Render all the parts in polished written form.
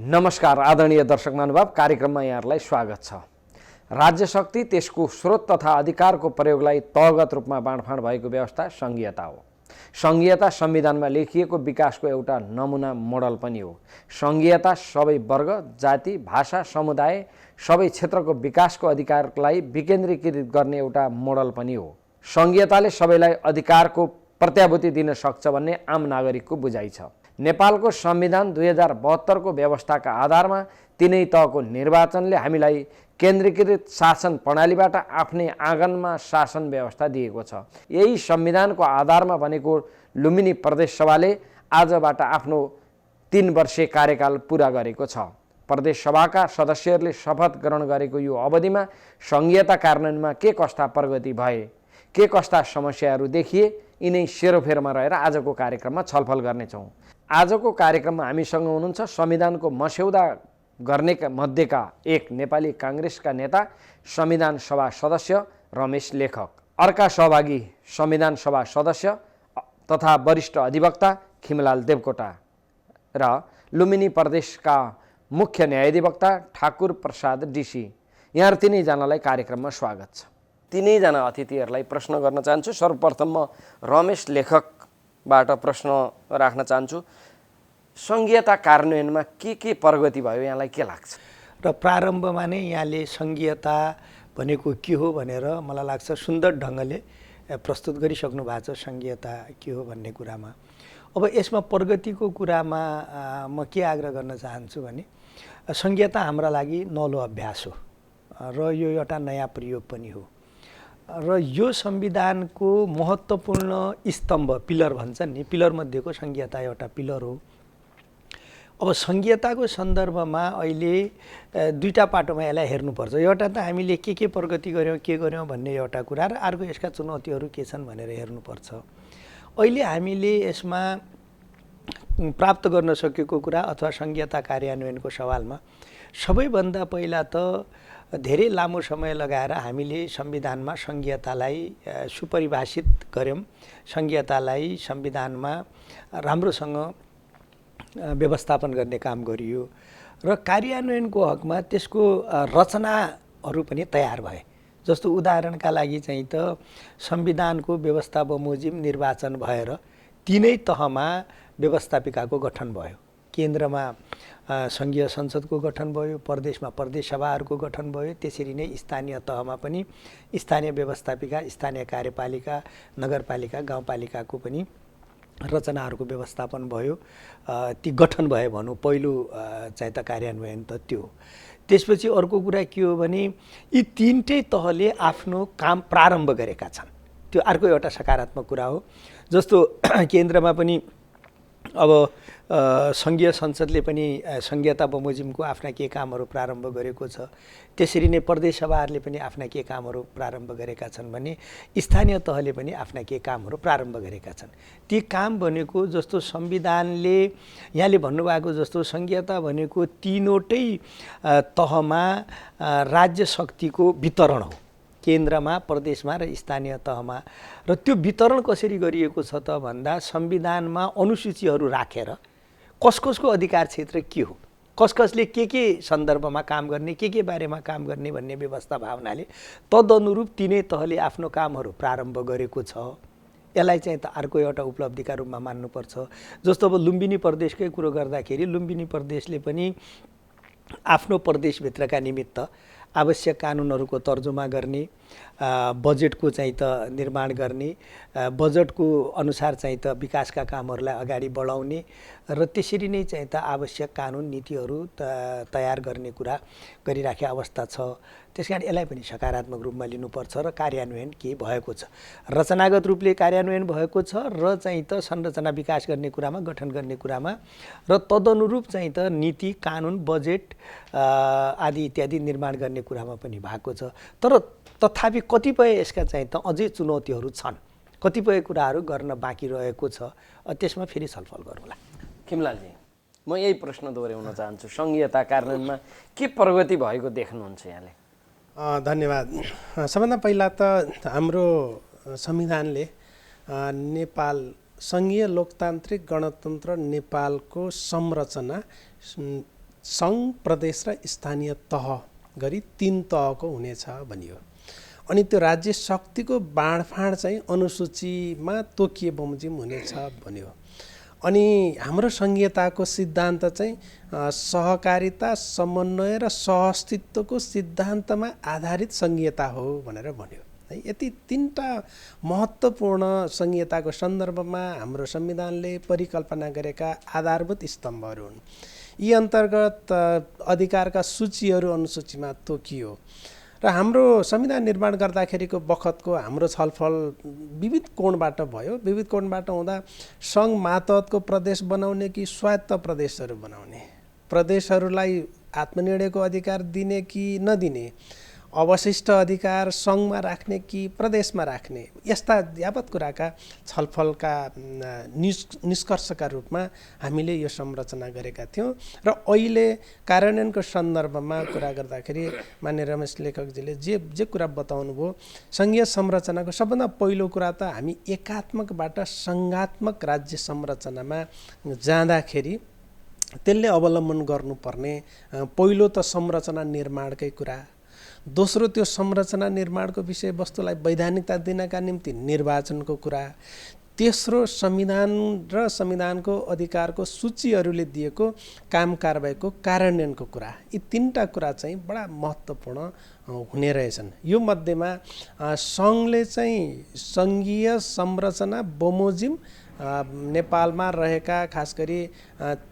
नमस्कार आदरणीय दर्शक महानुभाव, कार्यक्रममा यहाँहरूलाई स्वागत छ। राज्य शक्ति त्यसको स्रोत तथा अधिकारको प्रयोगलाई तहगत रूपमा बाँडफाँड भएको व्यवस्था सङ्घीयता हो। सङ्घीयता संविधानमा लेखिएको विकासको एउटा नमुना मोडल पनि हो। सङ्घीयता सबै वर्ग, जाति, भाषा, समुदाय, सबै क्षेत्रको विकासको अधिकारलाई विकेन्द्रीकृत गर्ने एउटा मोडल पनि हो। सङ्घीयताले सबैलाई अधिकारको प्रत्याभूति दिन सक्छ भन्ने आम नागरिकको बुझाइ छ। नेपालको संविधान 2072 को व्यवस्थाका आधारमा तिनै तहको निर्वाचनले हामीलाई केन्द्रीकृत शासन प्रणालीबाट आफ्नै आँगनमा शासन व्यवस्था दिएको छ। यही संविधानको आधारमा बनेको लुम्बिनी प्रदेश सभाले आजबाट आफ्नो 3 वर्षे कार्यकाल पुरा गरेको छ। प्रदेश सभाका सदस्यहरूले शपथ ग्रहण गरेको यो अवधिमा सङ्घीयता कार्यान्वयनमा के कस्ता प्रगति भए, के कस्ता समस्याहरू देखिए, यिनै सेरोफेरमा रहेर आजको कार्यक्रममा छलफल गर्नेछौँ। आजको कार्यक्रममा हामीसँग हुनुहुन्छ संविधानको मस्यौदा गर्ने मध्येका एक नेपाली काङ्ग्रेसका नेता, संविधान सभा सदस्य रमेश लेखक। अर्का सहभागी संविधान सभा सदस्य तथा वरिष्ठ अधिवक्ता खिमलाल देवकोटा र लुम्बिनी प्रदेशका मुख्य न्यायाधिवक्ता ठाकुर प्रसाद डीसी। यहाँ तिनैजनालाई कार्यक्रममा स्वागत छ। तिनैजना अतिथिहरूलाई प्रश्न गर्न चाहन्छु। सर्वप्रथम म रमेश लेखकबाट प्रश्न राख्न चाहन्छु। सङ्घीयता कार्यान्वयनमा के प्रगति भयो, यहाँलाई के लाग्छ? र प्रारम्भमा नै यहाँले सङ्घीयता भनेको के हो भनेर मलाई लाग्छ सुन्दर ढङ्गले प्रस्तुत गरिसक्नु भएको छ। सङ्घीयता के हो भन्ने कुरामा अब यसमा प्रगतिको कुरामा म के आग्रह गर्न चाहन्छु भने सङ्घीयता हाम्रा लागि नौलो अभ्यास हो र यो एउटा नयाँ प्रयोग पनि हो र यो संविधानको महत्त्वपूर्ण स्तम्भ, पिलर भन्छन् नि, पिलर मध्येको सङ्घीयता एउटा पिलर हो। अब सङ्घीयताको सन्दर्भमा अहिले दुईटा पाटोमा यसलाई हेर्नुपर्छ। एउटा त हामीले के प्रगति गऱ्यौँ, के गऱ्यौँ भन्ने एउटा कुरा, र अर्को यसका चुनौतीहरू के छन् भनेर हेर्नुपर्छ। अहिले हामीले यसमा प्राप्त गर्न सकेको कुरा अथवा सङ्घीयता कार्यान्वयनको सवालमा सबैभन्दा पहिला त धेरै लामो समय लगाएर हामीले संविधानमा सङ्घीयतालाई सुपरिभाषित गऱ्यौँ, सङ्घीयतालाई संविधानमा राम्रोसँग व्यवस्थापन गर्ने काम गरियो र कार्यान्वयनको हकमा त्यसको रचनाहरू पनि तयार भए। जस्तो उदाहरणका लागि चाहिँ त संविधानको व्यवस्था बमोजिम निर्वाचन भएर तिनै तहमा व्यवस्थापिकाको गठन भयो। केन्द्रमा सङ्घीय संसदको गठन भयो, प्रदेशमा प्रदेश सभाहरूको गठन भयो, त्यसरी नै स्थानीय तहमा पनि स्थानीय व्यवस्थापिका, स्थानीय कार्यपालिका, नगरपालिका, गाउँपालिकाको पनि रचनाहरूको व्यवस्थापन भयो। ती गठन भयो भनौँ, पहिलो चाहिँ त कार्यान्वयन त त्यो। त्यसपछि अर्को कुरा के हो भने यी तिनटै तहले आफ्नो काम प्रारम्भ गरेका छन्, त्यो अर्को एउटा सकारात्मक कुरा हो। जस्तो केन्द्रमा पनि अब सङ्घीय संसदले पनि सङ्घीयता बमोजिमको आफ्ना के कामहरू प्रारम्भ गरेको छ, त्यसरी नै प्रदेश सभाहरूले पनि आफ्ना के कामहरू प्रारम्भ गरेका छन् भने स्थानीय तहले पनि आफ्ना के कामहरू प्रारम्भ गरेका छन्। ती काम भनेको जस्तो संविधानले यहाँले भन्नुभएको जस्तो सङ्घीयता भनेको तीनवटै तहमा राज्य शक्तिको वितरण हो, केन्द्रमा, प्रदेशमा र स्थानीय तहमा। र त्यो वितरण कसरी गरिएको छ त भन्दा संविधानमा अनुसूचीहरू राखेर कसको अधिकार क्षेत्र के हो, कसले के सन्दर्भमा काम गर्ने, के बारेमा काम गर्ने भन्ने व्यवस्था भावनाले तदनुरूप तिनै तहले आफ्नो कामहरू प्रारम्भ गरेको छ। यसलाई चाहिँ त अर्को एउटा उपलब्धिका रूपमा मान्नुपर्छ। जस्तो अब लुम्बिनी प्रदेशकै कुरो गर्दाखेरि लुम्बिनी प्रदेशले पनि आफ्नो प्रदेशभित्रका निमित्त आवश्यक कानुनहरूको तर्जुमा गर्ने, बजेटको चाहिँ त निर्माण गर्ने, बजेटको अनुसार चाहिँ त विकासका कामहरूलाई अगाडि बढाउने र त्यसरी नै चाहिँ त आवश्यक कानुन नीतिहरू तयार गर्ने कुरा गरिराखेको अवस्था छ। त्यसकारण यसलाई पनि सकारात्मक रूपमा लिनुपर्छ र कार्यान्वयन के भएको छ, रचनागत रूपले कार्यान्वयन भएको छ र चाहिँ त संरचना विकास गर्ने कुरामा, गठन गर्ने कुरामा र तदनुरूप चाहिँ त नीति, कानुन, बजेट आदि इत्यादि निर्माण गर्ने कुरामा पनि भएको छ। तर तथापि कतिपय यसका चाहिँ त अझै चुनौतीहरू छन्, कतिपय कुराहरू गर्न बाँकी रहेको छ। त्यसमा फेरि छलफल गरौँला। खिमलालजी, म यही प्रश्न दोहोऱ्याउन चाहन्छु। सङ्घीयता कार्यान्वयनमा के प्रगति भएको देख्नुहुन्छ यहाँले? धन्यवाद। सबभन्दा पहिला त हाम्रो संविधानले नेपाल सङ्घीय लोकतान्त्रिक गणतन्त्र नेपालको संरचना सङ्घ प्रदेश र स्थानीय तह गरी 3 तहको हुनेछ भनियो। अनि त्यो राज्य शक्तिको बाँडफाँड चाहिँ अनुसूचीमा तोकिए बमोजिम हुनेछ भन्यो। अनि हाम्रो संघीयताको सिद्धान्त चाहिँ सहकारिता, समन्वय र सहअस्तित्वको सिद्धान्तमा आधारित संघीयता हो भनेर भन्यो है। यति 3टा महत्त्वपूर्ण संघीयताको सन्दर्भमा हाम्रो संविधानले परिकल्पना गरेका आधारभूत स्तम्भहरू हुन्। यी अन्तर्गत अधिकारका सूचीहरू अनुसूचीमा तोकियो र हाम्रो संविधान निर्माण गर्दाखेरिको बखतको हाम्रो छलफल विविध कोणबाट भयो। विविध कोणबाट हुँदा सङ्घ मातहतको प्रदेश बनाउने कि स्वायत्त प्रदेशहरू बनाउने, प्रदेशहरूलाई आत्मनिर्णयको अधिकार दिने कि नदिने, अवशिष्ट अधिकार सङ्घमा राख्ने कि प्रदेशमा राख्ने, यस्ता यावत कुराका छलफलका निष्कर्षका रूपमा हामीले यो संरचना गरेका थियौँ। र अहिले कार्यान्वयनको सन्दर्भमा कुरा गर्दाखेरि माननीय रमेश लेखकजीले जे कुरा बताउनु भयो, सङ्घीय संरचनाको सबभन्दा पहिलो कुरा त हामी एकात्मकबाट सङ्घात्मक राज्य संरचनामा जाँदाखेरि त्यसले अवलम्बन गर्नुपर्ने पहिलो त संरचना निर्माणकै कुरा, दोस्रो त्यो संरचना निर्माणको विषयवस्तुलाई वैधानिकता दिनका निम्ति निर्वाचनको कुरा, तेस्रो संविधान र संविधानको अधिकारको सूचीहरूले दिएको काम कारबाहीको कार्यान्वयनको कुरा। यी 3टा कुरा चाहिँ बडा महत्त्वपूर्ण हुने रहेछन्। यो मध्येमा सङ्घले चाहिँ सङ्घीय संरचना बमोजिम नेपालमा रहेका खास गरी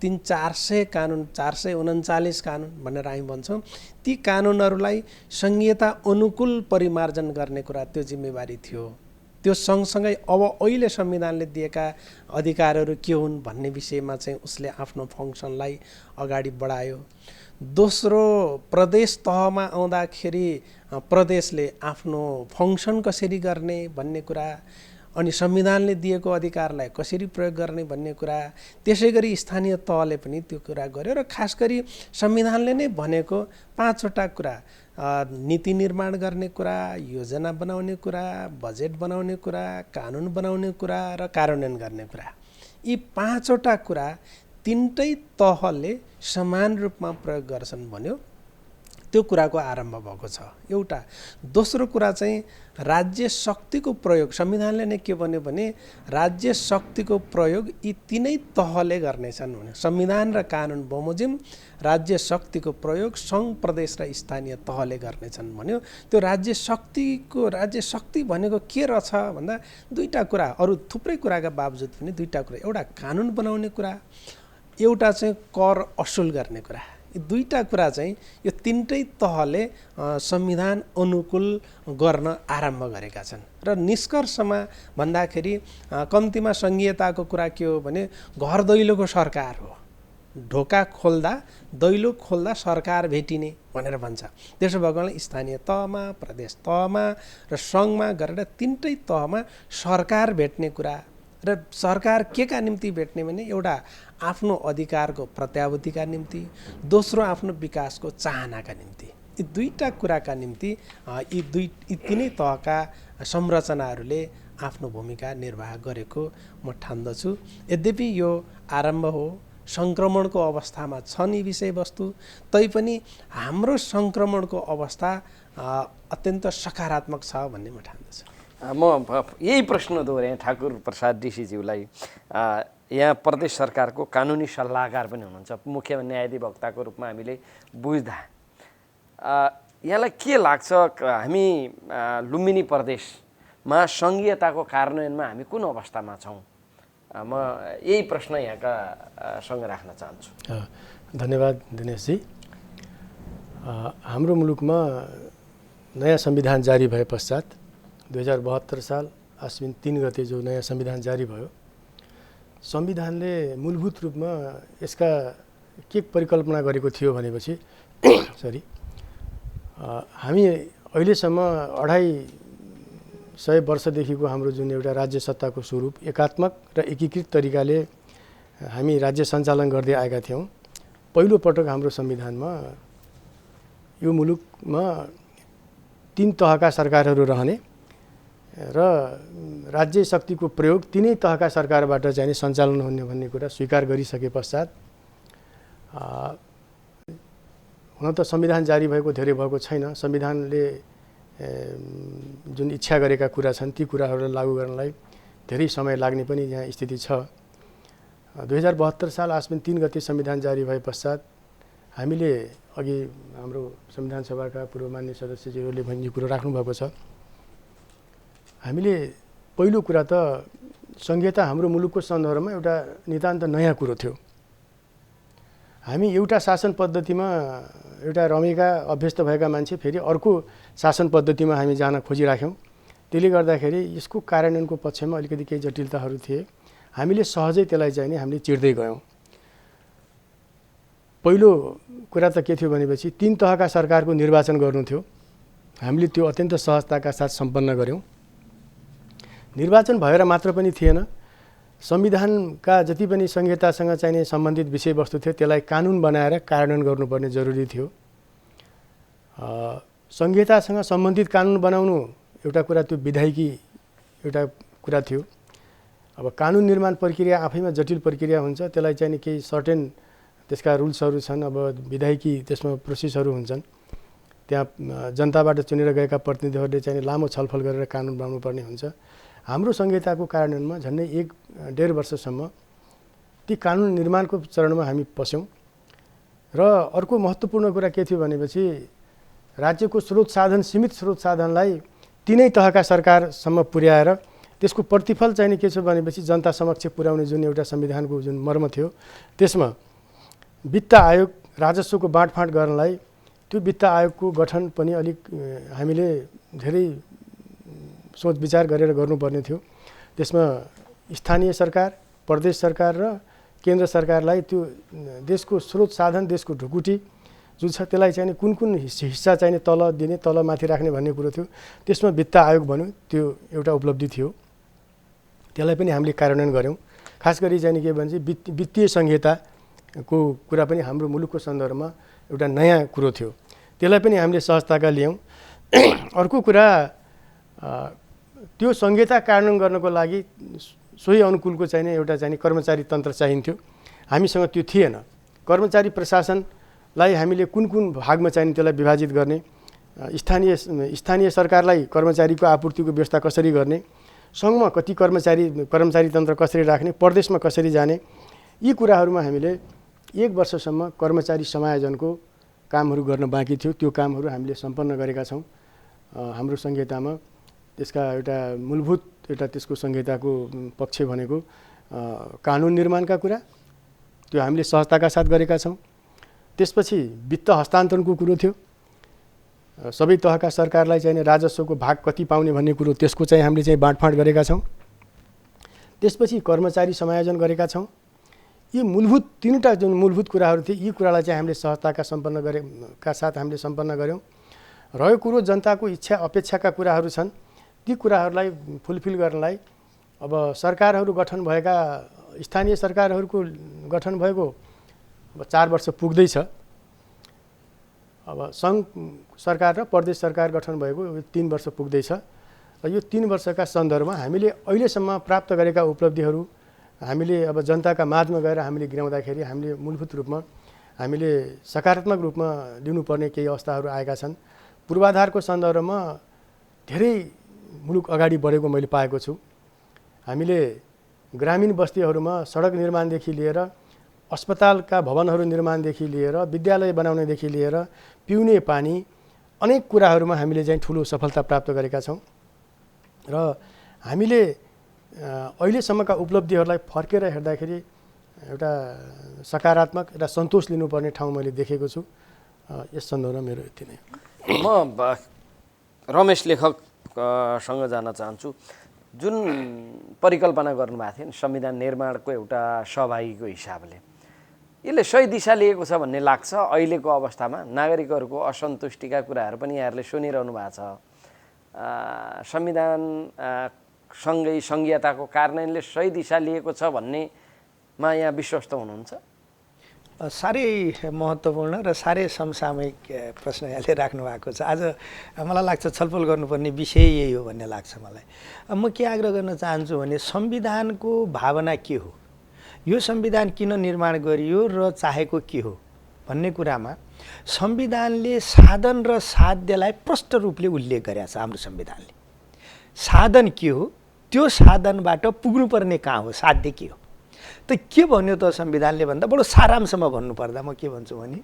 300-400 कानुन, 439 कानुन भनेर हामी भन्छौँ, ती कानुनहरूलाई संघीयता अनुकूल परिमार्जन गर्ने कुरा त्यो जिम्मेवारी थियो। त्यो सँगसँगै अब अहिले संविधानले दिएका अधिकारहरू के हुन् भन्ने विषयमा चाहिँ उसले आफ्नो फङ्सनलाई अगाडि बढायो। दोस्रो, प्रदेश तहमा आउँदाखेरि प्रदेशले आफ्नो फङ्सन कसरी गर्ने भन्ने कुरा, अनि संविधानले दिएको अधिकारलाई कसरी प्रयोग गर्ने भन्ने कुरा, त्यसै गरी स्थानीय तहले पनि त्यो कुरा गर्यो। र खास गरी संविधानले नै भनेको 5वटा कुरा, नीति निर्माण गर्ने कुरा, योजना बनाउने कुरा, बजेट बनाउने कुरा, कानुन बनाउने कुरा र कार्यान्वयन गर्ने कुरा, यी 5वटा कुरा 3टै तहले समान रूपमा प्रयोग गर्छन् भन्यो। त्यो कुराको आरम्भ भएको छ एउटा। दोस्रो कुरा चाहिँ राज्य शक्तिको प्रयोग, संविधानले नै के भन्यो भने राज्य शक्तिको प्रयोग यी 3नै तहले गर्नेछन् भने, संविधान र कानुन बमोजिम राज्य शक्तिको प्रयोग सङ्घ, प्रदेश र स्थानीय तहले गर्नेछन् भन्यो। त्यो राज्य शक्ति भनेको के रहेछ भन्दा 2टा कुरा, अरू थुप्रै कुराका बावजुद पनि 2टा कुरा, एउटा कानुन बनाउने कुरा, एउटा चाहिँ कर असुल गर्ने कुरा। यी 2टा कुरा चाहिँ यो 3टै तहले संविधान अनुकूल गर्न आरम्भ गरेका छन्। र निष्कर्षमा भन्दाखेरि कम्तीमा संघीयताको कुरा के हो भने घर दैलोको सरकार हो, ढोका खोल्दा दैलो खोल्दा सरकार भेटिने भनेर भन्छ। त्यसो भएकोले स्थानीय तहमा, प्रदेश तहमा र सङ्घमा गरेर 3टै तहमा सरकार भेट्ने कुरा। र सरकार के का निम्ति भेट्ने भने एउटा आफ्नो अधिकारको प्रत्याभूतिका निम्ति, दोस्रो आफ्नो विकासको चाहनाका निम्ति। यी 2टा कुराका निम्ति यी 3नै तहका संरचनाहरूले आफ्नो भूमिका निर्वाह गरेको म ठान्दछु। यद्यपि यो आरम्भ हो, सङ्क्रमणको अवस्थामा छन् यी विषयवस्तु, तैपनि हाम्रो सङ्क्रमणको अवस्था अत्यन्त सकारात्मक छ भन्ने म ठान्दछु। म यही प्रश्न दोहोऱ्याएँ ठाकुर प्रसाद डीसीज्यूलाई। यहाँ प्रदेश सरकारको कानुनी सल्लाहकार पनि हुनुहुन्छ, मुख्य न्यायाधिवक्ताको रूपमा हामीले बुझ्दा यहाँलाई के लाग्छ, हामी लुम्बिनी प्रदेशमा सङ्घीयताको कार्यान्वयनमा हामी कुन अवस्थामा छौँ? म यही प्रश्न यहाँका सँग राख्न चाहन्छु। धन्यवाद दिनेशजी। हाम्रो मुलुकमा नयाँ संविधान जारी भए पश्चात 2072 साल आश्विन 3 गते जो नयाँ संविधान जारी भयो, संविधानले मूलभूत रूपमा यसका के परिकल्पना गरेको थियो भनेपछि हामी अहिलेसम्म 250 वर्षदेखिको हाम्रो जुन एउटा राज्य सत्ताको स्वरूप एकात्मक र एकीकृत तरिकाले हामी राज्य सञ्चालन गर्दै आएका थियौँ। पहिलो पटक हाम्रो संविधानमा यो मुलुकमा 3 तहका सरकारहरू रहने र राज्य शक्तिको प्रयोग 3नै तहका सरकारबाट चाहिँ सञ्चालन हुने भन्ने कुरा स्वीकार गरिसके पश्चात हुन त संविधान जारी भएको धेरै भएको छैन। संविधानले जुन इच्छा गरेका कुरा छन् ती कुराहरूलाई लागू गर्नलाई धेरै समय लाग्ने पनि यहाँ स्थिति छ। 2072 साल आश्विन 3 गते संविधान जारी भए पश्चात हामीले अघि हाम्रो संविधान सभाका पूर्व मान्य सदस्यज्यूहरूले भन्ने कुरो राख्नुभएको छ। हामीले पहिलो कुरा त संहिता हाम्रो मुलुकको सन्दर्भमा एउटा नितान्त नयाँ कुरो थियो। हामी एउटा शासन पद्धतिमा एउटा रमेका अभ्यस्त भएका मान्छे फेरि अर्को शासन पद्धतिमा हामी जान खोजिराख्यौँ। त्यसले गर्दाखेरि यसको कार्यान्वयनको पक्षमा अलिकति केही जटिलताहरू थिए। हामीले सहजै त्यसलाई चाहिँ नि हामीले चिर्दै गयौँ। पहिलो कुरा त के थियो भनेपछि 3 तहका सरकारको निर्वाचन गर्नु थियो। हामीले त्यो अत्यन्त सहजताका साथ सम्पन्न गऱ्यौँ। निर्वाचन भएर मात्र पनि थिएन, संविधानका जति पनि संहितासँग चाहिने सम्बन्धित विषयवस्तु थियो त्यसलाई कानुन बनाएर कार्यान्वयन गर्नुपर्ने जरुरी थियो। संहितासँग सम्बन्धित कानुन बनाउनु एउटा कुरा, त्यो विधायिकी एउटा कुरा थियो। अब कानुन निर्माण प्रक्रिया आफैमा जटिल प्रक्रिया हुन्छ, त्यसलाई चाहिँ केही सर्टेन त्यसका रुल्सहरू छन्। अब विधायिकी त्यसमा प्रोसेसहरू हुन्छन्। त्यहाँ जनताबाट चुनेर गएका प्रतिनिधिहरूले चाहिँ लामो छलफल गरेर कानुन बनाउनु पर्ने हुन्छ। हाम्रो संहिताको कार्यान्वयनमा झन्डै 1.5 वर्षसम्म ती कानुन निर्माणको चरणमा हामी पस्यौँ। र अर्को महत्त्वपूर्ण कुरा के थियो भनेपछि राज्यको स्रोत साधन, सीमित स्रोत साधनलाई 3 तहका सरकारसम्म पुर्याएर त्यसको प्रतिफल चाहिँ के छ भनेपछि जनता समक्ष पुर्याउने जुन एउटा संविधानको जुन मर्म थियो, त्यसमा वित्त आयोग राजस्वको बाँडफाँड गर्नलाई त्यो वित्त आयोगको गठन पनि अलिक हामीले धेरै सोच विचार गरेर गर्नुपर्ने थियो। त्यसमा स्थानीय सरकार, प्रदेश सरकार र केन्द्र सरकारलाई त्यो देशको स्रोत साधन, देशको ढुकुटी जुन छ त्यसलाई चाहिँ कुन कुन हिस्सा चाहिने तल दिने, तल माथि राख्ने भन्ने कुरो थियो। त्यसमा वित्त आयोग भन्यो, त्यो एउटा उपलब्धि थियो। त्यसलाई पनि हामीले कार्यान्वयन गऱ्यौँ। खास गरी चाहिँ के भन्छ वित्तीय संहिताको कुरा पनि हाम्रो मुलुकको सन्दर्भमा एउटा नयाँ कुरो थियो। त्यसलाई पनि हामीले सहजताका ल्यायौँ। अर्को कुरा, त्यो संहिता कार्यान्वयन गर्नको लागि सोही अनुकूलको चाहिने एउटा चाहिने कर्मचारी तन्त्र चाहिन्थ्यो। हामीसँग त्यो थिएन। कर्मचारी प्रशासनलाई हामीले कुन कुन भागमा चाहिने त्यसलाई विभाजित गर्ने, स्थानीय सरकारलाई कर्मचारीको आपूर्तिको व्यवस्था कसरी गर्ने, सङ्घमा कति कर्मचारी तन्त्र कसरी राख्ने, प्रदेशमा कसरी जाने, यी कुराहरूमा हामीले 1 वर्षसम्म कर्मचारी समायोजनको कामहरू गर्न बाँकी थियो। त्यो कामहरू हामीले सम्पन्न गरेका छौँ। हाम्रो संहितामा त्यसका एउटा मूलभूत एउटा त्यसको संहिताको पक्ष भनेको कानुन निर्माणका कुरा, त्यो हामीले सहजताका साथ गरेका छौँ। त्यसपछि वित्त हस्तान्तरणको कुरो थियो। सबै तहका सरकारलाई चाहिँ राजस्वको भाग कति पाउने भन्ने कुरो, त्यसको चाहिँ हामीले चाहिँ बाँडफाँड गरेका छौँ। त्यसपछि कर्मचारी समायोजन गरेका छौँ। यी मूलभूत 3टा जुन मूलभूत कुराहरू थिए, यी कुरालाई चाहिँ हामीले सहजताका साथ हामीले सम्पन्न गऱ्यौँ। रहेको कुरो जनताको इच्छा अपेक्षाका कुराहरू छन्, ती कुराहरूलाई फुलफिल गर्नलाई अब सरकारहरू गठन भएका, स्थानीय सरकारहरूको गठन भएको अब 4 वर्ष पुग्दैछ। अब सङ्घ सरकार र प्रदेश सरकार गठन भएको 3 वर्ष पुग्दैछ। र यो 3 वर्षका सन्दर्भमा हामीले अहिलेसम्म प्राप्त गरेका उपलब्धिहरू हामीले अब जनताका माझमा गएर हामीले गिराउँदाखेरि हामीले मूलभूत रूपमा हामीले सकारात्मक रूपमा लिनुपर्ने केही अवस्थाहरू आएका छन्। पूर्वाधारको सन्दर्भमा धेरै मुलुक अगाडि बढेको मैले पाएको छु। हामीले ग्रामीण बस्तीहरूमा सडक निर्माणदेखि लिएर, अस्पतालका भवनहरू निर्माणदेखि लिएर, विद्यालय बनाउनेदेखि लिएर, पिउने पानी, अनेक कुराहरूमा हामीले चाहिँ ठुलो सफलता प्राप्त गरेका छौँ। र हामीले अहिलेसम्मका उपलब्धिहरूलाई फर्केर हेर्दाखेरि एउटा सकारात्मक, एउटा सन्तोष लिनुपर्ने ठाउँ मैले देखेको छु। यस सन्दर्भमा मेरो यति नै। म रमेश लेखकसँग जान चाहन्छु। जुन परिकल्पना गर्नुभएको थियो नि संविधान निर्माणको एउटा सहभागीको हिसाबले, यसले सही दिशा लिएको छ भन्ने लाग्छ। अहिलेको अवस्थामा नागरिकहरूको असन्तुष्टिका कुराहरू पनि यहाँहरूले सुनिरहनु भएको छ। संविधान सँगै संघीयताको कार्यान्वयनले सही दिशा लिएको छ भन्नेमा यहाँ विश्वस्त हुनुहुन्छ? साह्रै महत्त्वपूर्ण र साह्रै समसामयिक प्रश्न यहाँले राख्नु भएको छ। आज मलाई लाग्छ छलफल गर्नुपर्ने विषय यही हो भन्ने लाग्छ मलाई। म के आग्रह गर्न चाहन्छु भने संविधानको भावना के हो, यो संविधान किन निर्माण गरियो र चाहेको के हो भन्ने कुरामा संविधानले साधन र साध्यलाई प्रष्ट रूपले उल्लेख गरेको छ हाम्रो संविधानले। साधन के हो, त्यो साधनबाट पुग्नुपर्ने कहाँ हो, साध्य के हो। त के भन्यो त संविधानले भन्दा बडो सारांशमा भन्नुपर्दा म के भन्छु भने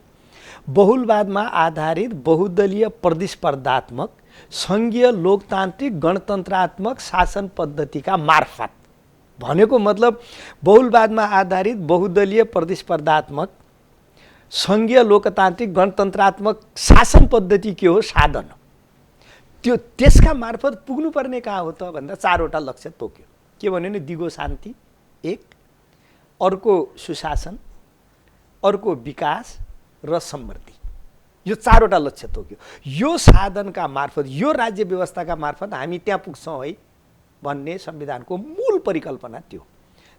बहुलवादमा आधारित बहुदलीय प्रतिस्पर्धात्मक सङ्घीय लोकतान्त्रिक गणतन्त्रात्मक शासन पद्धतिका मार्फत भनेको मतलब बहुलवादमा आधारित बहुदलीय प्रतिस्पर्धात्मक सङ्घीय लोकतान्त्रिक गणतन्त्रात्मक शासन पद्धति के हो, साधन हो। त्यो त्यसका मार्फत पुग्नुपर्ने कहाँ हो त भन्दा 4वटा लक्ष्य तोक्यो। के भन्यो भने दिगो शान्ति एक, अर्को सुशासन, अर्को विकास र समृद्धि, यो 4वटा लक्ष्य तोक्यो। यो साधनका मार्फत, यो राज्य व्यवस्थाका मार्फत हामी त्यहाँ पुग्छौँ है भन्ने संविधानको मूल परिकल्पना त्यो,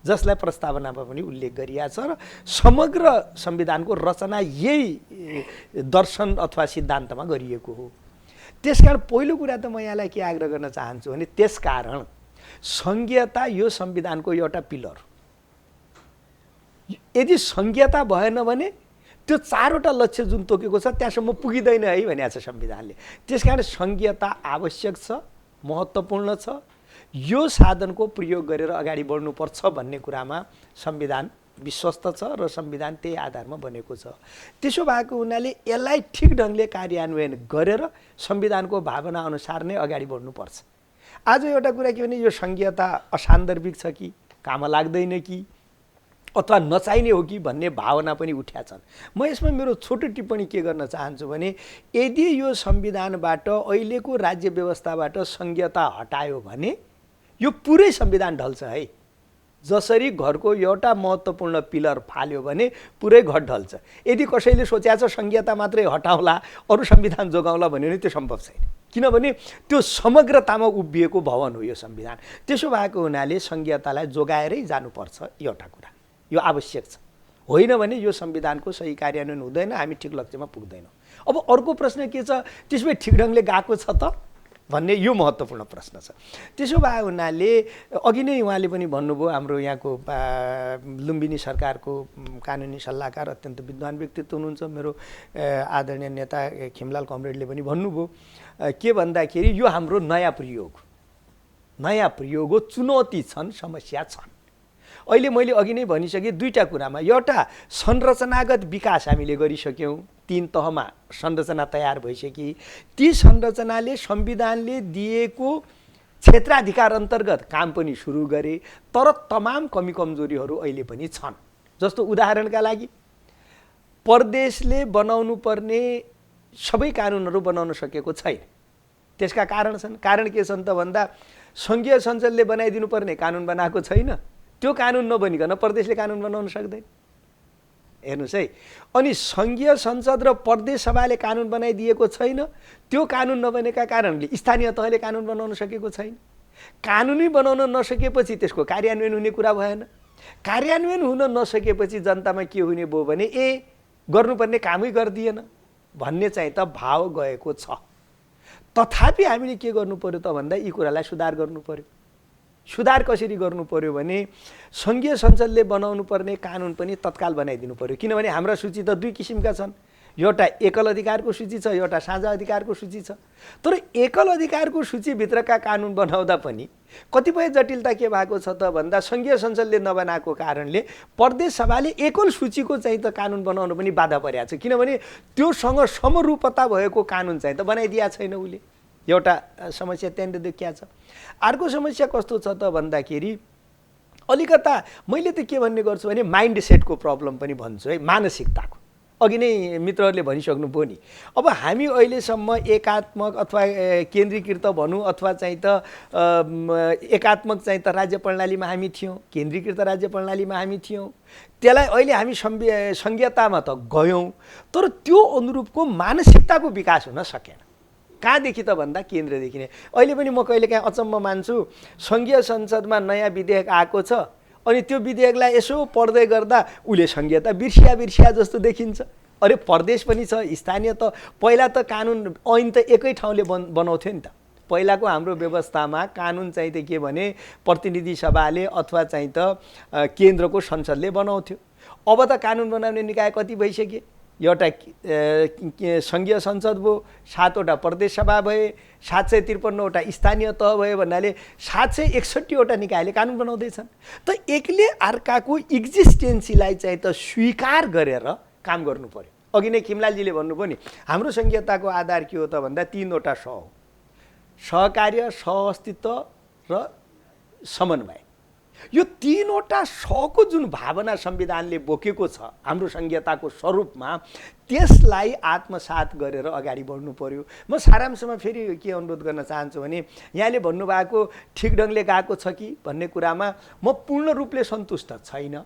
जसलाई प्रस्तावनामा पनि उल्लेख गरिएको छ र समग्र संविधानको रचना यही दर्शन अथवा सिद्धान्तमा गरिएको हो। त्यसकारण पहिलो कुरा त म यहाँलाई के आग्रह गर्न चाहन्छु भने त्यसकारण सङ्घीयता यो संविधानको एउटा पिलर। यदि सङ्घीयता भएन भने त्यो 4वटा लक्ष्य जुन तोकेको छ त्यहाँसम्म पुगिँदैन है भनेको छ संविधानले। त्यसकारण सङ्घीयता आवश्यक छ, महत्त्वपूर्ण छ। यो साधनको प्रयोग गरेर अगाडि बढ्नुपर्छ भन्ने कुरामा संविधान विश्वस्त छ र संविधान त्यही आधारमा बनेको छ। त्यसो भएको हुनाले यसलाई ठिक ढङ्गले कार्यान्वयन गरेर संविधानको भावना अनुसार नै अगाडि बढ्नुपर्छ। आज एउटा कुरा के भने यो सङ्घीयता असान्दर्भिक छ कि काम लाग्दैन कि अथवा नचाहिने हो कि भन्ने भावना पनि उठ्या छन्। म यसमा मेरो छोटो टिप्पणी के गर्न चाहन्छु भने यदि यो संविधानबाट अहिलेको राज्य व्यवस्थाबाट सङ्घीयता हटायो भने यो पुरै संविधान ढल्छ है। जसरी घरको एउटा महत्त्वपूर्ण पिलर फाल्यो भने पुरै घर ढल्छ। यदि कसैले सोचेको छ सङ्घीयता मात्रै हटाउला अरू संविधान जोगाउला भन्यो भने त्यो सम्भव छैन, किनभने त्यो समग्रतामा उभिएको भवन हो यो संविधान। त्यसो भएको हुनाले सङ्घीयतालाई जोगाएरै जानुपर्छ, एउटा कुरा यो आवश्यक छ। होइन भने यो संविधानको सही कार्यान्वयन हुँदैन, हामी ठिक लक्ष्यमा पुग्दैनौँ। अब अर्को प्रश्न के छ, त्यसमै ठिक ढङ्गले गएको छ त भन्ने यो महत्त्वपूर्ण प्रश्न छ। त्यसो भए हुनाले अघि नै उहाँले पनि भन्नुभयो, हाम्रो यहाँको लुम्बिनी सरकारको कानुनी सल्लाहकार अत्यन्त विद्वान व्यक्तित्व हुनुहुन्छ मेरो आदरणीय नेता खिमलाल कमरेडले पनि भन्नुभयो के भन्दाखेरि यो हाम्रो नयाँ प्रयोग हो, चुनौती छन्, समस्या छन्। अहिले मैले अघि नै भनिसकेँ दुईटा कुरामा, एउटा संरचनागत विकास हामीले गरिसक्यौँ, 3 तहमा संरचना तयार भइसकी। ती संरचनाले संविधानले दिएको क्षेत्राधिकार अन्तर्गत काम पनि सुरु गरे, तर तमाम कमी कमजोरीहरू अहिले पनि छन्। जस्तो उदाहरणका लागि प्रदेशले बनाउनु पर्ने सबै कानुनहरू बनाउन सकेको छैन। त्यसका कारण छन्। कारण के छन् त भन्दा सङ्घीय संसदले बनाइदिनु पर्ने कानुन बनाएको छैन, त्यो कानुन नबनिकन प्रदेशले कानुन बनाउन सक्दैन। हेर्नुहोस् है, अनि सङ्घीय संसद र प्रदेश सभाले कानुन बनाइदिएको छैन, त्यो कानुन नबनेका कारणले स्थानीय तहले कानुन बनाउन सकेको छैन। कानुनै बनाउन नसकेपछि त्यसको कार्यान्वयन हुने कुरा भएन। कार्यान्वयन हुन नसकेपछि जनतामा के हुने भयो भने गर्नुपर्ने कामै गरिदिएन भन्ने चाहिँ त भाव गएको छ। तथापि हामीले के गर्नु पर्यो त भन्दा यी कुरालाई सुधार गर्नु पर्यो। सुधार कसरी गर्नु पर्यो भने सङ्घीय संसदले बनाउनु पर्ने कानुन पनि तत्काल बनाइदिनु पर्यो। किनभने हाम्रा सूची त 2 किसिमका छन्, एउटा एकल अधिकारको सूची छ, एउटा साझा अधिकारको सूची छ। तर एकल अधिकारको सूचीभित्रका कानुन बनाउँदा पनि कतिपय जटिलता के भएको छ त भन्दा सङ्घीय संसदले नबनाएको कारणले प्रदेश सभाले एकल सूचीको चाहिँ त कानुन बनाउनु पनि बाधा परेको छ। किनभने त्योसँग समरूपता भएको कानुन चाहिँ त बनाइदिएको छैन उसले। एउटा समस्या त्यहाँनिर देखिया छ। अर्को समस्या कस्तो छ त भन्दाखेरि अलिकता मैले त के भन्ने गर्छु भने माइन्ड सेटको प्रब्लम पनि भन्छु है, मानसिकताको। अघि नै मित्रहरूले भनिसक्नुभयो नि। अब हामी अहिलेसम्म एकात्मक अथवा केन्द्रीकृत भनौँ अथवा चाहिँ त एकात्मक चाहिँ त राज्य प्रणालीमा हामी थियौँ, केन्द्रीकृत राज्य प्रणालीमा हामी थियौँ। त्यसलाई अहिले हामी सङ्घीयतामा त गयौँ, तर त्यो अनुरूपको मानसिकताको विकास हुन सकेन। कहाँदेखि त भन्दा केन्द्रदेखि नै। अहिले पनि म कहिलेकाहीँ अचम्म मान्छु, सङ्घीय संसदमा नयाँ विधेयक आएको छ अनि त्यो विधेयकलाई यसो पढ्दै गर्दा उसले सङ्घीयता बिर्सिया जस्तो देखिन्छ। अरे प्रदेश पनि छ, स्थानीय त पहिला त कानुन ऐन त एकै ठाउँले बनाउँथ्यो नि त। पहिलाको हाम्रो व्यवस्थामा कानुन चाहिँ त के भने प्रतिनिधि सभाले अथवा चाहिँ त केन्द्रको संसदले बनाउँथ्यो। अब त कानुन बनाउने निकाय कति भइसके, एउटा सङ्घीय संसद भयो, 7वटा प्रदेश सभा भए, 753वटा स्थानीय तह भयो भन्नाले 761वटा निकायले कानुन बनाउँदैछन्। त एकले अर्काको एक्जिस्टेन्सीलाई चाहिँ त स्वीकार गरेर काम गर्नु पर्यो। अघि नै खिमलालजीले भन्नुभयो नि, हाम्रो संघीयताको आधार के हो त भन्दा 3वटा स हो: सहकार्य, सहअस्तित्व र समन्वय। यो 3वटा सको जुन भावना संविधानले बोकेको छ हाम्रो संघीयताको स्वरूपमा, त्यसलाई आत्मसात गरेर अगाडि बढ्नु पर्यो। म सारांशमा फेरि के अनुरोध गर्न चाहन्छु भने, यहाँले भन्नुभएको ठिक ढङ्गले गएको छ कि भन्ने कुरामा म पूर्ण रूपले सन्तुष्ट छैन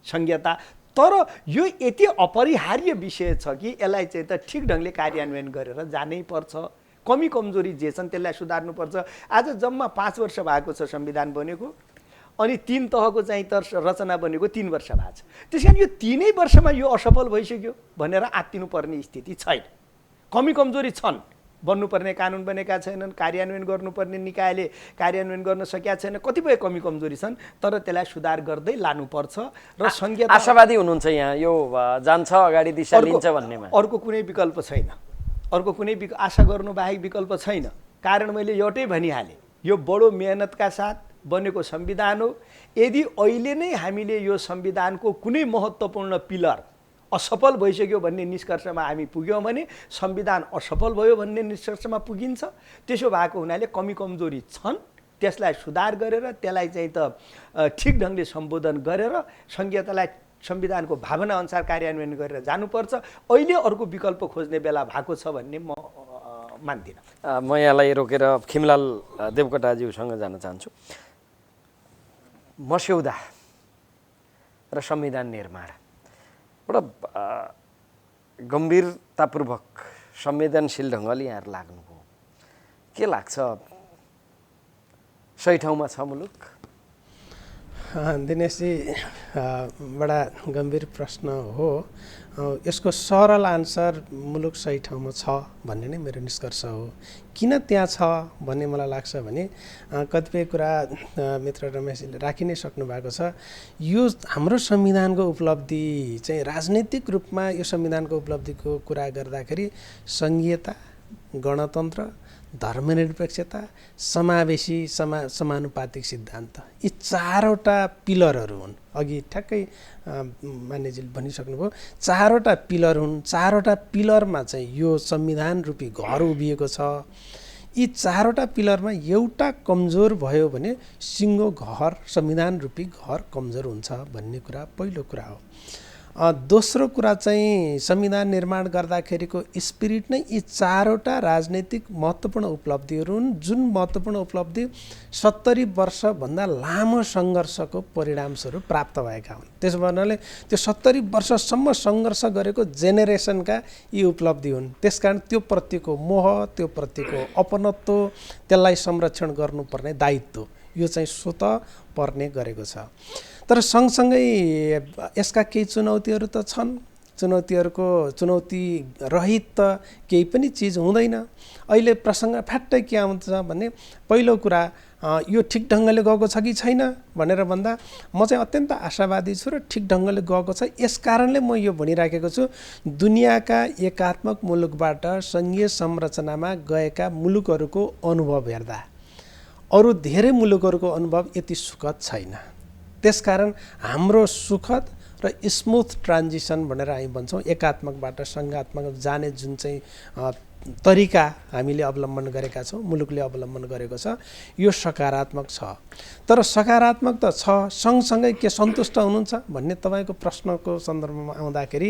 संघीयता। तर यो यति अपरिहार्य विषय छ कि यसलाई चाहिँ त ठिक ढङ्गले कार्यान्वयन गरेर जानै पर्छ। कमी कमजोरी जे छन् त्यसलाई सुधार्नुपर्छ। आज जम्मा 5 वर्ष भएको छ संविधान बनेको, अनि 3 तहको चाहिँ त रचना बनेको 3 वर्ष भएको छ। त्यस कारण यो 3 वर्षमा यो असफल भइसक्यो भनेर आत्तिनुपर्ने स्थिति छैन। कमी कमजोरी छन्, बन्नुपर्ने कानुन बनेका छैनन्, कार्यान्वयन गर्नुपर्ने निकायले कार्यान्वयन गर्न सकेका छैन, कतिपय कमी कमजोरी छन्, तर त्यसलाई सुधार गर्दै लानुपर्छ। र संघीयता आशावादी हुनुहुन्छ यहाँ, यो जान्छ अगाडि दिशा लिन्छ भन्नेमा? अर्को कुनै विकल्प छैन, अर्को कुनै आशा गर्नु बाहेक विकल्प छैन। कारण मैले एउटै भनिहालेँ, यो बडो मेहनतका साथ बनेको संविधान हो। यदि अहिले नै हामीले यो संविधानको कुनै महत्त्वपूर्ण पिलर असफल भइसक्यो भन्ने निष्कर्षमा हामी पुग्यौँ भने संविधान असफल भयो भन्ने निष्कर्षमा पुगिन्छ। त्यसो भएको हुनाले कमी कमजोरी छन्, त्यसलाई सुधार गरेर त्यसलाई चाहिँ त ठिक ढङ्गले सम्बोधन गरेर संघीयतालाई संविधानको भावना अनुसार कार्यान्वयन गरेर जानुपर्छ। अहिले अर्को विकल्प खोज्ने बेला भएको छ भन्ने म मान्दिनँ। म यहाँलाई रोकेर खिमलाल देवकोटाज्यूसँग जान चाहन्छु। मस्यौदा र संविधान निर्माण बडा गम्भीरतापूर्वक संवेदनशील ढङ्गले यहाँहरू लाग्नुभयो। के लाग्छ, सही ठाउँमा छ मुलुक? दिनेशजी, बडा गम्भीर प्रश्न हो। यसको सरल आन्सर मुलुक सही ठाउँमा छ भन्ने नै मेरो निष्कर्ष हो। किन त्यहाँ छ भन्ने मलाई लाग्छ भने कतिपय कुरा मित्र रमेशले राखि नै सक्नु भएको छ। यो हाम्रो संविधानको उपलब्धि चाहिँ राजनीतिक रूपमा यो संविधानको उपलब्धिको कुरा गर्दाखेरि संघीयता, गणतन्त्र, धर्मनिरपेक्षता, समावेशी समानुपातिक सिद्धान्त, यी 4वटा पिलरहरू हुन्। अघि ठ्याक्कै मान्यजीले भनिसक्नुभयो, 4वटा पिलर हुन्। 4वटा पिलरमा चाहिँ यो संविधान रूपी घर उभिएको छ। यी 4वटा पिलरमा एउटा कमजोर भयो भने सिङ्गो घर, संविधान रूपी घर कमजोर हुन्छ भन्ने कुरा पहिलो कुरा हो। दोस्रो कुरा चाहिँ संविधान निर्माण गर्दाखेरिको स्पिरिट नै यी 4वटा राजनैतिक महत्त्वपूर्ण उपलब्धिहरू हुन्, जुन महत्त्वपूर्ण उपलब्धि 70 वर्षभन्दा लामो सङ्घर्षको परिणामस्वरूप प्राप्त भएका हुन्। त्यसो भन्नाले त्यो 70 वर्षसम्म सङ्घर्ष गरेको जेनेरेसनका यी उपलब्धि हुन्। त्यसकारण त्यो प्रतिको मोह, त्यो प्रतिको अपनत्व, त्यसलाई संरक्षण गर्नुपर्ने दायित्व यो चाहिँ स्वतः पर्ने गरेको छ। तर सँगसँगै यसका केही चुनौतीहरू त छन्। चुनौती रहित त केही पनि चिज हुँदैन। अहिले प्रसङ्ग फ्याट्टै के आउँछ भने पहिलो कुरा यो ठिक ढङ्गले गएको छ कि छैन भनेर भन्दा म चाहिँ अत्यन्त आशावादी छु र ठिक ढङ्गले गएको छ। यस कारणले म यो भनिराखेको छु, दुनियाँका एकात्मक मुलुकबाट सङ्घीय संरचनामा गएका मुलुकहरूको अनुभव हेर्दा अरू धेरै मुलुकहरूको अनुभव यति सुखद छैन। त्यसकारण हाम्रो सुखद र स्मुथ ट्रान्जिसन भनेर हामी भन्छौँ, एकात्मकबाट सङ्घात्मक जाने जुन चाहिँ तरिका हामीले अवलम्बन गरेका छौँ, मुलुकले अवलम्बन गरेको छ, यो सकारात्मक छ। तर सकारात्मक त छ, सँगसँगै के सन्तुष्ट हुनुहुन्छ भन्ने तपाईँको प्रश्नको सन्दर्भमा आउँदाखेरि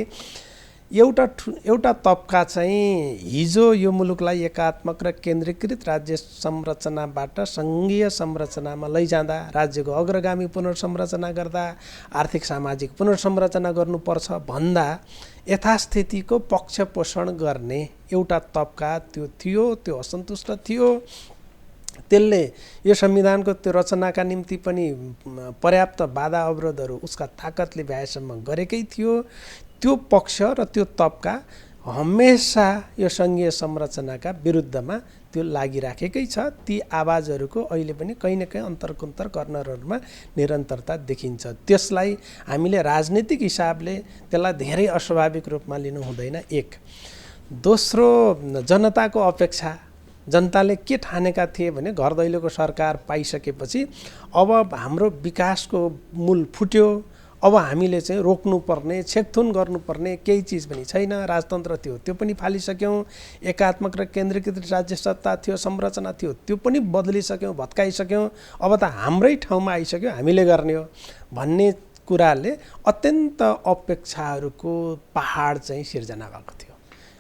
एउटा तबका चाहिँ हिजो यो मुलुकलाई एकात्मक र केन्द्रीकृत राज्य संरचनाबाट सङ्घीय संरचनामा लैजाँदा, राज्यको अग्रगामी पुनर्संरचना गर्दा, आर्थिक सामाजिक पुनर्संरचना गर्नुपर्छ भन्दा यथास्थितिको पक्ष पोषण गर्ने एउटा तबका त्यो थियो, त्यो असन्तुष्ट थियो। त्यसले यो संविधानको त्यो रचनाका निम्ति पनि पर्याप्त बाधा अवरोधहरू उसका ताकतले भ्याएसम्म गरेकै थियो। त्यो पक्ष र त्यो तबका हमेसा यो सङ्घीय संरचनाका विरुद्धमा त्यो लागिराखेकै छ। ती आवाजहरूको अहिले पनि कहीँ न कहीँ अन्तर्कुन्तर कर्नरहरूमा निरन्तरता देखिन्छ। त्यसलाई हामीले राजनीतिक हिसाबले त्यसलाई धेरै अस्वाभाविक रूपमा लिनु हुँदैन। एक दोस्रो, जनताको अपेक्षा, जनताले के ठानेका थिए भने घर दैलोको सरकार पाइसकेपछि अब हाम्रो विकासको मूल फुट्यो, अब हामीले चाहिँ रोक्नुपर्ने, छेकथुन गर्नुपर्ने केही चिज पनि छैन। राजतन्त्र थियो त्यो पनि फालिसक्यौँ, एकात्मक र केन्द्रीकृत राज्य सत्ता थियो, संरचना थियो त्यो पनि बदलिसक्यौँ, भत्काइसक्यौँ। अब त हाम्रै ठाउँमा आइसक्यो, हामीले गर्ने हो भन्ने कुराले अत्यन्त अपेक्षाहरूको पहाड चाहिँ सिर्जना भएको थियो।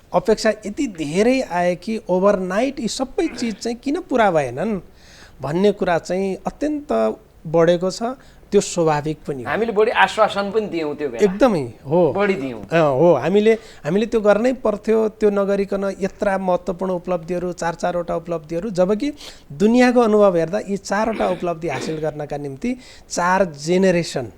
अपेक्षा यति धेरै आए कि ओभरनाइट यी सबै चिज चाहिँ किन पुरा भएनन् भन्ने कुरा चाहिँ अत्यन्त बढेको छ। त्यो स्वाभाविक पनि हो। हामीले बढी आश्वासन पनि दियौँ त्यो बेला, एकदमै हो, बढी दियौँ हो। हामीले त्यो गर्नै पर्थ्यो। त्यो नगरिकन यत्रा महत्त्वपूर्ण उपलब्धिहरू, 4-4वटा उपलब्धिहरू, जबकि दुनियाँको अनुभव हेर्दा यी 4वटा उपलब्धि हासिल गर्नका निम्ति 4 जेनेरेसन,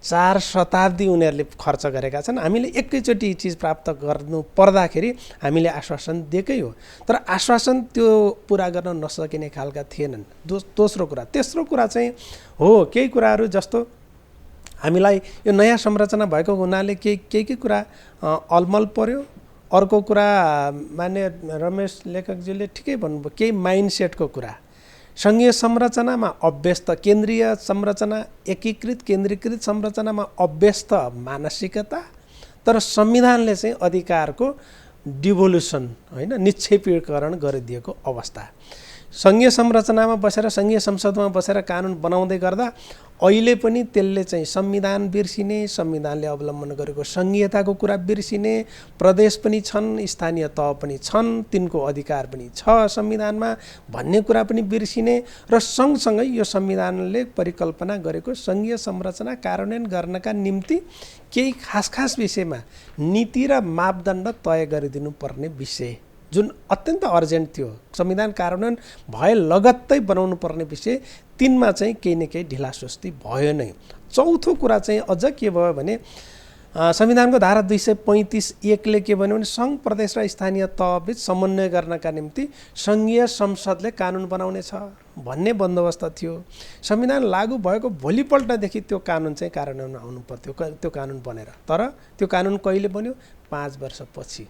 4 शताब्दी उनीहरूले खर्च गरेका छन्। हामीले एकैचोटि यी चिज प्राप्त गर्नु पर्दाखेरि हामीले आश्वासन दिएकै हो, तर आश्वासन त्यो पुरा गर्न नसकिने खालका थिएनन्। दोस्रो कुरा, तेस्रो कुरा चाहिँ हो, केही कुराहरू जस्तो हामीलाई यो नयाँ संरचना भएको हुनाले केही कुरा अलमल पर्यो। अर्को कुरा मान्य रमेश लेखकजीले ठिकै भन्नुभयो, केही माइन्डसेटको कुरा। सङ्घीय संरचनामा अभ्यस्त केन्द्रीय संरचना, एकीकृत केन्द्रीकृत संरचनामा अभ्यस्त मानसिकता, तर संविधानले चाहिँ अधिकारको डिभोल्युसन, होइन, निक्षेपीकरण गरिदिएको अवस्था। सङ्घीय संरचनामा बसेर, सङ्घीय संसदमा बसेर कानुन बनाउँदै गर्दा अहिले पनि त्यसले चाहिँ संविधान बिर्सिने, संविधानले अवलम्बन गरेको सङ्घीयताको कुरा बिर्सिने, प्रदेश पनि छन्, स्थानीय तह पनि छन्, तिनको अधिकार पनि छ संविधानमा भन्ने कुरा पनि बिर्सिने र सँगसँगै यो संविधानले परिकल्पना गरेको सङ्घीय संरचना कार्यान्वयन गर्नका निम्ति केही खास विषयमा नीति र मापदण्ड तय गरिदिनु पर्ने विषय जुन अत्यन्त अर्जेन्ट थियो, संविधान कार्यान्वयन भए लगत्तै बनाउनु पर्ने विषय, तिनमा चाहिँ केही न केही ढिलासुस्ती भयो नै। चौथो कुरा चाहिँ अझ के भयो भने संविधानको धारा 235(1) के भन्यो भने सङ्घ, प्रदेश र स्थानीय तहबीच समन्वय गर्नका निम्ति सङ्घीय संसदले कानुन बनाउने छ भन्ने बन्दोबस्त थियो। संविधान लागू भएको भोलिपल्टदेखि त्यो कानुन चाहिँ कार्यान्वयनमा आउनु पर्थ्यो, त्यो कानुन बनेर। तर त्यो कानुन कहिले बन्यो? 5 वर्षपछि,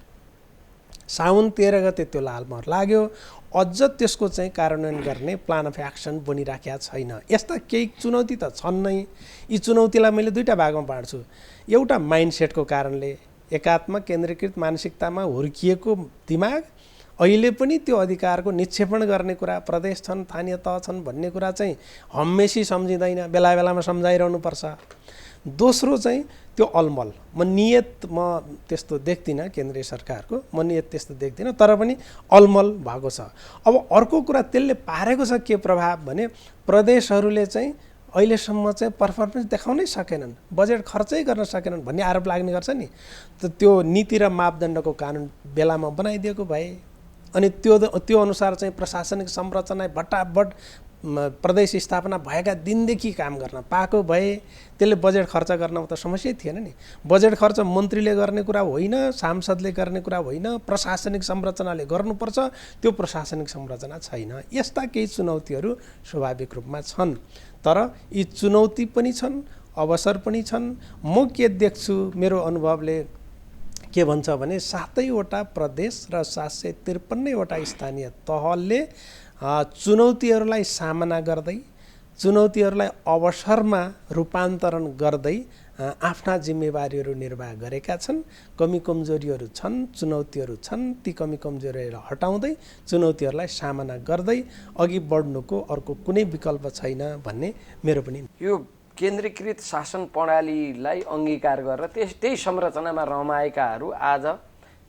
साउन 13 गते त्यो लालमोहर लाग्यो। अझ त्यसको चाहिँ कार्यान्वयन गर्ने प्लान अफ एक्सन बनिराखेका छैन। यस्ता केही चुनौती त छन् नै। यी चुनौतीलाई मैले 2टा भागमा बाँड्छु। एउटा माइन्डसेटको कारणले, एकात्मक केन्द्रीकृत मानसिकतामा हुर्किएको दिमाग अहिले पनि त्यो अधिकारको निक्षेपण गर्ने कुरा, प्रदेश छन्, स्थानीय तह छन् भन्ने कुरा चाहिँ हमेसी सम्झिँदैन, बेला बेलामा सम्झाइरहनुपर्छ। दोस्रो चाहिँ त्यो अलमल, म त्यस्तो देख्दिनँ केन्द्रीय सरकारको, म नियत त्यस्तो देख्दिनँ, तर पनि अलमल भएको छ। अब अर्को कुरा त्यसले पारेको छ के प्रभाव भने प्रदेशहरूले चाहिँ अहिलेसम्म चाहिँ पर्फर्मेन्स देखाउनै सकेनन्, बजेट खर्चै गर्न सकेनन् भन्ने आरोप लाग्ने गर्छ नि। त त्यो नीति र मापदण्डको कानुन बेलामा बनाइदिएको भए अनि त्यो अनुसार चाहिँ प्रशासनिक संरचना भट्टाभट प्रदेश स्थापना भएका दिनदेखि काम गर्न पाएको भए त्यसले बजेट खर्च गर्न त समस्या थिएन नि। बजेट खर्च मन्त्रीले गर्ने कुरा होइन, सांसदले गर्ने कुरा होइन, प्रशासनिक संरचनाले गर्नुपर्छ। त्यो प्रशासनिक संरचना छैन। यस्ता केही चुनौतीहरू स्वाभाविक रूपमा छन्, तर यी चुनौती पनि छन्, अवसर पनि छन्। म के देख्छु, मेरो अनुभवले के भन्छ भने 7वटा प्रदेश र 753वटा स्थानीय तहले चुनौतीहरूलाई सामना गर्दै, चुनौतीहरूलाई अवसरमा रूपान्तरण गर्दै आफ्ना जिम्मेवारीहरू निर्वाह गरेका छन्। कमी कमजोरीहरू छन्, चुनौतीहरू छन्, ती कमी कमजोरीहरूलाई हटाउँदै चुनौतीहरूलाई सामना गर्दै अघि बढ्नुको अर्को कुनै विकल्प छैन भन्ने मेरो पनि। यो केन्द्रीकृत शासन प्रणालीलाई अङ्गीकार गरेर त्यही संरचनामा रमाएकाहरू आज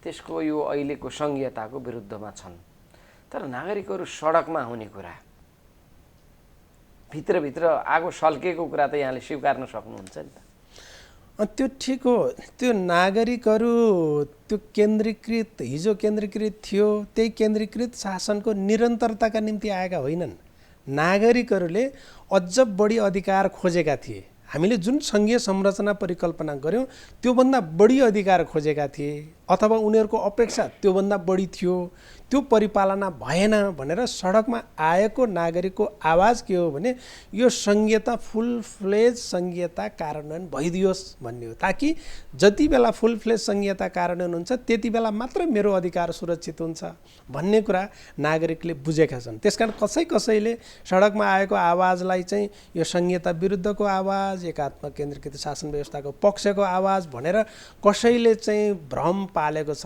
त्यसको यो अहिलेको सङ्घीयताको विरुद्धमा छन्। तर नागरिकहरू सडकमा हुने कुरा, भित्रभित्र आगो सल्केको कुरा त यहाँले स्वीकार्न सक्नुहुन्छ नि त। त्यो ठिक हो। त्यो नागरिकहरू त्यो केन्द्रीकृत, हिजो केन्द्रीकृत थियो, त्यही केन्द्रीकृत शासनको निरन्तरताका निम्ति आएका होइनन्। नागरिकहरूले अझ बढी अधिकार खोजेका थिए। हामीले जुन सङ्घीय संरचना परिकल्पना गऱ्यौँ त्योभन्दा बढी अधिकार खोजेका थिए। अथवा उनीहरूको अपेक्षा त्योभन्दा बढी थियो, त्यो परिपालना भएन भनेर सडकमा आएको नागरिकको आवाज के हो भने यो संघीयता फुल फ्लेज संघीयता कार्यान्वयन भइदियोस् भन्ने हो, ताकि जति बेला फुल फ्लेज संघीयता कार्यान्वयन हुन्छ त्यति बेला मात्रै मेरो अधिकार सुरक्षित हुन्छ भन्ने कुरा नागरिकले बुझेका छन्। त्यसकारण कसैले सडकमा आएको आवाजलाई चाहिँ यो संघीयता विरुद्धको आवाज, एकात्मक केन्द्रीकृत शासन व्यवस्थाको पक्षको आवाज भनेर कसैले चाहिँ भ्रम पालेको छ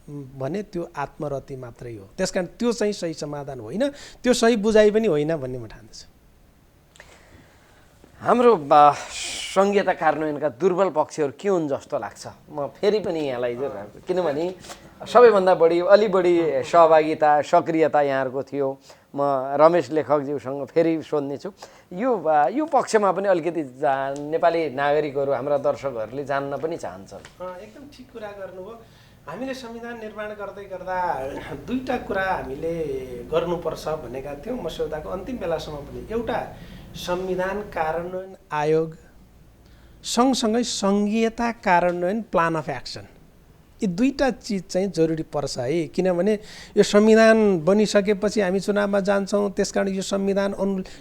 भने त्यो आत्मरति मात्रै हो। त्यसकारण त्यो चाहिँ सही समाधान होइन, त्यो सही बुझाइ पनि होइन भन्ने म ठान्दछु। हाम्रो संघीयता कार्यान्वयनका दुर्बल पक्षहरू के हुन् जस्तो लाग्छ? म फेरि पनि यहाँलाई किनभने सबैभन्दा अलि बढी सहभागिता सक्रियता यहाँहरूको थियो। म रमेश लेखकज्यूसँग फेरि सोध्नेछु, यो पक्षमा पनि अलिकति नेपाली नागरिकहरू, हाम्रा दर्शकहरूले जान्न पनि चाहन्छन्। एकदम ठिक कुरा गर्नुभयो। हामीले संविधान निर्माण गर्दै गर्दा दुईटा कुरा हामीले गर्नुपर्छ भनेका थियौँ मस्यौदाको अन्तिम बेलासम्म पनि। एउटा संविधान कार्यान्वयन आयोग, सँगसँगै संघीयता कार्यान्वयन प्लान अफ एक्सन, यी दुईटा चिज चाहिँ जरुरी पर्छ है। किनभने यो संविधान बनिसकेपछि हामी चुनावमा जान्छौँ, त्यसकारण यो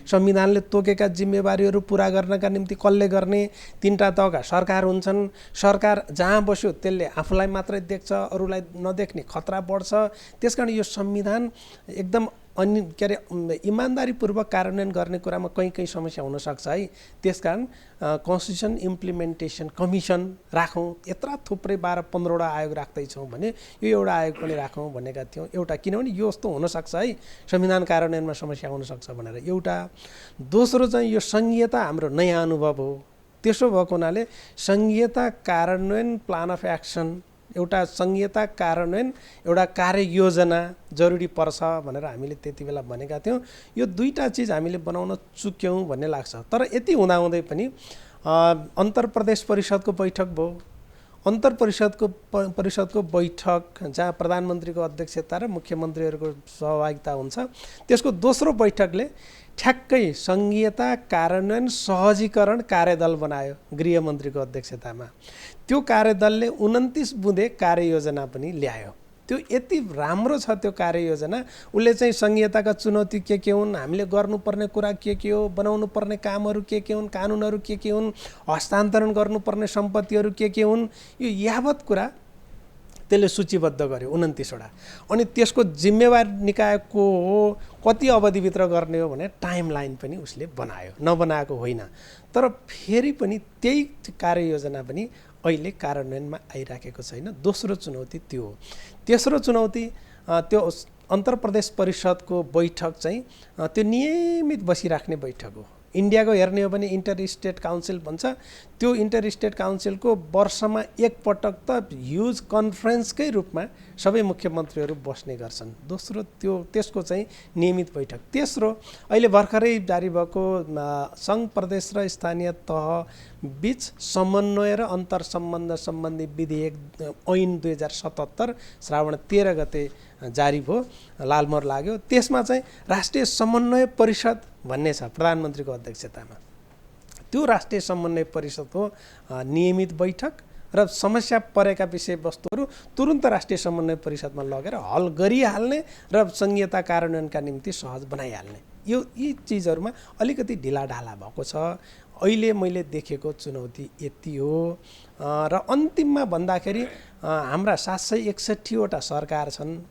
संविधानले तोकेका जिम्मेवारीहरू पुरा गर्नका निम्ति कसले गर्ने? तीनटा तहका सरकार हुन्छन्। सरकार जहाँ बस्यो त्यसले आफूलाई मात्रै देख्छ, अरूलाई नदेख्ने खतरा बढ्छ। त्यसकारण यो संविधान एकदम इमान्दारीपूर्वक कार्यान्वयन गर्ने कुरामा कहीँ समस्या हुनसक्छ है। त्यसकारण कन्स्टिट्युसन इम्प्लिमेन्टेसन कमिसन राखौँ। यत्रा थुप्रै 12-15वटा आयोग राख्दैछौँ भने यो एउटा आयोग पनि राखौँ भनेका थियौँ। एउटा किनभने यो यस्तो हुनसक्छ है, संविधान कार्यान्वयनमा समस्या हुनसक्छ भनेर एउटा। दोस्रो चाहिँ यो संघीयता हाम्रो नयाँ अनुभव हो। त्यसो भएको हुनाले संघीयता कार्यान्वयन प्लान अफ एक्सन, एउटा संघीयता कार्यान्वयन एउटा कार्ययोजना जरुरी पर्छ भनेर हामीले त्यति बेला भनेका थियौँ। यो दुईटा चिज हामीले बनाउन चुक्यौँ भन्ने लाग्छ। तर यति हुँदाहुँदै पनि अन्तर्प्रदेश परिषदको बैठक भयो। परिषदको बैठक जहाँ प्रधानमन्त्रीको अध्यक्षता र मुख्यमन्त्रीहरूको सहभागिता हुन्छ, त्यसको दोस्रो बैठकले ठ्याक्कै संघीयता कार्यान्वयन सहजीकरण कार्यदल बनायो गृहमन्त्रीको अध्यक्षतामा। त्यो कार्यदलले 29 बुँदे कार्ययोजना पनि ल्यायो। त्यो यति राम्रो छ त्यो कार्ययोजना। उसले चाहिँ संघीयताका चुनौती के हुन्, हामीले गर्नुपर्ने कुरा के हो, बनाउनु पर्ने कामहरू के हुन्, कानुनहरू के हुन्, हस्तान्तरण गर्नुपर्ने सम्पत्तिहरू के हुन्, यो यावत कुरा त्यसले सूचीबद्ध गर्यो 29वटा। अनि त्यसको जिम्मेवार निकाय को हो, कति अवधिभित्र गर्ने हो भने टाइमलाइन पनि उसले बनायो, नबनाएको होइन। तर फेरि पनि त्यही कार्ययोजना पनि अहिले कार्यान्वयनमा आइराखेको छैन। दोस्रो चुनौती त्यो हो। तेस्रो चुनौती त्यो अन्तर्प्रदेश परिषदको बैठक चाहिँ त्यो नियमित बसिराख्ने बैठक हो। इन्डियाको हेर्ने हो भने इन्टर स्टेट काउन्सिल भन्छ। त्यो इन्टर स्टेट काउन्सिलको वर्षमा एकपटक त ह्युज कन्फरेन्सकै रूपमा सबै मुख्यमन्त्रीहरू बस्ने गर्छन्। दोस्रो त्यसको चाहिँ नियमित बैठक। तेस्रो अहिले भर्खरै जारी भएको सङ्घ प्रदेश र स्थानीय तह बीच समन्वय र अन्तर्सम्बन्ध सम्बन्धी विधेयक ऐन 2077 श्रावण 13 गते जारी भयो, लालमोहर लाग्यो। त्यसमा चाहिँ राष्ट्रिय समन्वय परिषद भन्ने छ प्रधानमन्त्रीको अध्यक्षतामा। त्यो राष्ट्रिय समन्वय परिषदको नियमित बैठक र समस्या परेका विषयवस्तुहरू तुरुन्त राष्ट्रिय समन्वय परिषदमा लगेर हल गरिहाल्ने र संघीयता कार्यान्वयनका निम्ति सहज बनाइहाल्ने, यी चिजहरूमा अलिकति ढिलाढाला भएको छ। अहिले मैले देखेको चुनौती यति हो। र अन्तिममा भन्दाखेरि हाम्रा 761वटा सरकार छन्।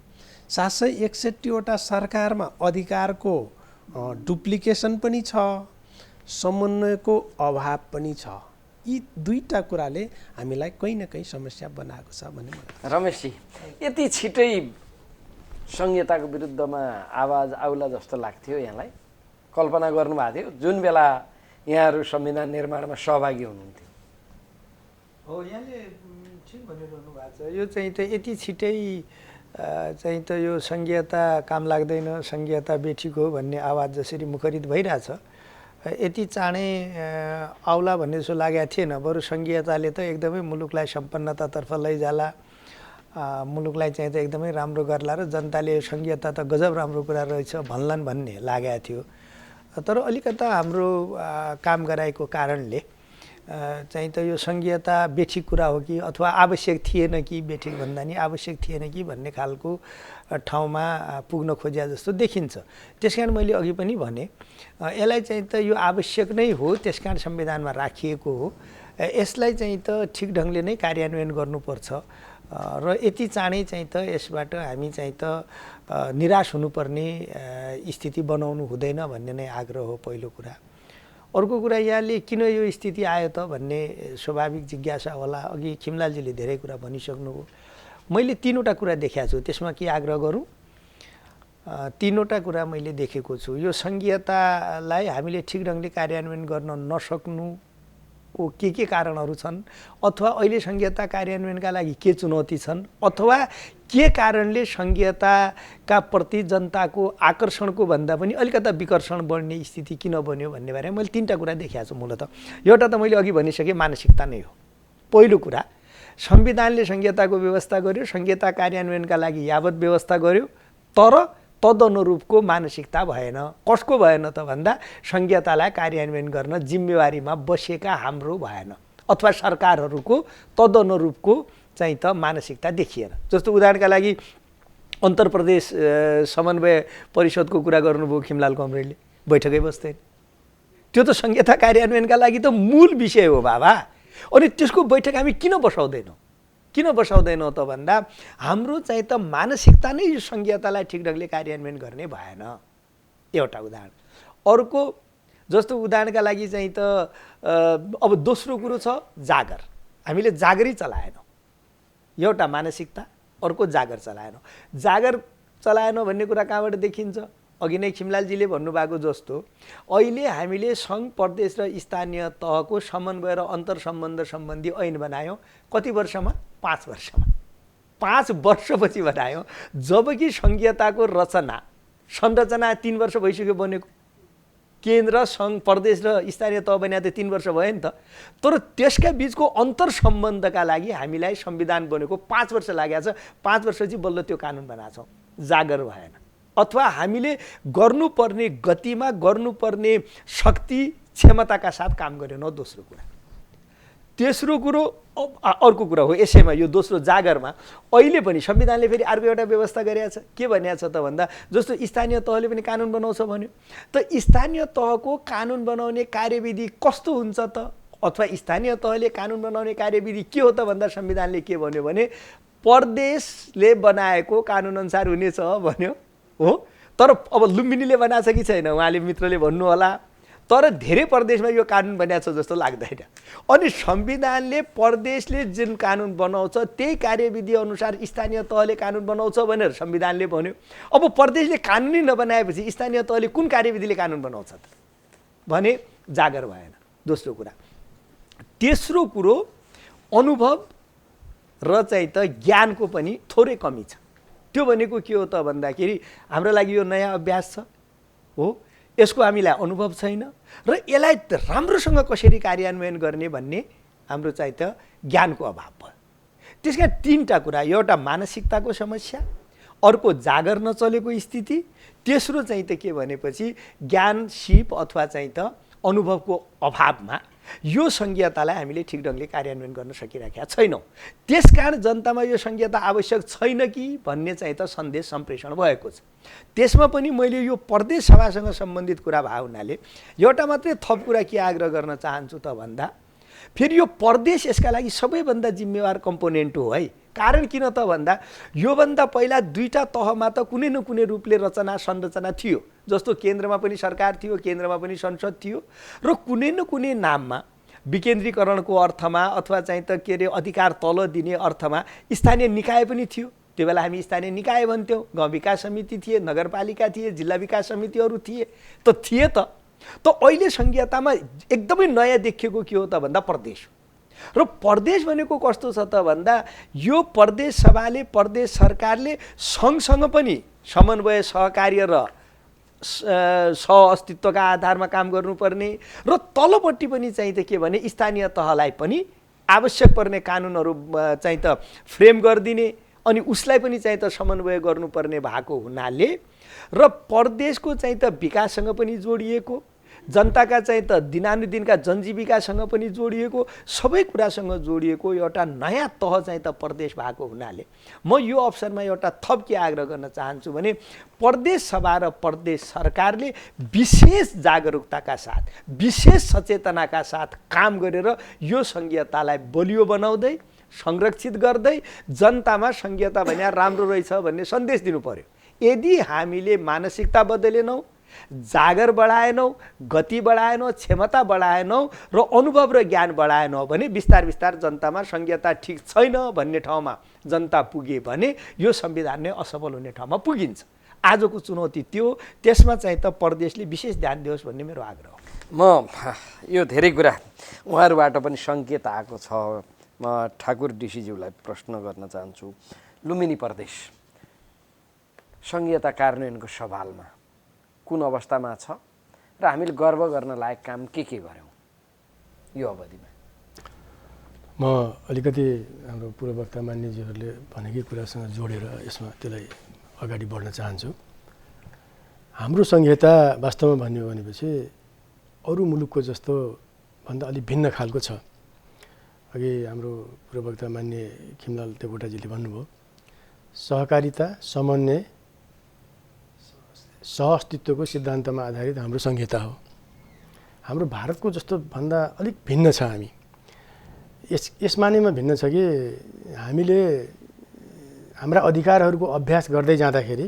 761वटा सरकारमा अधिकारको डुप्लिकेसन पनि छ, समन्वयको अभाव पनि छ। यी दुईटा कुराले हामीलाई कहीँ न कहीँ समस्या बनाएको छ भन्ने मलाई। रमेशजी, यति छिटै संहिताको विरुद्धमा आवाज आउला जस्तो लाग्थ्यो? यहाँलाई कल्पना गर्नुभएको थियो जुन बेला यहाँहरू संविधान निर्माणमा सहभागी हुनुहुन्थ्यो? हो, यहाँले ठिक भनिरहनु भएको छ। यो चाहिँ त यति छिटै चाहिँ त यो संघीयता काम लाग्दैन, संघीयता बेठिक हो भन्ने आवाज जसरी मुखरित भइरहेछ, यति चाँडै आउला भन्ने जस्तो लागेको थिएन। बरु संघीयताले त एकदमै मुलुकलाई सम्पन्नतातर्फ लैजाला, मुलुकलाई चाहिँ त एकदमै राम्रो गर्ला र जनताले संघीयता त गजब राम्रो कुरा रहेछ भन्लान् भन्ने लागेको थियो। तर अलिकता हाम्रो काम गराएको कारणले चाहिँ त यो सङ्घीयता बेठिक कुरा हो कि अथवा आवश्यक थिएन कि, बेठिक भन्दा नि आवश्यक थिएन कि भन्ने खालको ठाउँमा पुग्न खोज्या जस्तो देखिन्छ। त्यसकारण मैले अघि पनि भने यसलाई चाहिँ त यो आवश्यक नै हो, त्यसकारण संविधानमा राखिएको हो। यसलाई चाहिँ त ठिक ढङ्गले नै कार्यान्वयन गर्नुपर्छ र यति चाँडै चाहिँ त यसबाट हामी चाहिँ त निराश हुनुपर्ने स्थिति बनाउनु हुँदैन भन्ने नै आग्रह हो पहिलो कुरा। अर्को कुरा यहाँले किन यो स्थिति आयो त भन्ने स्वाभाविक जिज्ञासा होला। अघि खिमलालजीले धेरै कुरा भनिसक्नुभयो। मैले तीनवटा कुरा देखेको छु, त्यसमा के आग्रह गरौँ? तीनवटा कुरा मैले देखेको छु। यो सङ्घीयतालाई हामीले ठिक ढङ्गले कार्यान्वयन गर्न नसक्नुको के कारणहरू छन्, अथवा अहिले सङ्घीयता कार्यान्वयनका लागि के चुनौती छन्, अथवा के कारणले सङ्घीयताका प्रति जनताको आकर्षणको भन्दा पनि अलिकता विकर्षण बढ्ने स्थिति किन बन्यो भन्ने बारेमा मैले तीनवटा कुरा देखाएको छु। मूलतः एउटा त मैले अघि भनिसकेँ, मानसिकता नै हो। पहिलो कुरा, संविधानले सङ्घीयताको व्यवस्था गर्यो, सङ्घीयता कार्यान्वयनका लागि यावत व्यवस्था गर्यो, तर तदनुरूपको मानसिकता भएन। कसको भएन त भन्दा सङ्घीयतालाई कार्यान्वयन गर्न जिम्मेवारीमा बसेका हाम्रो भएन, अथवा सरकारहरूको तदनुरूपको चाहिँ त मानसिकता देखिएन। जस्तो उदाहरणका लागि अन्तरप्रदेश समन्वय परिषदको कुरा गर्नुभयो खिमलाल कमरेडले, बैठकै बस्दैन। त्यो त सङ्घीयता कार्यान्वयनका लागि त मूल विषय हो बाबा। अनि त्यसको बैठक हामी किन बसाउँदैनौँ त भन्दा हाम्रो चाहिँ त मानसिकता नै यो सङ्घीयतालाई ठिक ढङ्गले कार्यान्वयन गर्ने भएन। एउटा उदाहरण। अर्को, जस्तो उदाहरणका लागि चाहिँ त अब दोस्रो कुरो छ जागर। हामीले जागरै चलाएनौँ, एउटा मानसिकता, अर्को जागर चलाएनौँ। जागर चलाएनौँ भन्ने कुरा कहाँबाट देखिन्छ? अघि नै खिमलालजीले भन्नुभएको जस्तो अहिले हामीले सङ्घ, प्रदेश र स्थानीय तहको समन्वय र अन्तर सम्बन्ध सम्बन्धी ऐन बनायौँ। कति वर्षमा? 5 वर्षमा। 5 वर्षपछि बनायौँ। जबकि सङ्घीयताको संरचना 3 वर्ष भइसक्यो बनेको। केन्द्र, सङ्घ, प्रदेश र स्थानीय तह बन्या त 3 वर्ष भयो नि त। तर त्यसका बिचको अन्तर सम्बन्धका लागि हामीलाई संविधान बनेको 5 वर्ष लागेको छ। 5 वर्षपछि बल्ल त्यो कानुन बनाएको छौँ। जागर भएन। अथवा हामीले गर्नुपर्ने गतिमा, गर्नुपर्ने शक्ति क्षमताका साथ काम गरेनौँ। दोस्रो कुरा। तेस्रो कुरो, अर्को कुरा हो यसैमा, यो दोस्रो जागरमा अहिले पनि संविधानले फेरि अर्को एउटा व्यवस्था गरेको छ। के भनेको छ त भन्दा जस्तो स्थानीय तहले पनि कानुन बनाउँछ भन्यो, त स्थानीय तहको कानुन बनाउने कार्यविधि कस्तो हुन्छ त, अथवा स्थानीय तहले कानुन बनाउने कार्यविधि के हो त भन्दा संविधानले के भन्यो भने प्रदेशले बनाएको कानुनअनुसार हुनेछ भन्यो हो। तर अब लुम्बिनीले बनाएको छ कि छैन उहाँले मित्रले भन्नु होला, तर धेरै प्रदेशमा यो कानुन बनाएको छ जस्तो लाग्दैन। अनि संविधानले प्रदेशले जुन कानुन बनाउँछ त्यही कार्यविधि अनुसार स्थानीय तहले कानुन बनाउँछ भनेर संविधानले भन्यो। अब प्रदेशले कानुनै नबनाएपछि स्थानीय तहले कुन कार्यविधिले कानुन बनाउँछ त भने जागर भएन। दोस्रो कुरा। तेस्रो कुरो, अनुभव र चाहिँ त ज्ञानको पनि थोरै कमी छ। त्यो भनेको के हो त भन्दाखेरि हाम्रो लागि यो नयाँ अभ्यास छ हो, यसको हामीलाई अनुभव छैन र यसलाई राम्रोसँग कसरी कार्यान्वयन गर्ने भन्ने हाम्रो चाहिँ त ज्ञानको अभाव भयो। त्यसका तीनटा कुरा, एउटा मानसिकताको समस्या, अर्को जागर नचलेको स्थिति, तेस्रो चाहिँ त के भनेपछि ज्ञान, सिप अथवा चाहिँ त अनुभवको अभावमा यो सङ्घीयतालाई हामीले ठिक ढङ्गले कार्यान्वयन गर्न सकिरहेका छैनौँ। त्यसकारण जनतामा यो सङ्घीयता आवश्यक छैन कि भन्ने चाहिँ त सन्देश सम्प्रेषण भएको छ। त्यसमा पनि मैले यो प्रदेश सभासँग सम्बन्धित कुरा भए हुनाले एउटा मात्रै थप कुरा के आग्रह गर्न चाहन्छु त भन्दा फेरि यो प्रदेश यसका लागि सबैभन्दा जिम्मेवार कम्पोनेन्ट हो है। कारण किन त भन्दा योभन्दा पहिला दुईटा तहमा त कुनै न कुनै रूपले संरचना थियो। जस्तो केन्द्रमा पनि सरकार थियो, केन्द्रमा पनि संसद थियो र कुनै न कुनै नाममा विकेन्द्रीकरणको अर्थमा अथवा चाहिँ त के अरे अधिकार तल दिने अर्थमा स्थानीय निकाय पनि थियो। त्यो बेला हामी स्थानीय निकाय भन्थ्यौँ। गाउँ विकास समिति थिए, नगरपालिका थिए, जिल्ला विकास समितिहरू थिए त अहिले सङ्घीयतामा एकदमै नयाँ देखिएको के हो त भन्दा प्रदेश। र प्रदेश भनेको कस्तो छ त भन्दा यो प्रदेश सभाले, प्रदेश सरकारले सँगसँग पनि समन्वय, सहकार्य र सहअस्तित्वका आधारमा काम गर्नुपर्ने र तलपट्टि पनि चाहिँ त के भने स्थानीय तहलाई पनि आवश्यक पर्ने कानुनहरू चाहिँ त फ्रेम गरिदिने अनि उसलाई पनि चाहिँ त समन्वय गर्नुपर्ने भएको हुनाले र प्रदेशको चाहिँ त विकाससँग पनि जोडिएको, जनताका चाहिँ त दिनानुदिनका जनजीविकासँग पनि जोडिएको सबै कुरासँग जोडिएको एउटा नयाँ तह चाहिँ त प्रदेश भएको हुनाले म यो अवसरमा एउटा थप के आग्रह गर्न चाहन्छु भने प्रदेश सभा र प्रदेश सरकारले विशेष जागरुकताका साथ विशेष सचेतनाका साथ काम गरेर यो सङ्घीयतालाई बलियो बनाउँदै संरक्षित गर्दै जनतामा सङ्घीयता भने राम्रो रहेछ भन्ने सन्देश दिनु पर्यो। यदि हामीले मानसिकता बदलेनौँ, जागर बढाएनौँ, गति बढाएनौँ, क्षमता बढाएनौँ र अनुभव र ज्ञान बढाएनौँ भने बिस्तार बिस्तार जनतामा सङ्घीयता ठिक छैन भन्ने ठाउँमा जनता पुगे भने यो संविधान नै असफल हुने ठाउँमा पुगिन्छ। आजको चुनौती त्यो, त्यसमा चाहिँ त प्रदेशले विशेष ध्यान दियोस् भन्ने मेरो आग्रह हो। म यो धेरै कुरा उहाँहरूबाट पनि सङ्केत आएको छ। म ठाकुर डिसीज्यूलाई प्रश्न गर्न चाहन्छु। लुम्बिनी प्रदेश सङ्घीयता कार्यान्वयनको सवालमा कुन अवस्थामा छ र हामीले गर्व गर्न लायक काम के गर्यौँ यो अवधिमा? म अलिकति हाम्रो पूर्ववक्ता मान्यजीहरूले भनेकै कुरासँग जोडेर यसमा त्यसलाई अगाडि बढ्न चाहन्छु। हाम्रो संहिता वास्तवमा भन्यो भनेपछि अरू मुलुकको जस्तो भन्दा अलिक भिन्न खालको छ। अघि हाम्रो पूर्ववक्ता मान्य खिमलाल देवकोटाजीले भन्नुभयो, सहकारिता, समन्वय, सहअस्तित्वको सिद्धान्तमा आधारित हाम्रो संहिता हो। हाम्रो भारतको जस्तो भन्दा अलिक भिन्न छ। हामी यस मानेमा भिन्न छ कि हामीले हाम्रा अधिकारहरूको अभ्यास गर्दै जाँदाखेरि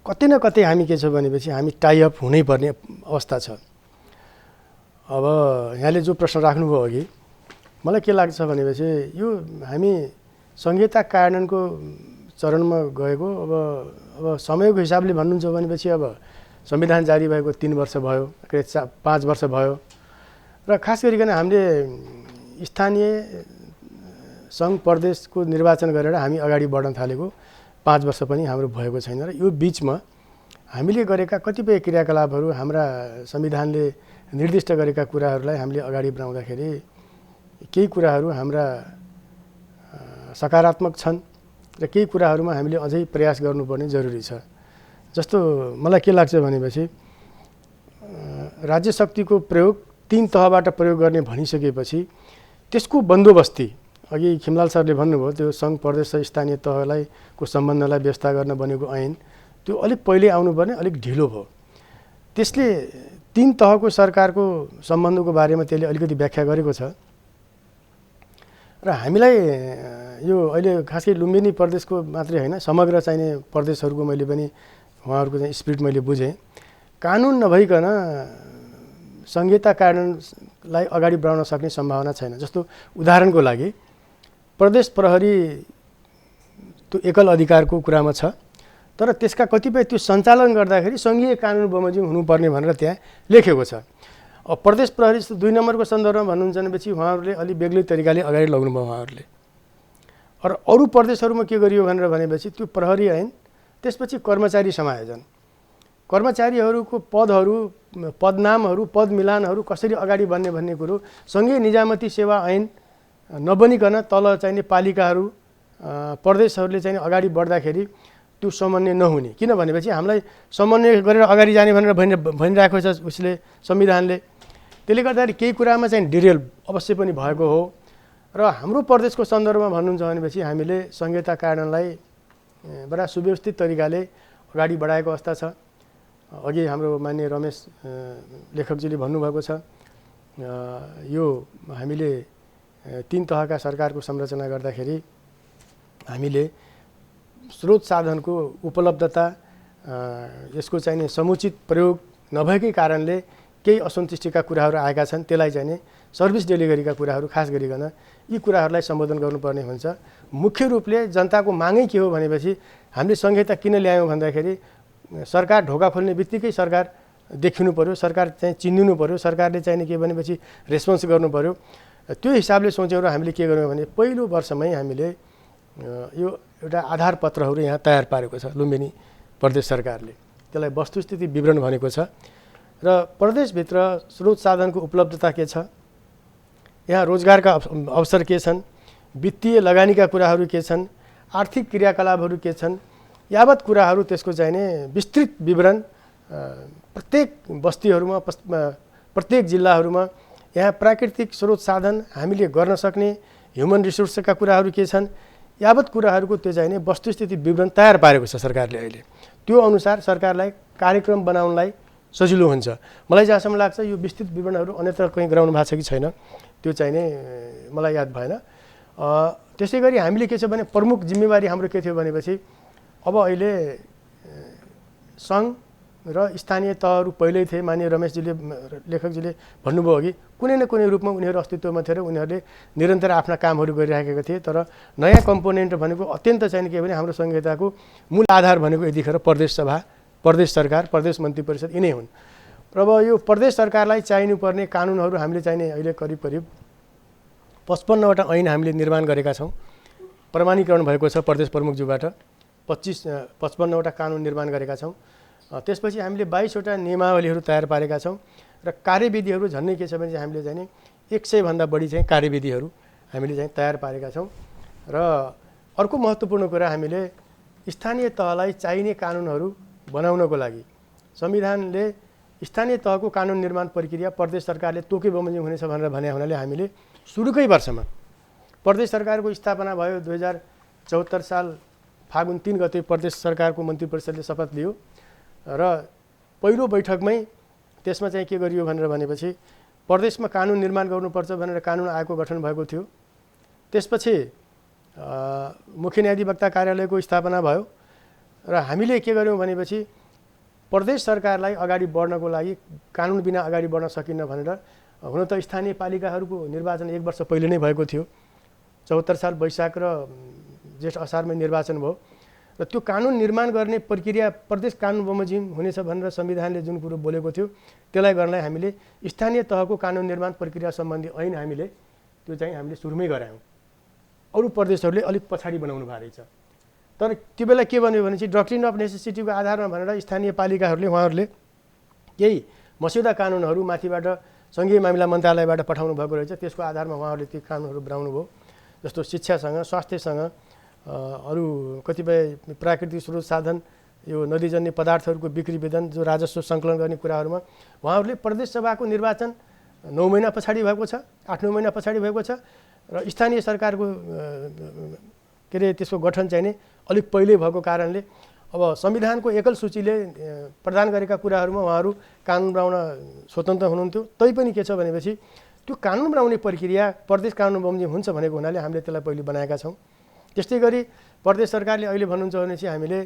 कतै न कतै हामी के छ भनेपछि हामी टाइअप हुनैपर्ने अवस्था छ। अब यहाँले जो प्रश्न राख्नुभयो अघि, मलाई के लाग्छ भनेपछि यो हामी संहिता कार्यान्वयनको चरणमा गएको अब समयको हिसाबले भन्नुहुन्छ भनेपछि अब संविधान जारी भएको 3 वर्ष भयो, 5 वर्ष भयो र खास गरिकन हामीले स्थानीय सङ्घ प्रदेशको निर्वाचन गरेर हामी अगाडि बढ्न थालेको 5 वर्ष पनि हाम्रो भएको छैन र यो बिचमा हामीले गरेका कतिपय क्रियाकलापहरू, हाम्रा संविधानले निर्दिष्ट गरेका कुराहरूलाई हामीले अगाडि बढाउँदाखेरि केही कुराहरू हाम्रा सकारात्मक छन् र केही कुराहरूमा हामीले अझै प्रयास गर्नुपर्ने जरुरी छ। जस्तो मलाई के लाग्छ भनेपछि राज्य शक्तिको प्रयोग 3 तहबाट प्रयोग गर्ने भनिसकेपछि त्यसको बन्दोबस्ती, अघि खिमलाल सरले भन्नुभयो त्यो सङ्घ प्रदेश र स्थानीय तहलाई को सम्बन्धलाई व्यवस्था गर्न बनेको ऐन त्यो अलिक पहिले आउनुपर्ने, अलिक ढिलो भयो। त्यसले 3 तहको सरकारको सम्बन्धको बारेमा त्यसले अलिकति व्याख्या गरेको छ र हामीलाई यो अहिले खास गरी लुम्बिनी प्रदेशको मात्रै होइन, समग्र चाहिने प्रदेशहरूको मैले पनि उहाँहरूको चाहिँ स्पिरिट मैले बुझेँ। कानुन नभइकन संहिता कार्यान्वयनलाई अगाडि बढाउन सक्ने सम्भावना छैन। जस्तो उदाहरणको लागि प्रदेश प्रहरी त्यो एकल अधिकारको कुरामा छ, तर त्यसका कतिपय त्यो सञ्चालन गर्दाखेरि सङ्घीय कानुन बमोजिम हुनुपर्ने भनेर त्यहाँ लेखेको छ। अब प्रदेश प्रहरी 2 नम्बरको सन्दर्भमा भन्नुहुन्छ भनेपछि उहाँहरूले अलिक बेग्लै तरिकाले अगाडि लग्नुभयो उहाँहरूले। र अरू प्रदेशहरूमा के गरियो भनेर भनेपछि त्यो प्रहरी ऐन, त्यसपछि कर्मचारी समायोजन, कर्मचारीहरूको पदहरू, पदनामहरू, पद मिलानहरू कसरी अगाडि बढ्ने भन्ने कुरो सँगै निजामती सेवा ऐन नबनिकन तल चाहिने पालिकाहरू, प्रदेशहरूले चाहिँ अगाडि बढ्दाखेरि त्यो समन्वय नहुने। किन भनेपछि हामीलाई समन्वय गरेर अगाडि जाने भनेर भनिरहेको छ उसले, संविधानले। त्यसले गर्दाखेरि केही कुरामा चाहिँ डिरेल अवश्य पनि भएको हो। र हाम्रो प्रदेशको सन्दर्भमा भन्नुहुन्छ भनेपछि हामीले संहिता कार्यान्वयनलाई बडा सुव्यवस्थित तरिकाले अगाडि बढाएको अवस्था छ। अघि हाम्रो मान्य रमेश लेखकजीले भन्नुभएको छ, यो हामीले 3 तहका सरकारको संरचना गर्दाखेरि हामीले स्रोत साधनको उपलब्धता, यसको चाहिने समुचित प्रयोग नभएकै कारणले केही असन्तुष्टिका कुराहरू आएका छन्। त्यसलाई चाहिने सर्भिस डेलिभरीका कुराहरू खास गरिकन यी कुराहरूलाई सम्बोधन गर्नुपर्ने हुन्छ। मुख्य रूपले जनताको मागै के हो भनेपछि हामीले संहिता किन ल्यायौँ भन्दाखेरि सरकार ढोका खोल्ने बित्तिकै सरकार देखिनु पर्यो, सरकार चाहिँ चिनिनु पर्यो, सरकारले चाहिने के भनेपछि रेस्पोन्स गर्नु पर्यो। त्यो हिसाबले सोचेर हामीले के गर्यौँ भने पहिलो वर्षमै हामीले यो एउटा आधार पत्रहरू यहाँ तयार पारेको छ लुम्बिनी प्रदेश सरकारले। त्यसलाई वस्तुस्थिति विवरण भनेको छ र प्रदेशभित्र स्रोत साधनको उपलब्धता के छ, यहाँ रोजगारका अवसर के छन्, वित्तीय लगानीका कुराहरू के छन्, आर्थिक क्रियाकलापहरू के छन्, यावत कुराहरू त्यसको चाहिने विस्तृत विवरण प्रत्येक बस्तीहरूमा प्रत्येक जिल्लाहरूमा यहाँ प्राकृतिक स्रोत साधन हामीले गर्न सक्ने ह्युमन रिसोर्सका कुराहरू के छन्, यावत कुराहरूको त्यो चाहिँ वस्तुस्थिति विवरण तयार पारेको छ सरकारले अहिले। त्यो अनुसार सरकारलाई कार्यक्रम बनाउनलाई सजिलो हुन्छ। मलाई जहाँसम्म लाग्छ यो विस्तृत विवरणहरू अन्यत्र कहीँ गराउनु भएको छ कि छैन त्यो चाहिँ मलाई याद भएन। त्यसै गरी हामीले के छ भने प्रमुख जिम्मेवारी हाम्रो के थियो भनेपछि अब अहिले सङ्घ र स्थानीय तहहरू पहिल्यै थिए। माननीय रमेशजीले लेखकजीले भन्नुभयो कि कुनै न कुनै रूपमा उनीहरू अस्तित्वमा थिए र उनीहरूले निरन्तर आफ्ना कामहरू गरिराखेका थिए। तर नयाँ कम्पोनेन्ट भनेको अत्यन्त चाहिँ के भने हाम्रो संहिताको मूल आधार भनेको यतिखेर प्रदेश सभा, प्रदेश सरकार, प्रदेश मन्त्री परिषद यिनै हुन्। र अब यो प्रदेश सरकारलाई चाहिनुपर्ने कानुनहरू हामीले चाहिने अहिले करिब करिब 55वटा ऐन हामीले निर्माण गरेका छौँ। प्रमाणीकरण भएको छ प्रदेश प्रमुखज्यूबाट 55वटा कानुन निर्माण गरेका छौँ। त्यसपछि हामीले 22वटा नियमावलीहरू तयार पारेका छौँ र कार्यविधिहरू झन्नै के छ भने हामीले चाहिँ 100 भन्दा बढी चाहिँ कार्यविधिहरू हामीले चाहिँ तयार पारेका छौँ। र अर्को महत्त्वपूर्ण कुरा हामीले स्थानीय तहलाई चाहिने कानुनहरू बनाउनको लागि संविधानले स्थानीय तहको कानुन निर्माण प्रक्रिया प्रदेश सरकारले तोके बमोजिम हुनेछ भनेर भने हुनाले हामीले सुरुकै वर्षमा प्रदेश सरकारको स्थापना भयो 2074 साल फागुन 3 गते प्रदेश सरकारको मन्त्री परिषदले शपथ लियो र पहिलो बैठकमै त्यसमा चाहिँ के गरियो भनेर भनेपछि प्रदेशमा कानुन निर्माण गर्नुपर्छ भनेर कानुन आयोगको गठन भएको थियो। त्यसपछि मुख्य न्यायाधिवक्ता कार्यालयको स्थापना भयो र हामीले के गर्यौँ भनेपछि प्रदेश सरकारलाई अगाडि बढ्नको लागि कानुन बिना अगाडि बढ्न सकिन्न भनेर हुन त स्थानीय पालिकाहरूको निर्वाचन 1 वर्ष पहिले नै भएको थियो। 74 साल वैशाख र जेठ असारमै निर्वाचन भयो र त्यो कानुन निर्माण गर्ने प्रक्रिया प्रदेश कानुन बमोजिम हुनेछ भनेर संविधानले जुन कुरो बोलेको थियो त्यसलाई गर्नलाई हामीले स्थानीय तहको कानुन निर्माण प्रक्रिया सम्बन्धी ऐन हामीले त्यो चाहिँ हामीले सुरुमै गरायौँ। अरू प्रदेशहरूले अलिक पछाडि बनाउनु भएको रहेछ। तर त्यो बेला के भन्यो भने चाहिँ डक्ट्रिन अफ नेसेसिटीको आधारमा भनेर स्थानीय पालिकाहरूले उहाँहरूले केही मस्यौदा कानुनहरू माथिबाट सङ्घीय मामिला मन्त्रालयबाट पठाउनु भएको रहेछ। त्यसको आधारमा उहाँहरूले ती कानुनहरू बनाउनु भयो। जस्तो शिक्षासँग, स्वास्थ्यसँग, अरू कतिपय प्राकृतिक स्रोत साधन, यो नदीजन्य पदार्थहरूको बिक्री विधान, जो राजस्व सङ्कलन गर्ने कुराहरूमा उहाँहरूले प्रदेश सभाको निर्वाचन 9 महिना पछाडि भएको छ, 8-9 महिना पछाडि भएको छ र स्थानीय सरकारको के अरे त्यसको गठन चाहिँ नि अलिक पहिल्यै भएको कारणले अब संविधानको एकल सूचीले प्रदान गरेका कुराहरूमा उहाँहरू कानुन बनाउन स्वतन्त्र हुनुहुन्थ्यो। तैपनि के छ भनेपछि त्यो कानुन बनाउने प्रक्रिया प्रदेश कानुन बमोजिम हुन्छ भनेको हुनाले हामीले त्यसलाई पहिले बनाएका छौँ। त्यस्तै गरी प्रदेश सरकारले अहिले भन्नुहुन्छ भने चाहिँ हामीले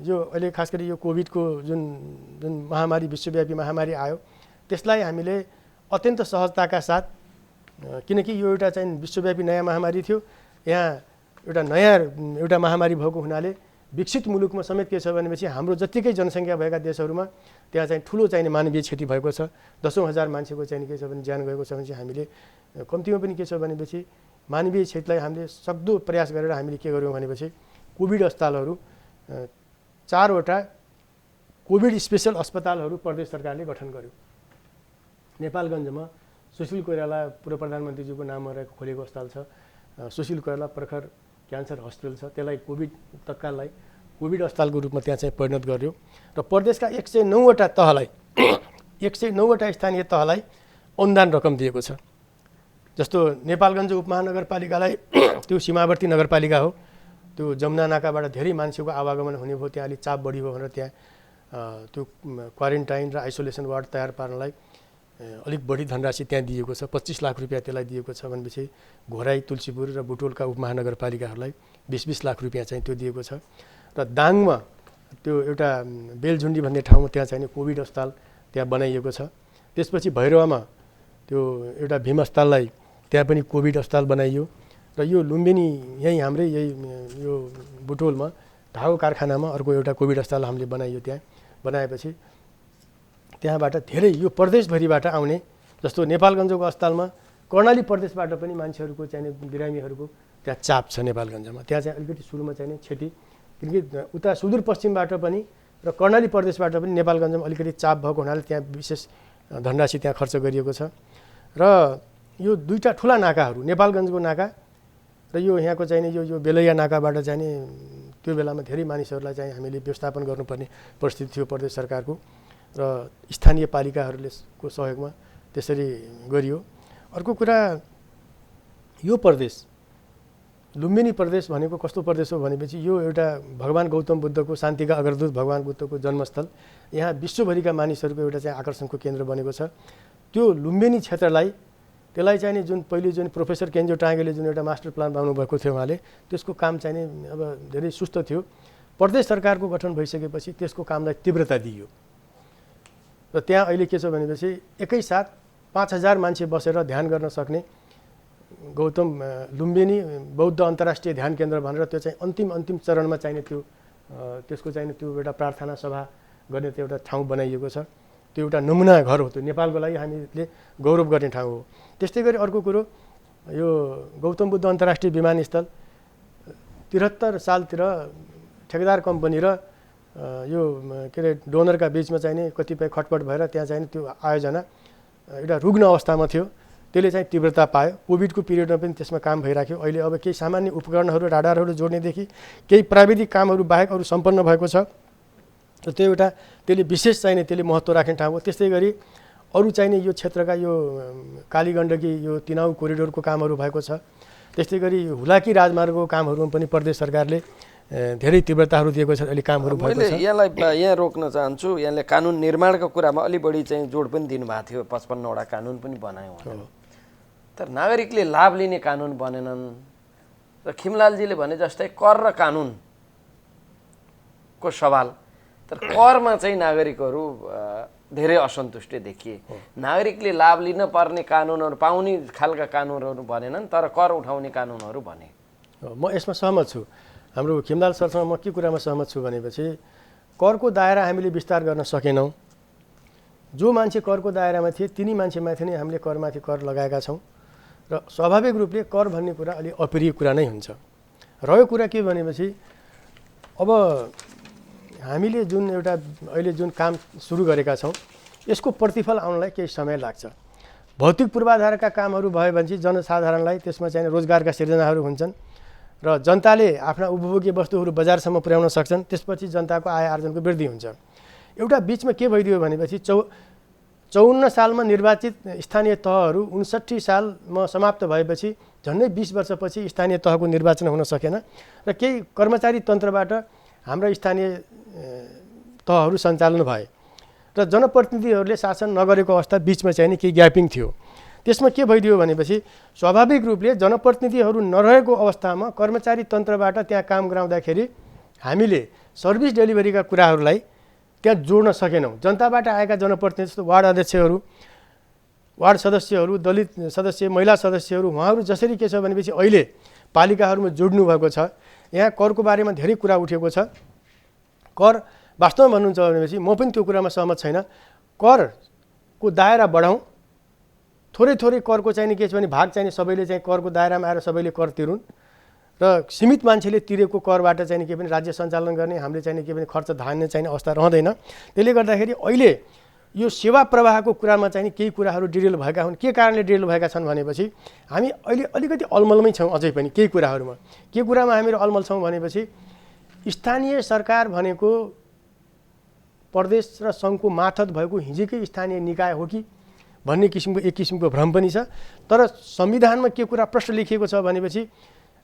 यो अहिले खास गरी यो कोभिडको जुन महामारी, विश्वव्यापी महामारी आयो त्यसलाई हामीले अत्यन्त सहजताका साथ, किनकि यो एउटा चाहिँ विश्वव्यापी नयाँ महामारी थियो, यहाँ एउटा महामारी भएको हुनाले विकसित मुलुकमा समेत के छ भनेपछि हाम्रो जत्तिकै जनसङ्ख्या भएका देशहरूमा त्यहाँ चाहिँ ठुलो चाहिने मानवीय क्षति भएको छ। 10,000 मान्छेको चाहिँ के छ भने ज्यान गएको छ भने चाहिँ हामीले कम्तीमा पनि के छ भनेपछि मानवीय क्षतिलाई हामीले सक्दो प्रयास गरेर हामीले के गर्यौँ भनेपछि कोभिड अस्पतालहरू 4वटा कोभिड स्पेसल अस्पतालहरू प्रदेश सरकारले गठन गर्यो। नेपालगञ्जमा सुशील कोइराला पूर्व प्रधानमन्त्रीज्यूको नाममा रहेको खोलेको अस्पताल छ। सुशील कोइराला प्रखर क्यान्सर हस्पिटल छ, त्यसलाई तत्काललाई कोभिड अस्पतालको रूपमा त्यहाँ चाहिँ परिणत गर्यो र प्रदेशका 109वटा तहलाई 109वटा स्थानीय तहलाई अनुदान रकम दिएको छ। जस्तो नेपालगञ्ज उपमहानगरपालिकालाई त्यो सीमावर्ती नगरपालिका हो, त्यो जमुना नाकाबाट धेरै मान्छेको आवागमन हुने भयो, त्यहाँ अलिक चाप बढी भयो भनेर त्यहाँ त्यो क्वारेन्टाइन र आइसोलेसन वार्ड तयार पार्नलाई अलिक बढी धनराशि त्यहाँ दिएको छ। 25 लाख रुपियाँ त्यसलाई दिएको छ भनेपछि घोराई, तुलसीपुर र बुटोलका उपमहानगरपालिकाहरूलाई 20-20 लाख रुपियाँ चाहिँ त्यो दिएको छ। र दाङमा त्यो एउटा बेलझुन्डी भन्ने ठाउँमा त्यहाँ चाहिँ कोभिड अस्पताल त्यहाँ बनाइएको छ। त्यसपछि भैरवामा त्यो एउटा भीम अस्पताललाई त्यहाँ पनि कोभिड अस्पताल बनाइयो र यो लुम्बिनी यहीँ हाम्रै यही यो बुटोलमा धागो कारखानामा अर्को एउटा कोभिड अस्पताल हामीले बनाइयो। त्यहाँ बनाएपछि त्यहाँबाट धेरै यो प्रदेशभरिबाट आउने, जस्तो नेपालगञ्जको अस्पतालमा कर्णाली प्रदेशबाट पनि मान्छेहरूको चाहिने बिरामीहरूको त्यहाँ चाप छ नेपालगञ्जमा। त्यहाँ चाहिँ अलिकति सुरुमा चाहिने क्षति, किनकि उता सुदूरपश्चिमबाट पनि र कर्णाली प्रदेशबाट पनि नेपालगञ्जमा अलिकति चाप भएको हुनाले त्यहाँ विशेष धनराशि त्यहाँ खर्च गरिएको छ। र यो 2टा ठुला नाकाहरू, नेपालगञ्जको नाका र यो यहाँको चाहिने यो बेलैया नाकाबाट चाहिने त्यो बेलामा धेरै मानिसहरूलाई चाहिँ हामीले व्यवस्थापन गर्नुपर्ने परिस्थिति थियो प्रदेश सरकारको। र र स्थानीय पालिकाहरूले को सहयोगमा त्यसरी गरियो। अर्को कुरा यो प्रदेश लुम्बिनी प्रदेश भनेको कस्तो प्रदेश हो भनेपछि यो एउटा भगवान गौतम बुद्धको शान्तिका अग्रदूत भगवान बुद्धको जन्मस्थल, यहाँ विश्वभरिका मानिसहरूको एउटा चाहिँ आकर्षणको केन्द्र बनेको छ। त्यो लुम्बिनी क्षेत्रलाई त्यसलाई चाहिँ जुन पहिले जुन प्रोफेसर केन्जो टाँगेले जुन एउटा मास्टर प्लान बनाउनु भएको थियो उहाँले, त्यसको काम चाहिँ अब धेरै सुस्त थियो। प्रदेश सरकारको गठन भइसकेपछि त्यसको कामलाई तीव्रता दिइयो र त्यहाँ अहिले के छ भनेपछि एकैसाथ 5000 मान्छे बसेर ध्यान गर्न सक्ने गौतम लुम्बिनी बौद्ध अन्तर्राष्ट्रिय ध्यान केन्द्र भनेर त्यो चाहिँ अन्तिम चरणमा चाहिने त्यो त्यसको चाहिँ त्यो एउटा प्रार्थना सभा गर्ने त्यो एउटा ठाउँ बनाइएको छ। त्यो एउटा नमुना घर हो, त्यो नेपालको लागि हामीले गौरव गर्ने ठाउँ हो। त्यस्तै गरी अर्को कुरो यो गौतम बुद्ध अन्तर्राष्ट्रिय विमानस्थल 73 सालतिर ठेकेदार कम्पनी र यो के अरे डोनरका बिचमा चाहिँ कतिपय खटपट भएर त्यहाँ चाहिँ त्यो आयोजना एउटा रुग्ण अवस्थामा थियो, त्यसले चाहिँ तीव्रता पायो। कोभिडको पिरियडमा पनि त्यसमा काम भइराख्यो। अहिले अब केही सामान्य उपकरणहरू राडारहरू जोड्नेदेखि केही प्राविधिक कामहरू बाहेक अरू सम्पन्न भएको छ। र त्यो एउटा त्यसले विशेष चाहिने त्यसले महत्त्व राख्ने ठाउँ हो। त्यस्तै गरी अरू चाहिने यो क्षेत्रका यो कालीगण्डकी यो तिनाउ कोरिडोरको कामहरू भएको छ। त्यस्तै गरी हुलाकी राजमार्गको कामहरूमा पनि प्रदेश सरकारले धेरै तीव्रताहरू दिएको छ, अहिले कामहरू भएको छ। यहाँलाई यहाँ रोक्न चाहन्छु, यहाँले कानुन निर्माणको कुरामा अलि बढी चाहिँ जोड पनि दिनुभएको थियो। 55वटा कानुन पनि बनायो तर नागरिकले लाभ लिने कानुन बनेनन्। र खिमलालजीले भने जस्तै कर र कानुनको सवाल, तर करमा चाहिँ नागरिकहरू धेरै असन्तुष्टि देखिए। नागरिकले लाभ लिन पर्ने कानुनहरू पाउने खालका कानुनहरू बनेनन्, तर कर उठाउने कानुनहरू बने। म यसमा सहमत छु। हाम्रो खिमलाल सरसँग म के कुरामा सहमत छु भनेपछि करको दायरा हामीले विस्तार गर्न सकेनौँ। जो मान्छे करको दायरामा थिए तिनी मान्छेमाथि नै हामीले करमाथि कर लगाएका छौँ र स्वाभाविक रूपले कर भन्ने कुरा अलि अप्रिय कुरा नै हुन्छ। रह्यो कुरा के भनेपछि अब हामीले जुन एउटा अहिले जुन काम सुरु गरेका छौँ यसको प्रतिफल आउनलाई केही समय लाग्छ। भौतिक पूर्वाधारका कामहरू भयो भने चाहिँ जनसाधारणलाई त्यसमा चाहिँ रोजगारका सिर्जनाहरू हुन्छन् र जनताले आफ्ना उपभोग्य वस्तुहरू बजारसम्म पुर्याउन सक्छन्। त्यसपछि जनताको आय आर्जनको वृद्धि हुन्छ। एउटा बिचमा के भइदियो भनेपछि 54 सालमा निर्वाचित स्थानीय तहहरू 59 सालमा समाप्त भएपछि झन्डै 20 वर्षपछि स्थानीय तहको निर्वाचन हुन सकेन र केही कर्मचारी तन्त्रबाट हाम्रा स्थानीय तहहरू सञ्चालन भए र जनप्रतिनिधिहरूले शासन नगरेको अवस्था बिचमा चाहिँ केही ग्यापिङ थियो। त्यसमा के भइदियो भनेपछि स्वाभाविक रूपले जनप्रतिनिधिहरू नरहेको अवस्थामा कर्मचारी तन्त्रबाट त्यहाँ काम गराउँदाखेरि हामीले सर्भिस डेलिभरीका कुराहरूलाई त्यहाँ जोड्न सकेनौँ। जनताबाट आएका जनप्रतिनिधि जस्तो वार्ड अध्यक्षहरू, वार्ड सदस्यहरू, दलित सदस्य, महिला सदस्यहरू, उहाँहरू जसरी के छ भनेपछि अहिले पालिकाहरूमा जोड्नु भएको छ। यहाँ करको बारेमा धेरै कुरा उठेको छ। कर वास्तवमा भन्नुहुन्छ भनेपछि म पनि त्यो कुरामा सहमत छैन। करको दायरा बढाउँ, थोरै करको चाहिने के छ भने भाग चाहिने सबैले चाहिँ करको दायरामा आएर सबैले कर तिरुन् र सीमित मान्छेले तिरेको करबाट चाहिँ के पनि राज्य सञ्चालन गर्ने, हामीले चाहिँ के पनि खर्च धान्ने चाहिने अवस्था रहँदैन। त्यसले गर्दाखेरि अहिले यो सेवा प्रवाहको कुरामा चाहिँ केही कुराहरू डिरेल भएका हुन्। के कारणले डिरेल भएका छन् भनेपछि हामी अहिले अलिकति अलमलमै छौँ। अझै पनि केही कुराहरूमा के कुरामा हामीहरू अलमल छौँ भनेपछि स्थानीय सरकार भनेको प्रदेश र सङ्घको मार्फत भएको हिजोकै स्थानीय निकाय हो कि भन्ने किसिमको एक किसिमको भ्रम पनि छ। तर संविधानमा के कुरा प्रश्न लेखिएको छ भनेपछि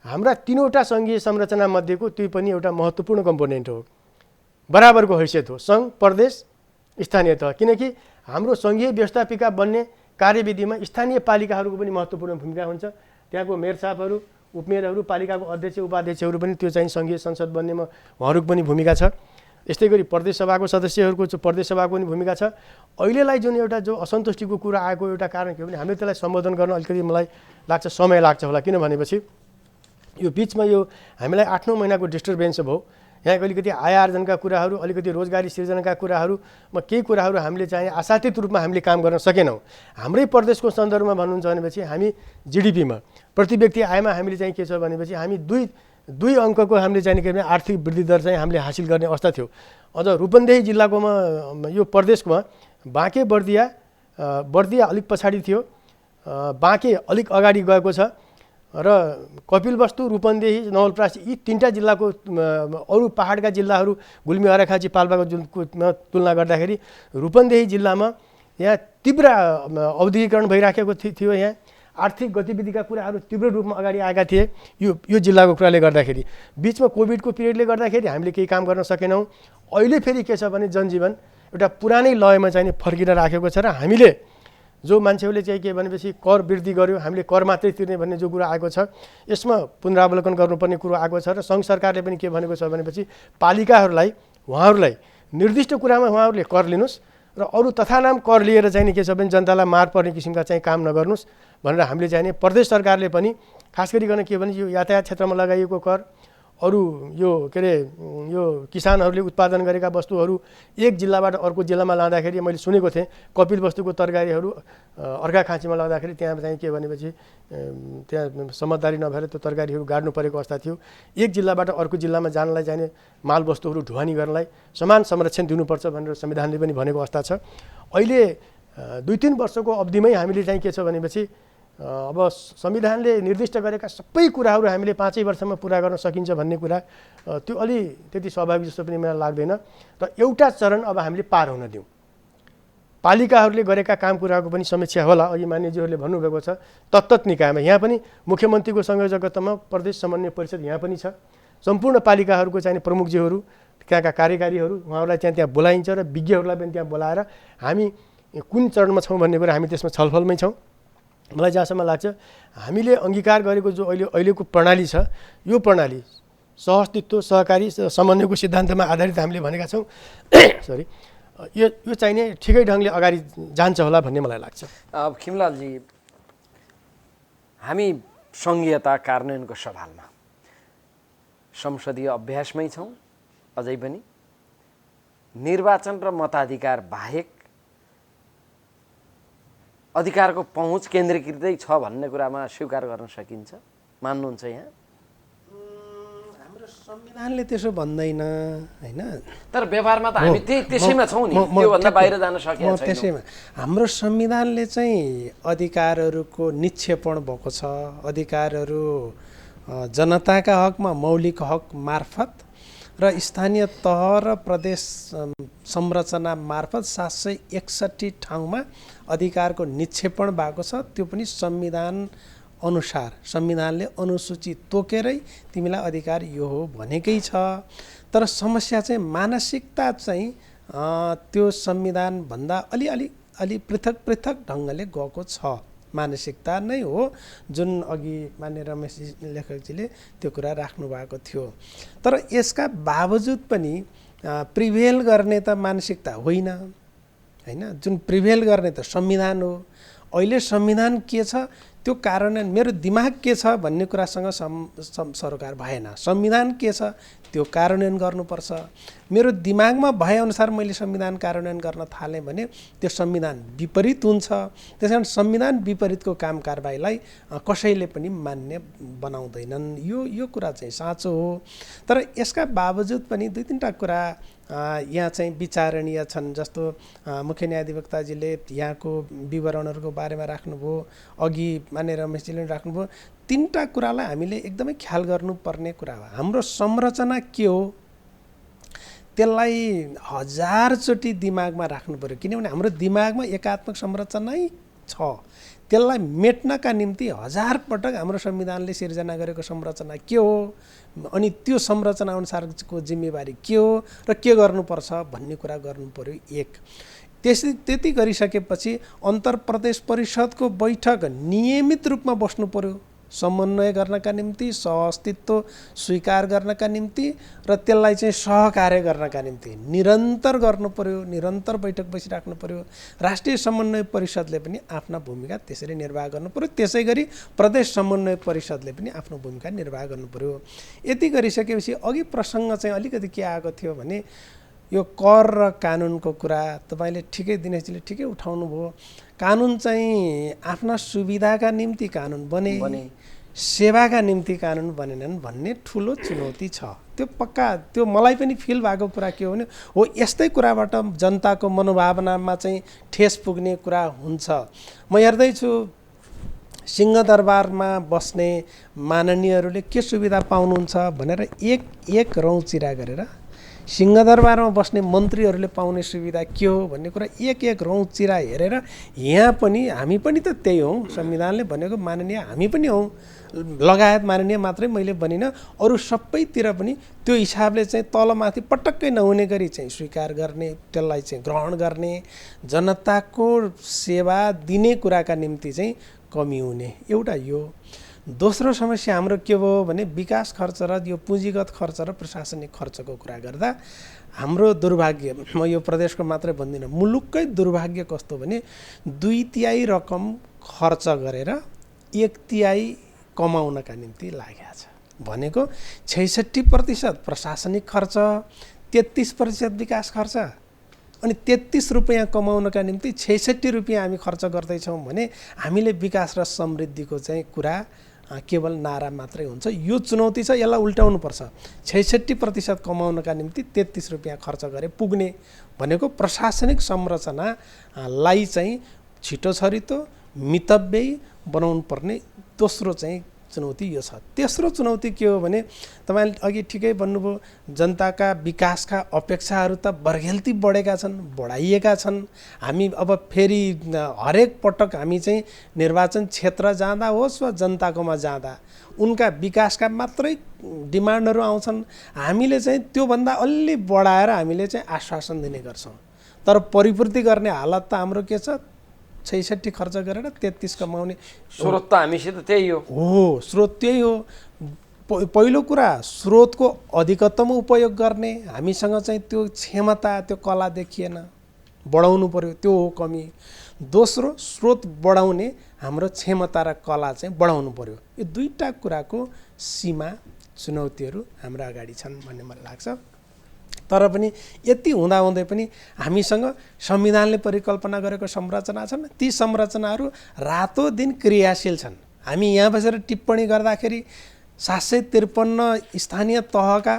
हाम्रा 3वटा सङ्घीय संरचना मध्येको त्यो पनि एउटा महत्त्वपूर्ण कम्पोनेन्ट हो, बराबरको हैसियत हो सङ्घ, प्रदेश, स्थानीय तह। किनकि हाम्रो सङ्घीय व्यवस्थापिका बन्ने कार्यविधिमा स्थानीय पालिकाहरूको पनि महत्त्वपूर्ण भूमिका हुन्छ। त्यहाँको मेयर साहबहरू, उपमेयरहरू, पालिकाको अध्यक्ष उपाध्यक्षहरू पनि त्यो चाहिँ सङ्घीय संसद बन्नेमा उहाँहरूको पनि भूमिका छ। यस्तै गरी प्रदेश सभाको सदस्यहरूको प्रदेश सभाको पनि भूमिका छ। अहिलेलाई जुन एउटा जो असन्तुष्टिको कुरा आएको एउटा कारण के हो भने हामीले त्यसलाई सम्बोधन गर्न अलिकति मलाई लाग्छ समय लाग्छ होला। किन भनेपछि यो बिचमा यो हामीलाई 8-9 महिनाको डिस्टर्बेन्स भयो। यहाँ अलिकति आय आर्जनका कुराहरू, अलिकति रोजगारी सिर्जनाका कुराहरूमा केही कुराहरू हामीले चाहिँ आशातीत रूपमा हामीले काम गर्न सकेनौँ। हाम्रै प्रदेशको सन्दर्भमा भन्नुहुन्छ भनेपछि हामी जिडिपीमा प्रति व्यक्ति आयमा हामीले चाहिँ के छ भनेपछि हामी दुई अङ्कको हामीले चाहिँ के भने आर्थिक वृद्धि दर चाहिँ हामीले हासिल गर्ने अवस्था थियो। अझ रूपन्देही जिल्लाकोमा यो प्रदेशमा बाँके बर्दिया अलिक पछाडि थियो, बाँके अलिक अगाडि गएको छ। र कपिलवस्तु, रूपन्देही, नवलपरासी यी 3टा जिल्लाको अरू पहाडका जिल्लाहरू गुल्मी, अर्घाखाँची, पाल्पाको तुलना गर्दाखेरि रूपन्देही जिल्लामा यहाँ तीव्र औद्योगिकरण भइराखेको थियो। यहाँ आर्थिक गतिविधिका कुराहरू तीव्र रूपमा अगाडि आएका थिए। यो जिल्लाको कुराले गर्दाखेरि बिचमा कोभिडको पिरियडले गर्दाखेरि हामीले केही काम गर्न सकेनौँ। अहिले फेरि के छ भने जनजीवन एउटा पुरानै लयमा चाहिँ फर्किन राखेको छ र हामीले जो मान्छेहरूले चाहिँ के भनेपछि कर वृद्धि गर्यो, हामीले कर मात्रै तिर्ने भन्ने जो कुरा आएको छ, यसमा पुनरावलोकन गर्नुपर्ने कुरो आएको छ। र सङ्घ सरकारले पनि के भनेको छ भनेपछि पालिकाहरूलाई उहाँहरूलाई निर्दिष्ट कुरामा उहाँहरूले कर लिनुहोस् र अरू तथानाम कर लिएर चाहिँ के छ भने जनतालाई मार पर्ने किसिमका चाहिँ काम नगर्नुहोस् भनेर हामीले चाहिँ प्रदेश सरकारले पनि खास गरिकन के भने यो यातायात क्षेत्रमा लगाइएको कर, अरू यो के अरे यो किसानहरूले उत्पादन गरेका वस्तुहरू एक जिल्लाबाट अर्को जिल्लामा लाँदाखेरि मैले सुनेको थिएँ कपिलवस्तुको तरकारीहरू अर्घाखाँचीमा लाँदाखेरि त्यहाँ चाहिँ के भनेपछि त्यहाँ समझदारी नभएर त्यो तरकारीहरू गाड्नु परेको अवस्था थियो। एक जिल्लाबाट अर्को जिल्लामा जानलाई चाहिने मालवस्तुहरू ढुवानी गर्नलाई समान संरक्षण दिनुपर्छ भनेर संविधानले पनि भनेको अवस्था छ। अहिले 2-3 वर्षको अवधिमै हामीले चाहिँ के छ भनेपछि अब संविधानले निर्दिष्ट गरेका सबै कुराहरू हामीले 5 वर्षमा पुरा गर्न सकिन्छ भन्ने कुरा त्यो अलि त्यति स्वाभाविक जस्तो पनि मलाई लाग्दैन। र एउटा चरण अब हामीले पार हुन दिउँ। पालिकाहरूले गरेका काम कुराको पनि समीक्षा होला। अघि मान्यज्यूहरूले भन्नुभएको छ तत्त निकायमा यहाँ पनि मुख्यमन्त्रीको संयोजकत्वमा प्रदेश समन्वय परिषद यहाँ पनि छ। सम्पूर्ण पालिकाहरूको चाहिँ प्रमुखज्यूहरू, त्यहाँका कार्यकारीहरू उहाँहरूलाई त्यहाँ बोलाइन्छ र विज्ञहरूलाई पनि त्यहाँ बोलाएर हामी कुन चरणमा छौँ भन्ने कुरा हामी त्यसमा छलफलमै छौँ। मलाई जहाँसम्म लाग्छ हामीले अङ्गीकार गरेको जो अहिलेको प्रणाली छ, यो प्रणाली सहअस्तित्व, सहकारी, समन्वयको सिद्धान्तमा आधारित हामीले भनेका छौँ। सरी, यो चाहिने ठिकै ढङ्गले अगाडि जान्छ होला भन्ने मलाई लाग्छ। अब खिमलालजी, हामी सङ्घीयता कार्यान्वयनको सवालमा संसदीय अभ्यासमै छौँ। अझै पनि निर्वाचन र मताधिकार बाहेक अधिकारको पहुँच केन्द्रीकृतै छ भन्ने कुरामा स्वीकार गर्न सकिन्छ, मान्नुहुन्छ यहाँ? हाम्रो संविधानले त्यसो भन्दैन हैन, तर व्यवहारमा त हामी त्यसैमा छौँ नि, त्योभन्दा बाहिर जान सकिन्छ त्यसैमा। हाम्रो संविधानले चाहिँ अधिकारहरूको निक्षेपण भएको छ। अधिकारहरू जनताका हकमा मौलिक हक मार्फत र स्थानीय तह र प्रदेश संरचना मार्फत 761 ठाउँमा अधिकारको निक्षेपण भएको छ। त्यो पनि संविधान अनुसार संविधानले अनुसूची तोकेरै तिमीलाई अधिकार यो हो भनेकै छ। तर समस्या चाहिँ मानसिकता चाहिँ त्यो संविधानभन्दा अलि पृथक ढङ्गले गएको छ। मानसिकता नै हो जुन अघि मान्य रमेश लेखकजीले त्यो कुरा राख्नु भएको थियो। तर यसका बावजुद पनि प्रिभेल गर्ने त मानसिकता होइन हैन, जुन प्रिभेल गर्ने त संविधान हो। अहिले संविधान के छ त्यो कार्यान्वयन, मेरो दिमाग के छ भन्ने कुरासँग सरोकार भएन। संविधान के छ त्यो कार्यान्वयन गर्नुपर्छ। मेरो दिमागमा भएअनुसार मैले संविधान कार्यान्वयन गर्न थालेँ भने त्यो संविधान विपरीत हुन्छ। त्यसकारण संविधान विपरीतको काम कारबाहीलाई कसैले पनि मान्य बनाउँदैनन्। यो कुरा चाहिँ साँचो हो। तर यसका बावजुद पनि 2-3टा कुरा यहाँ चाहिँ विचारणीय छन्। जस्तो मुख्य न्यायाधिवक्ताजीले यहाँको विवरणहरूको बारेमा राख्नुभयो, अघि मान्य रमेशजीले राख्नुभयो। 3टा कुरालाई हामीले एकदमै ख्याल गर्नुपर्ने कुरा हो। हाम्रो संरचना के हो त्यसलाई 1000 चोटि दिमागमा राख्नु पर्यो, किनभने हाम्रो दिमागमा एकात्मक संरचनै छ। त्यसलाई मेट्नका निम्ति 1000 पटक हाम्रो संविधानले सिर्जना गरेको संरचना के हो, अनि त्यो संरचना अनुसारको जिम्मेवारी के हो र के गर्नुपर्छ भन्ने कुरा गर्नु पर्यो। एक त्यति गरिसकेपछि अन्तर्प्रदेश परिषदको बैठक नियमित रूपमा बस्नु पर्यो, समन्वय गर्नका निम्ति, सहअस्तित्व स्वीकार गर्नका निम्ति र त्यसलाई चाहिँ सहकार्य गर्नका निम्ति निरन्तर गर्नु पर्यो। निरन्तर बैठक बसिराख्नु पर्यो। राष्ट्रिय समन्वय परिषदले पनि आफ्ना भूमिका त्यसरी निर्वाह गर्नु पर्यो। त्यसै गरी प्रदेश समन्वय परिषदले पनि आफ्नो भूमिका निर्वाह गर्नु पर्यो। यति गरिसकेपछि अघि प्रसङ्ग चाहिँ अलिकति के आएको थियो भने यो कर र कानुनको कुरा तपाईँले ठिकै, दिनेशजीले ठिकै उठाउनु भयो। कानुन चाहिँ आफ्ना सुविधाका निम्ति कानुन बने, सेवाका निम्ति कानुन बनेनन् भन्ने ठुलो चुनौती छ। त्यो पक्का, त्यो मलाई पनि फिल भएको कुरा के हो भने हो यस्तै कुराबाट जनताको मनोभावनामा चाहिँ ठेस पुग्ने कुरा हुन्छ। म हेर्दैछु सिंहदरबारमा बस्ने माननीयहरूले के सुविधा पाउनुहुन्छ भनेर एक रौँ चिरा गरेर सिंहदरबारमा बस्ने मन्त्रीहरूले पाउने सुविधा के हो भन्ने कुरा एक रौँ चिरा हेरेर यहाँ पनि हामी पनि त त्यही हौँ, संविधानले भनेको माननीय हामी पनि हौँ, लगायत माननीय मात्रै मैले भनिनँ, अरू सबैतिर पनि त्यो हिसाबले चाहिँ तलमाथि पटक्कै नहुने गरी चाहिँ स्वीकार गर्ने, त्यसलाई चाहिँ ग्रहण गर्ने, जनताको सेवा दिने कुराका निम्ति चाहिँ कमी हुने एउटा यो। दोस्रो समस्या हाम्रो के भयो भने विकास खर्च र यो पुँजीगत खर्च र प्रशासनिक खर्चको कुरा गर्दा हाम्रो दुर्भाग्य, म यो प्रदेशको मात्रै भन्दिनँ, मुलुककै दुर्भाग्य कस्तो भने 2/3 रकम खर्च गरेर 1/3 कमाउनका निम्ति लागेको छ। भनेको 66% प्रशासनिक खर्च, 33% विकास खर्च, अनि 33 रुपियाँ कमाउनका निम्ति 66 रुपियाँ हामी खर्च गर्दैछौँ भने हामीले विकास र समृद्धिको चाहिँ कुरा केवल नारा मात्रै हुन्छ। यो चुनौती छ, यसलाई उल्टाउनुपर्छ। 66% कमाउनका निम्ति 33 रुपियाँ खर्च गरे पुग्ने भनेको प्रशासनिक संरचनालाई चाहिँ छिटो छरितो मितव्ययी बनाउनु पर्ने दोस्रो चाहिँ चुनौती यो छ। तेस्रो चुनौती के हो भने तपाईँले अघि ठिकै भन्नुभयो, जनताका विकासका अपेक्षाहरू त बर्घेल्ती बढेका छन्, बढाइएका छन्। हामी अब फेरि हरेक पटक हामी चाहिँ निर्वाचन क्षेत्र जाँदा होस् वा जनताकोमा जाँदा उनका विकासका मात्रै डिमान्डहरू आउँछन्। हामीले चाहिँ त्योभन्दा अलि बढाएर हामीले चाहिँ आश्वासन दिने गर्छौँ, तर परिपूर्ति गर्ने हालत त हाम्रो के छ, 66 खर्च गरेर 33 कमाउने। स्रोत त हामीसित त्यही हो, स्रोत त्यही हो। पहिलो कुरा स्रोतको अधिकतम उपयोग गर्ने, हामीसँग चाहिँ त्यो क्षमता, त्यो कला देखिएन, बढाउनु पर्यो, त्यो हो कमी। दोस्रो, स्रोत बढाउने हाम्रो क्षमता र कला चाहिँ बढाउनु पर्यो। यो दुईटा कुराको सीमा चुनौतीहरू हाम्रो अगाडि छन् भन्ने मलाई लाग्छ। तर पनि यति हुँदाहुँदै पनि हामीसँग संविधानले परिकल्पना गरेको संरचना छन्, ती संरचनाहरू रातो दिन क्रियाशील छन्। हामी यहाँ बसेर टिप्पणी गर्दाखेरि 753 स्थानीय तहका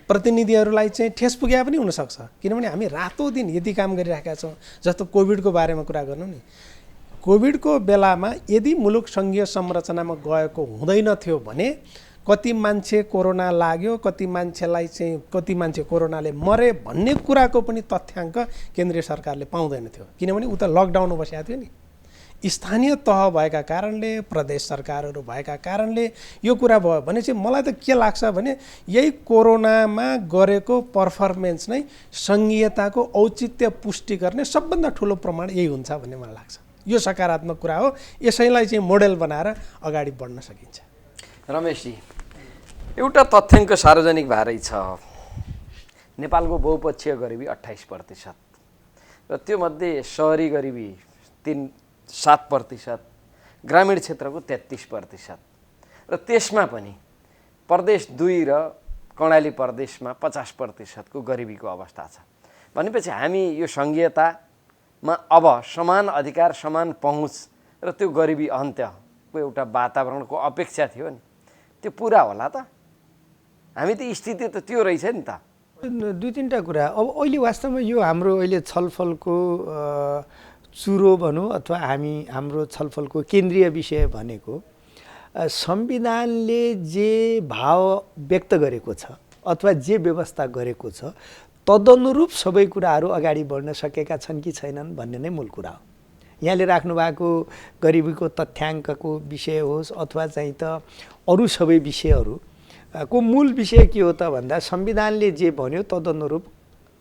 प्रतिनिधिहरूलाई चाहिँ ठेस पुग्या पनि हुनसक्छ, किनभने हामी रातो दिन यदि काम गरिरहेका छौँ। जस्तो कोभिडको बारेमा कुरा गर्नु नि, कोभिडको बेलामा यदि मुलुक सङ्घीय संरचनामा गएको हुँदैन थियो भने कति मान्छे कोरोना लाग्यो, कति मान्छे कोरोनाले मरे भन्ने कुराको पनि तथ्याङ्क केन्द्रीय सरकारले पाउँदैन थियो, किनभने उता लकडाउनमा बसेको थियो नि। स्थानीय तह भएका कारणले, प्रदेश सरकारहरू भएका कारणले यो कुरा भयो भने चाहिँ मलाई त के लाग्छ भने यही कोरोनामा गरेको पर्फर्मेन्स नै सङ्घीयताको औचित्य पुष्टि गर्ने सबभन्दा ठुलो प्रमाण यही हुन्छ भन्ने मलाई लाग्छ। यो सकारात्मक कुरा हो, यसैलाई चाहिँ मोडेल बनाएर अगाडि बढ्न सकिन्छ। रमेशजी, एउटा तथ्याङ्क सार्वजनिक भएरै छ, नेपालको बहुपक्षीय गरिबी 28% र त्योमध्ये सहरी गरिबी 7%, ग्रामीण क्षेत्रको 33% र त्यसमा पनि प्रदेश 2 र कर्णाली प्रदेशमा 50% को गरिबीको अवस्था छ। भनेपछि हामी यो सङ्घीयतामा अब समान अधिकार, समान पहुँच र त्यो गरिबी अन्त्यको एउटा वातावरणको अपेक्षा थियो नि, त्यो पुरा होला त? हामी त स्थिति त त्यो रहेछ नि त। 2-3टा कुरा। अब अहिले वास्तवमा यो हाम्रो अहिले छलफलको चुरो भनौँ अथवा हाम्रो छलफलको केन्द्रीय विषय भनेको संविधानले जे भाव व्यक्त गरेको छ अथवा जे व्यवस्था गरेको छ तदनुरूप सबै कुराहरू अगाडि बढ्न सकेका छन् कि छैनन् भन्ने नै मूल कुरा हो। यहाँले राख्नुभएको गरिबीको तथ्याङ्कको विषय होस् अथवा चाहिँ त अरू सबै विषयहरू को मूल विषय के हो त भन्दा संविधानले जे भन्यो तदनुरूप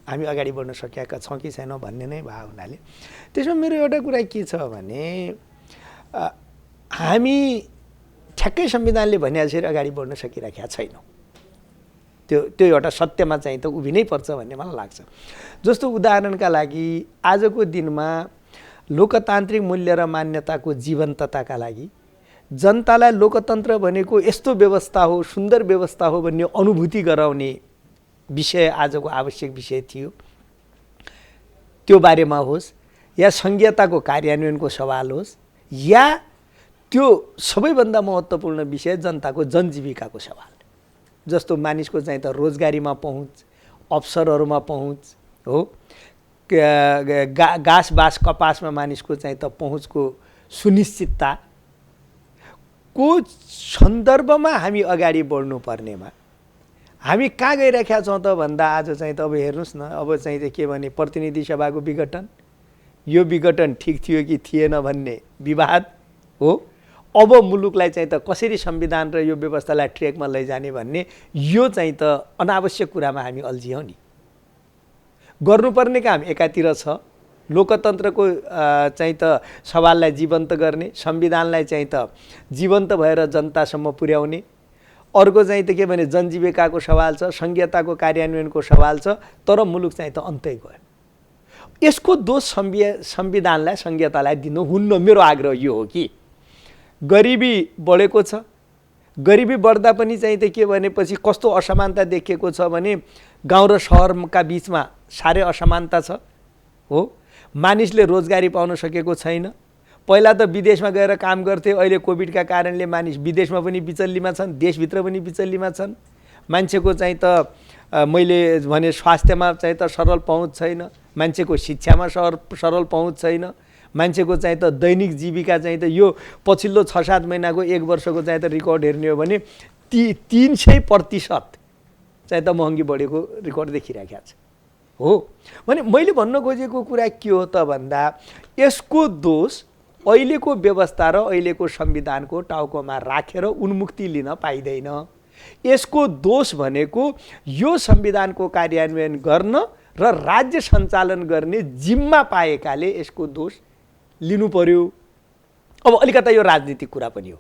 हामी अगाडि बढ्न सकेका छौँ कि छैनौँ भन्ने नै भयो हुनाले त्यसमा मेरो एउटा कुरा के छ भने हामी ठ्याक्कै संविधानले भने जसरी अगाडि बढ्न सकिरहेका छैनौँ। त्यो एउटा सत्यमा चाहिँ त उभिनै पर्छ भन्ने मलाई लाग्छ। जस्तो उदाहरणका लागि आजको दिनमा लोकतान्त्रिक मूल्य र मान्यताको जीवन्तताका लागि जनतालाई लोकतन्त्र भनेको यस्तो व्यवस्था हो, सुन्दर व्यवस्था हो भन्ने अनुभूति गराउने विषय आजको आवश्यक विषय थियो। त्यो बारेमा होस् या संघीयताको कार्यान्वयनको सवाल होस् या त्यो सबैभन्दा महत्त्वपूर्ण विषय जनताको जनजीविकाको सवाल, जस्तो मानिसको चाहिँ त रोजगारीमा पहुँच, अवसरहरूमा पहुँच हो, घाँस बाँस कपासमा मानिसको चाहिँ त पहुँचको सुनिश्चितता को सन्दर्भमा हामी अगाडि बढ्नुपर्नेमा हामी कहाँ गइरहेका छौँ त भन्दा आज चाहिँ त अब हेर्नुहोस् न, अब चाहिँ के भने प्रतिनिधि सभाको विघटन, यो विघटन ठिक थियो कि थिएन भन्ने विवाद हो। अब मुलुकलाई चाहिँ त कसरी संविधान र यो व्यवस्थालाई ट्र्याकमा लैजाने भन्ने यो चाहिँ त अनावश्यक कुरामा हामी अल्झियौँ नि। गर्नुपर्ने काम एकातिर छ लोकतन्त्रको चाहिँ त सवाललाई जीवन्त गर्ने, संविधानलाई चाहिँ त जीवन्त भएर जनतासम्म पुर्याउने। अर्को चाहिँ त के भने जनजीविकाको सवाल छ, संघीयताको कार्यान्वयनको सवाल छ, तर मुलुक चाहिँ त अन्तै गयो। यसको दोष संविधानलाई, संघीयतालाई दिनु हुन्न। मेरो आग्रह यो हो कि गरिबी बढेको छ, गरिबी बढ्दा पनि चाहिँ त के भनेपछि कस्तो असमानता देखिएको छ भने गाउँ र सहरका बिचमा साह्रै असमानता छ हो। मानिसले रोजगारी पाउन सकेको छैन। पहिला त विदेशमा गएर काम गर्थे, अहिले कोभिडका कारणले मानिस विदेशमा पनि बिचल्लीमा छन्, देशभित्र पनि बिचल्लीमा छन्। मान्छेको चाहिँ त मैले भने स्वास्थ्यमा चाहिँ त सरल पहुँच छैन, मान्छेको शिक्षामा सरल पहुँच छैन, मान्छेको चाहिँ त दैनिक जीविका चाहिँ त यो पछिल्लो 6-7 महिनाको 1 वर्षको चाहिँ त रिकर्ड हेर्ने हो भने 300% चाहिँ त महँगी बढेको रिकर्ड देखिरहेको छ हो। भने मैले भन्न खोजेको कुरा के हो त भन्दा यसको दोष अहिलेको व्यवस्था र अहिलेको संविधानको टाउकोमा राखेर उन्मुक्ति लिन पाइँदैन। यसको दोष भनेको यो संविधानको कार्यान्वयन गर्न र राज्य सञ्चालन गर्ने जिम्मा पाएकाले यसको दोष लिनु पर्यो। अब अलिकता यो राजनीतिक कुरा पनि हो,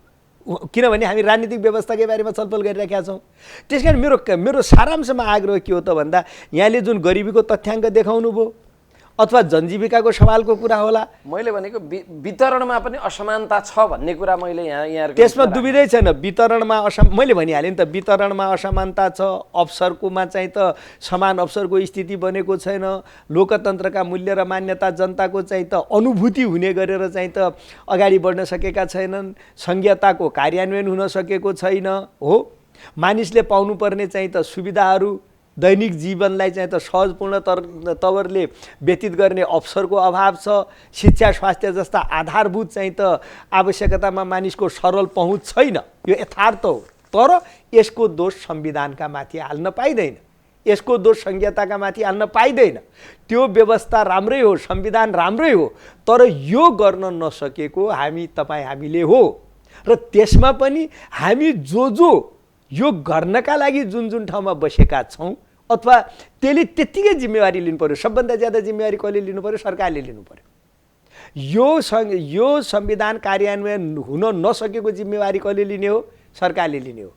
किनभने हामी राजनीतिक व्यवस्थाकै बारेमा छलफल गरिरहेका छौँ। त्यसकारण मेरो सारांशमा आग्रह के हो त भन्दा यहाँले जुन गरिबीको तथ्याङ्क देखाउनु भयो अथवा जनजीविकाको सवालको कुरा होला, मैले भनेको वितरणमा पनि असमानता छ भन्ने कुरा मैले यहाँ त्यसमा दुविधै छैन। वितरणमा मैले भनिहालेँ नि त, वितरणमा असमानता छ, अवसरकोमा चाहिँ त समान अवसरको स्थिति बनेको छैन, लोकतन्त्रका मूल्य र मान्यता जनताको चाहिँ त अनुभूति हुने गरेर चाहिँ त अगाडि बढ्न सकेका छैनन्, संघीयताको कार्यान्वयन हुन सकेको छैन हो। मानिसले पाउनुपर्ने चाहिँ त सुविधाहरू, दैनिक जीवनलाई चाहिँ त सहजपूर्ण तवरले व्यतीत गर्ने अवसरको अभाव छ, शिक्षा स्वास्थ्य जस्ता आधारभूत चाहिँ त आवश्यकतामा मानिसको सरल पहुँच छैन। यो यथार्थ हो, तर यसको दोष संविधानका माथि हाल्न पाइँदैन, यसको दोष संघीयताका माथि हाल्न पाइँदैन। त्यो व्यवस्था राम्रै हो, संविधान राम्रै हो, तर यो गर्न नसकेको हामीले हो। र त्यसमा पनि हामी जो यो गर्नका लागि जुन ठाउँमा बसेका छौँ अथवा त्यसले त्यत्तिकै जिम्मेवारी लिनु पर्यो। सबभन्दा ज्यादा जिम्मेवारी कसले लिनु पर्यो? सरकारले लिनु पर्यो। यो संविधान कार्यान्वयन हुन नसकेको जिम्मेवारी कसले लिने हो? सरकारले लिने हो।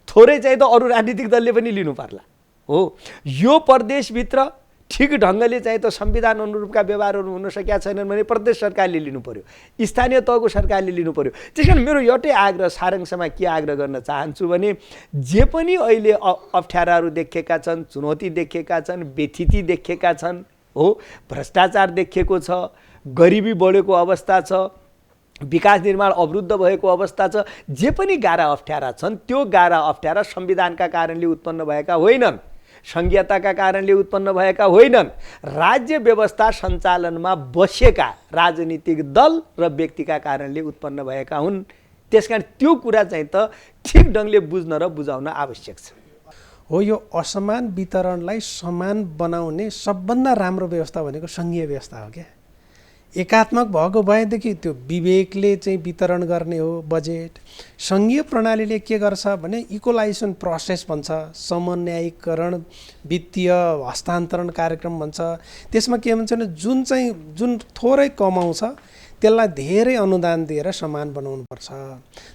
थोरै चाहिँ त अरू राजनीतिक दलले पनि लिनु पर्ला हो। यो प्रदेशभित्र ठिक ढङ्गले चाहिँ त संविधान अनुरूपका व्यवहारहरू हुन सकेका छैनन् भने प्रदेश सरकारले लिनु पर्यो, स्थानीय तहको सरकारले लिनु पर्यो। त्यसकारण मेरो एउटै आग्रह, सारांशमा के आग्रह गर्न चाहन्छु भने जे पनि अहिले अप्ठ्याराहरू देखेका छन्, चुनौती देखेका छन्, व्यथिति देखेका छन् हो, भ्रष्टाचार देखिएको छ, गरिबी बढेको अवस्था छ, विकास निर्माण अवरुद्ध भएको अवस्था छ, जे पनि गाह्रा अप्ठ्यारा छन् त्यो गाह्रा अप्ठ्यारा संविधानका कारणले उत्पन्न भएका होइनन्, संघीयताका कारणले उत्पन्न भएका होइनन्, राज्य व्यवस्था सञ्चालनमा बसेका राजनीतिक दल र व्यक्तिका कारणले उत्पन्न भएका हुन्। त्यसकारण त्यो कुरा चाहिँ त ठिक ढङ्गले बुझ्न र बुझाउन आवश्यक छ हो। यो असमान वितरणलाई समान बनाउने सबभन्दा राम्रो व्यवस्था भनेको सङ्घीय व्यवस्था हो क्या। एकात्मक भएको भएदेखि त्यो विवेकले चाहिँ वितरण गर्ने हो बजेट। सङ्घीय प्रणालीले के गर्छ भने इक्वलाइजेसन प्रोसेस भन्छ, समन्यायीकरण वित्तीय हस्तान्तरण कार्यक्रम भन्छ। त्यसमा के भन्छ भने जुन थोरै कमाउँछ त्यसलाई धेरै अनुदान दिएर समान बनाउनुपर्छ,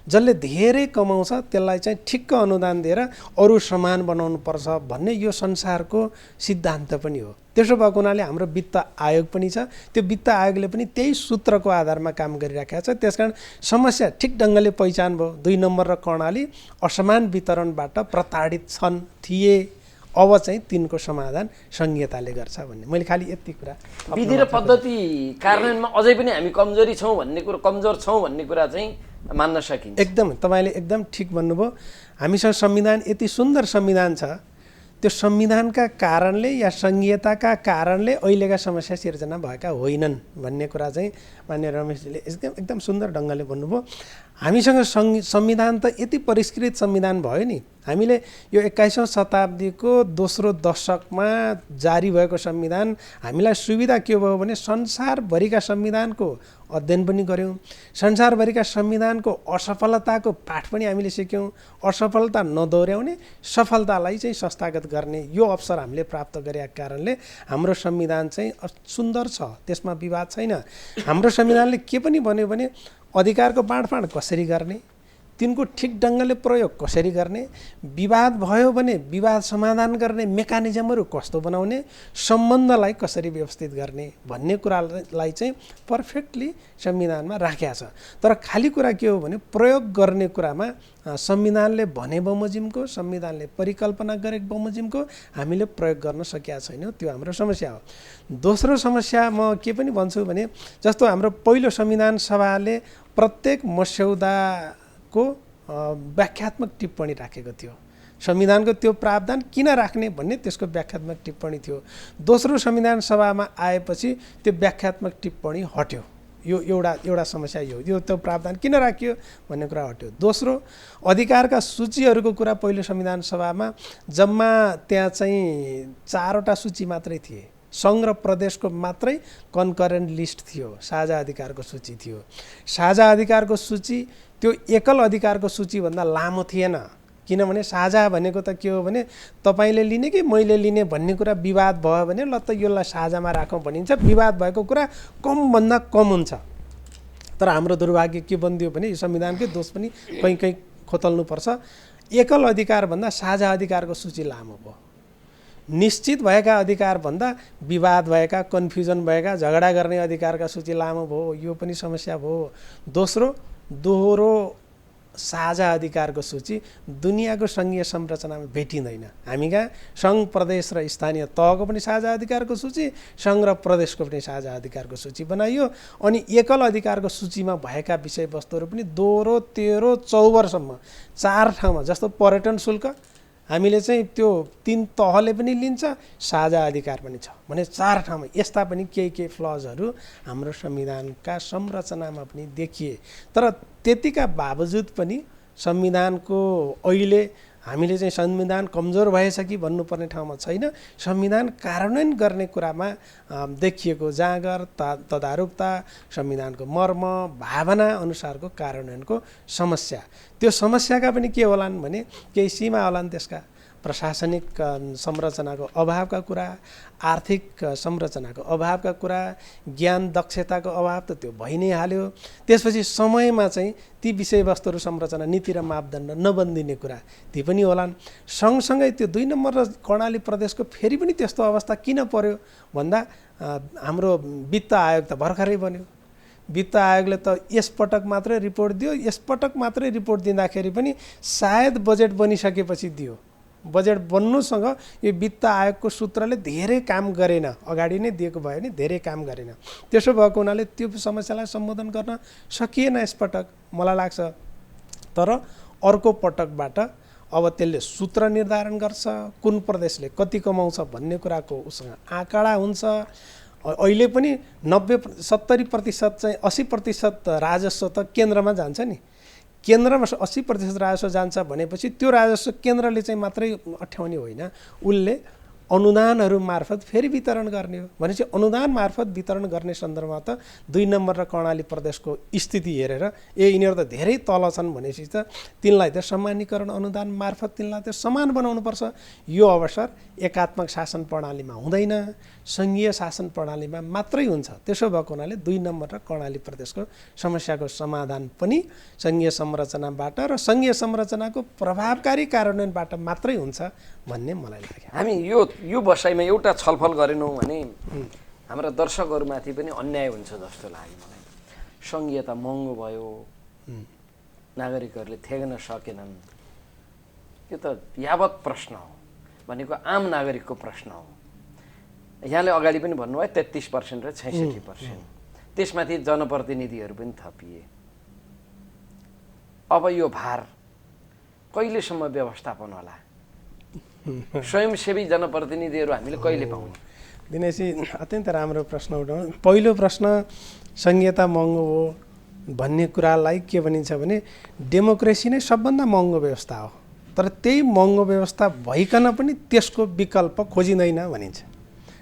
जसले धेरै कमाउँछ त्यसलाई चाहिँ ठिक्क अनुदान दिएर अरू समान बनाउनुपर्छ भन्ने यो संसारको सिद्धान्त पनि हो। त्यसो भएको हुनाले हाम्रो वित्त आयोग पनि छ, त्यो वित्त आयोगले पनि त्यही सूत्रको आधारमा काम गरिराखेको छ। त्यसकारण समस्या ठिक ढङ्गले पहिचान भयो। 2 नम्बर र कर्णाली असमान वितरणबाट प्रताडित थिए, अब चाहिँ तिनको समाधान संघीयताले गर्छ भन्ने मैले खालि यति कुरा। विधि र पद्धति कार्यान्वयनमा अझै पनि हामी कमजोर छौँ भन्ने कुरा चाहिँ मान्न सकिन्छ। एकदम, तपाईँले एकदम ठिक भन्नुभयो। हामीसँग संविधान, यति सुन्दर संविधान छ त्यो संविधानका कारणले या सङ्घीयताका कारणले अहिलेका समस्या सिर्जना भएका होइनन् भन्ने कुरा चाहिँ मान्य रमेशजीले एकदम सुन्दर ढङ्गले भन्नुभयो। हामीसँग संविधान त यति परिष्कृत संविधान भयो नि, हामीले यो 21औं शताब्दीको दोस्रो दशकमा जारी भएको संविधान हामीलाई सुविधा के भयो भने संसारभरिका संविधानको अध्ययन पनि गऱ्यौँ, संसारभरिका संविधानको असफलताको पाठ पनि हामीले सिक्यौँ, असफलता नदोहोऱ्याउने सफलतालाई चाहिँ संस्थागत गर्ने यो अवसर हामीले प्राप्त गरेका कारणले हाम्रो संविधान चाहिँ सुन्दर छ, त्यसमा विवाद छैन। हाम्रो संविधानले के पनि भन्यो भने अधिकारको बाँडफाँड कसरी गर्ने, तिनको ठिक ढङ्गले प्रयोग कसरी गर्ने, विवाद भयो भने विवाद समाधान गर्ने मेकानिजमहरू कस्तो बनाउने, सम्बन्धलाई कसरी व्यवस्थित गर्ने भन्ने कुरालाई चाहिँ पर्फेक्टली संविधानमा राखेको छ। तर खाली कुरा के हो भने प्रयोग गर्ने कुरामा संविधानले भने बमोजिमको, संविधानले परिकल्पना गरेको बमोजिमको हामीले प्रयोग गर्न सकेका छैनौँ, त्यो हाम्रो समस्या हो। दोस्रो समस्या म के पनि भन्छु भने जस्तो हाम्रो पहिलो संविधान सभाले प्रत्येक मस्यौदाको व्याख्यात्मक टिप्पणी राखेको थियो, संविधानको त्यो प्रावधान किन राख्ने भन्ने त्यसको व्याख्यात्मक टिप्पणी थियो। दोस्रो संविधान सभामा आएपछि त्यो व्याख्यात्मक टिप्पणी हट्यो, यो एउटा समस्या यो त्यो प्रावधान किन राखियो भन्ने कुरा हट्यो। दोस्रो अधिकारका सूचीहरूको कुरा पहिलो संविधान सभामा जम्मा त्यहाँ चाहिँ 4वटा सूची मात्रै थिए, सङ्घ र प्रदेशको मात्रै कन्करेन्ट लिस्ट थियो, साझा अधिकारको सूची थियो। साझा अधिकारको सूची त्यो एकल अधिकारको सूचीभन्दा लामो थिएन, किनभने साझा भनेको त के हो भने तपाईँले लिने कि मैले लिने भन्ने कुरा विवाद भयो भने ल त यसलाई साझामा राखौँ भनिन्छ, विवाद भएको कुरा कमभन्दा कम हुन्छ। तर हाम्रो दुर्भाग्य के बनिदियो भने यो संविधानकै दोष पनि कहीँ खोतल्नुपर्छ, एकल अधिकारभन्दा साझा अधिकारको सूची लामो भयो, निश्चित भएका अधिकारभन्दा विवाद भएका, कन्फ्युजन भएका, झगडा गर्ने अधिकारका सूची लामो भयो, यो पनि समस्या भयो। दोस्रो दोहोरो साझा अधिकारको सूची दुनियाँको सङ्घीय संरचनामा भेटिँदैन। हामी कहाँ सङ्घ, प्रदेश र स्थानीय तहको पनि साझा अधिकारको सूची, सङ्घ र प्रदेशको पनि साझा अधिकारको सूची बनाइयो, अनि एकल अधिकारको सूचीमा भएका विषयवस्तुहरू पनि दोहोरो, तेह्रो, चौबरसम्म 4 ठाउँमा, जस्तो पर्यटन शुल्क हामीले चाहिँ त्यो 3 तहले पनि लिन्छ, साझा अधिकार पनि छ भने 4 ठाउँमा यस्ता पनि केही फ्लजहरू हाम्रो संविधानका संरचनामा पनि देखिए। तर त्यतिका बावजुद पनि संविधानको अहिले हामीले चाहिँ संविधान कमजोर भएछ कि भन्नुपर्ने ठाउँमा छैन, संविधान कार्यान्वयन गर्ने कुरामा देखिएको जाँगर, तदारुकता, संविधानको मर्म, भावना अनुसारको कार्यान्वयनको समस्या, त्यो समस्याका पनि के होलान् भने केही सीमा होलान्। त्यसका प्रशासनिक संरचनाको अभावका कुरा, आर्थिक संरचनाको अभावका कुरा, ज्ञान दक्षताको अभाव त त्यो भइ नै हाल्यो। त्यसपछि समयमा चाहिँ ती विषयवस्तुहरू संरचना, नीति र मापदण्ड नबन्दिने कुरा ती पनि होलान्। सँगसँगै त्यो 2 नम्बर र कर्णाली प्रदेशको फेरि पनि त्यस्तो अवस्था किन पर्यो भन्दा हाम्रो वित्त आयोग त भर्खरै बन्यो, वित्त आयोगले त यसपटक मात्रै रिपोर्ट दियो, यसपटक मात्रै रिपोर्ट दिँदाखेरि पनि सायद बजेट बनिसकेपछि दियो, बजेट बन्नुसँग यो वित्त आयोगको सूत्रले धेरै काम गरेन, अगाडि नै दिएको भयो नि धेरै काम गरेन। त्यसो भएको हुनाले त्यो समस्यालाई सम्बोधन गर्न सकिएन यसपटक मलाई लाग्छ। तर अर्को पटकबाट अब त्यसले सूत्र निर्धारण गर्छ, कुन प्रदेशले कति कमाउँछ भन्ने कुराको उसँग आँकडा हुन्छ। अहिले पनि 70% चाहिँ 80% राजस्व त केन्द्रमा जान्छ नि, केन्द्रमा 80% राजस्व जान्छ भनेपछि त्यो राजस्व केन्द्रले चाहिँ मात्रै अठ्याउने होइन, उसले अनुदानहरू मार्फत फेरि वितरण गर्ने हो भनेपछि अनुदान मार्फत वितरण गर्ने सन्दर्भमा त 2 नम्बर र कर्णाली प्रदेशको स्थिति हेरेर यिनीहरू त धेरै तल छन् भनेपछि त तिनलाई त सम्मानीकरण अनुदान मार्फत तिनलाई त समान बनाउनुपर्छ। यो अवसर एकात्मक शासन प्रणालीमा हुँदैन, सङ्घीय शासन प्रणालीमा मात्रै हुन्छ। त्यसो भएको हुनाले 2 नम्बर र कर्णाली प्रदेशको समस्याको समाधान पनि सङ्घीय संरचनाबाट र सङ्घीय संरचनाको प्रभावकारी कार्यान्वयनबाट मात्रै हुन्छ भन्ने मलाई लाग्यो। हामी यो बसाइमा एउटा छलफल गरेनौँ भने हाम्रा दर्शकहरूमाथि पनि अन्याय हुन्छ जस्तो लाग्यो मलाई। सङ्घीयता महँगो भयो, नागरिकहरूले थेग्न सकेनन्, यो त यावत प्रश्न हो भनेको आम नागरिकको प्रश्न हो। यहाँले अगाडि पनि भन्नुभयो 33% र 66%, त्यसमाथि जनप्रतिनिधिहरू पनि थपिए। अब यो भार कहिलेसम्म व्यवस्थापन होला? स्वयंसेवी जनप्रतिनिधिहरू हामीले कहिले पाउनु? दिनेशजी अत्यन्त राम्रो प्रश्न उठाउनु। पहिलो प्रश्न सङ्घीयता महँगो हो भन्ने कुरालाई के भनिन्छ भने डेमोक्रेसी नै सबभन्दा महँगो व्यवस्था हो, तर त्यही महँगो व्यवस्था भइकन पनि त्यसको विकल्प खोजिँदैन भनिन्छ।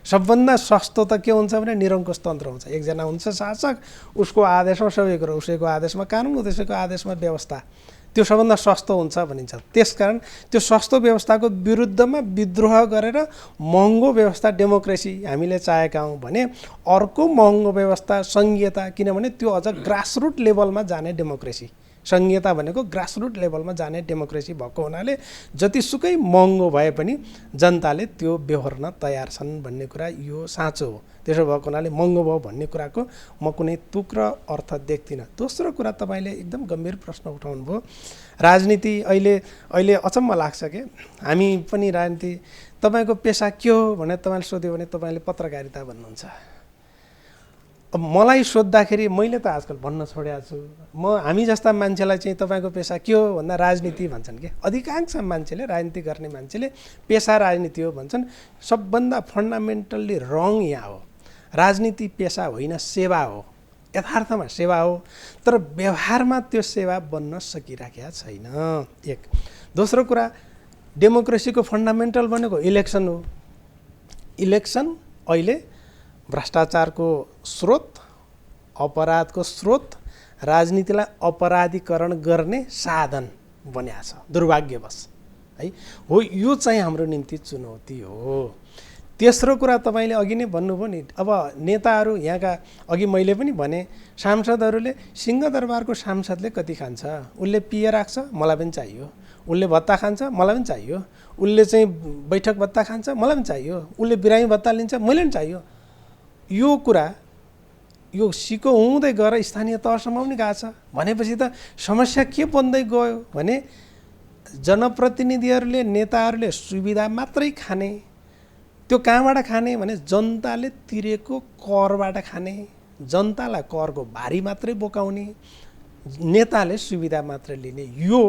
सबभन्दा सस्तो त के हुन्छ भने निरङ्कुश तन्त्र हुन्छ। एकजना हुन्छ शासक, उसको आदेशमा सबै कुरो, उसैको आदेशमा कानुन, उसैको आदेशमा व्यवस्था, त्यो सबभन्दा सस्तो हुन्छ भनिन्छ। त्यसकारण त्यो सस्तो व्यवस्थाको विरुद्धमा विद्रोह गरेर महँगो व्यवस्था डेमोक्रेसी हामीले चाहेका हौँ भने अर्को महँगो व्यवस्था सङ्घीयता, किनभने त्यो अझ ग्रासरुट लेभलमा जाने डेमोक्रेसी। सङ्घीयता भनेको ग्रासरुट लेभलमा जाने डेमोक्रेसी भएको हुनाले जतिसुकै महँगो भए पनि जनताले त्यो बेहोर्न तयार छन् भन्ने कुरा यो साँचो हो। त्यसो भएको हुनाले महँगो भयो भन्ने कुराको म कुनै तुक र अर्थ देख्दिनँ। दोस्रो कुरा तपाईँले एकदम गम्भीर प्रश्न उठाउनु भयो। राजनीति अहिले अचम्म लाग्छ कि हामी पनि राजनीति, तपाईँको पेसा के हो भनेर तपाईँले सोध्यो भने तपाईँले पत्रकारिता भन्नुहुन्छ। अब मलाई सोद्धाखेरि मैले त आजकल भन्न छोडेको छु। हामी जस्ता मान्छेलाई चाहिँ तपाईँको पेसा के हो भन्दा राजनीति भन्छन् कि अधिकांश मान्छेले, राजनीति गर्ने मान्छेले पेसा राजनीति हो भन्छन्। सबभन्दा फन्डामेन्टल्ली रङ यहाँ हो। राजनीति पेसा होइन, सेवा हो। यथार्थमा सेवा हो, तर व्यवहारमा त्यो सेवा बन्न सकिराखेका छैन। एक। दोस्रो कुरा, डेमोक्रेसीको फन्डामेन्टल भनेको इलेक्सन हो। इलेक्सन अहिले भ्रष्टाचारको स्रोत, अपराधको स्रोत, राजनीतिलाई अपराधीकरण गर्ने साधन बन्या छ दुर्भाग्यवश है। हो, यो चाहिँ हाम्रो निम्ति चुनौती हो। तेस्रो कुरा तपाईँले अघि नै भन्नुभयो नि, अब नेताहरू यहाँका, अघि मैले पनि भने सांसदहरूले, सिंहदरबारको सांसदले कति खान्छ? उसले पिए राख्छ, मलाई पनि चाहियो। उसले भत्ता खान्छ, मलाई पनि चाहियो। उसले चाहिँ बैठक भत्ता खान्छ, मलाई पनि चाहियो। उसले बिरामी भत्ता लिन्छ, मैले पनि चाहियो। यो कुरा यो सिको हुँदै गएर स्थानीय तहसम्म पनि गएको छ भनेपछि त समस्या के बन्दै गयो भने जनप्रतिनिधिहरूले, नेताहरूले सुविधा मात्रै खाने। त्यो कहाँबाट खाने भने जनताले तिरेको करबाट खाने। जनतालाई करको भारी मात्रै बोकाउने, नेताले सुविधा मात्रै लिने। यो